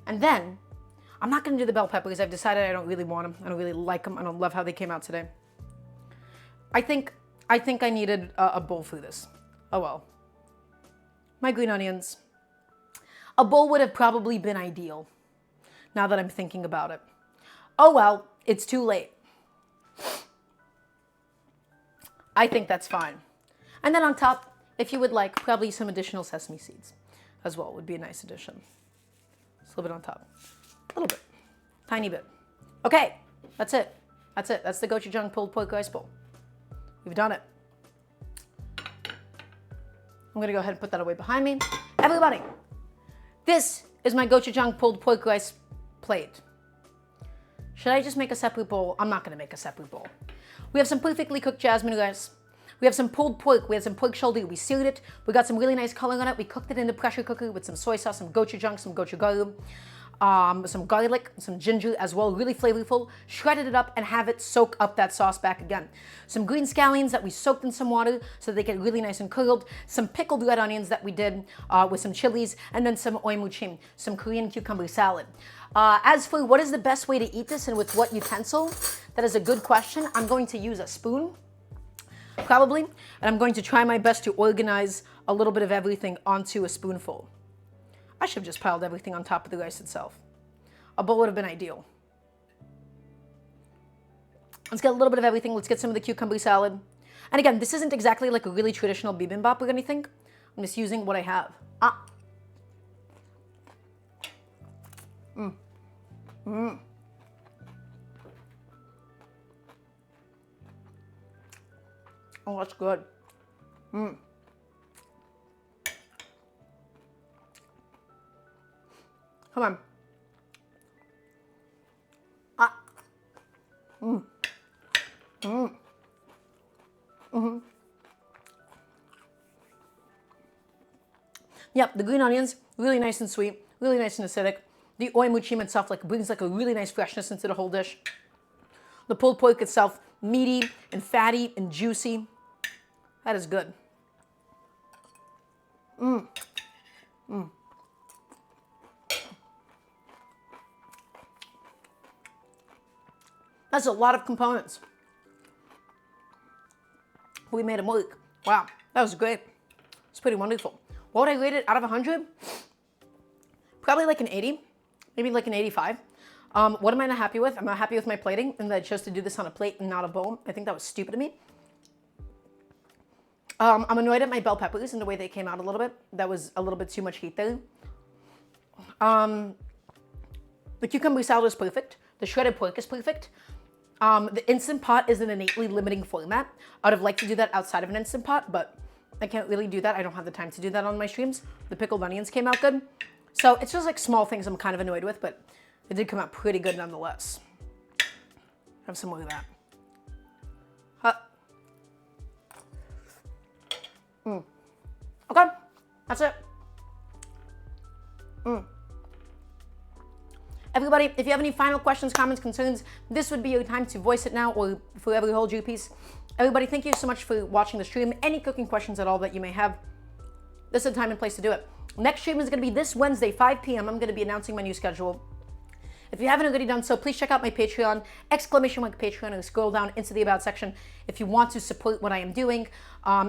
S1: And then, I'm not going to do the bell peppers. I've decided I don't really want them. I don't really like them. I don't love how they came out today. I think I needed a bowl for this. Oh well. My green onions. A bowl would have probably been ideal, now that I'm thinking about it. Oh well, it's too late. I think that's fine. And then on top, if you would like, probably some additional sesame seeds as well would be a nice addition. Just a little bit on top. A little bit. Tiny bit. Okay, that's it. That's it. That's the gochujang pulled pork rice bowl. We've done it. I'm gonna go ahead and put that away behind me. Everybody, this is my gochujang pulled pork rice plate. Should I just make a separate bowl? I'm not gonna make a separate bowl. We have some perfectly cooked jasmine rice. We have some pulled pork. We have some pork shoulder. We seared it. We got some really nice color on it. We cooked it in the pressure cooker with some soy sauce, some gochujang, some gochugaru, some garlic, some ginger as well, really flavorful. Shredded it up and have it soak up that sauce back again. Some green scallions that we soaked in some water so they get really nice and curdled. Some pickled red onions that we did with some chilies, and then some muchim, some Korean cucumber salad. As for what is the best way to eat this and with what utensil, That is a good question. I'm going to use a spoon, probably, and I'm going to try my best to organize a little bit of everything onto a spoonful. I should have just piled everything on top of the rice itself. A bowl would have been ideal. Let's get a little bit of everything. Let's get some of the cucumber salad. And again, this isn't exactly like a really traditional bibimbap or anything. I'm just using what I have. Oh, that's good. Come on. Yep, the green onions, really nice and sweet, really nice and acidic. The oi muchim itself like brings like a really nice freshness into the whole dish. The pulled pork itself, meaty and fatty and juicy. That is good. That's a lot of components. We made them work. Wow, that was great. It's pretty wonderful. What would I rate it out of 100? Probably like an 80, maybe like an 85. What am I not happy with? I'm not happy with my plating and that I chose to do this on a plate and not a bowl. I think that was stupid of me. I'm annoyed at my bell peppers and the way they came out a little bit. That was a little bit too much heat there. The cucumber salad is perfect. The shredded pork is perfect. The Instant Pot is an innately limiting format. I would have liked to do that outside of an Instant Pot, but I can't really do that. I don't have the time to do that on my streams. The pickled onions came out good. So it's just like small things I'm kind of annoyed with, but it did come out pretty good nonetheless. Have some more of that. Okay, that's it. Everybody, if you have any final questions, comments, concerns, this would be your time to voice it now or forever hold your peace. Everybody, thank you so much for watching the stream. Any cooking questions at all that you may have, this is the time and place to do it. Next stream is going to be this Wednesday, 5 p.m. I'm going to be announcing my new schedule. If you haven't already done so, please check out my Patreon, !Patreon, and scroll down into the About section if you want to support what I am doing.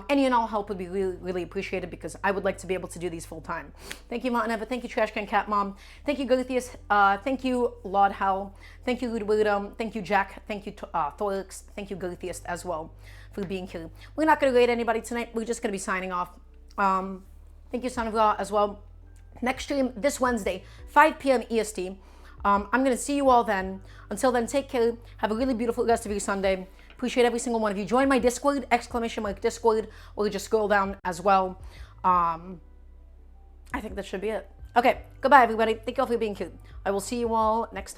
S1: Any and all help would be really, really appreciated because I would like to be able to do these full time. Thank you, Martin Eva. Thank you, Trash Can Cat Mom. Thank you, Gothius. Thank you, Lord Hell. Thank you, Ludwigum. Thank you, Jack. Thank you, Thorix. Thank you, Gothius, as well, for being here. We're not going to rate anybody tonight. We're just going to be signing off. Thank you, Son of God, as well. Next stream this Wednesday, 5 p.m. EST. I'm going to see you all then. Until then, take care. Have a really beautiful rest of your Sunday. Appreciate every single one of you. Join my Discord, !Discord, or just scroll down as well. I think that should be it. Okay, goodbye, everybody. Thank you all for being here. I will see you all next time.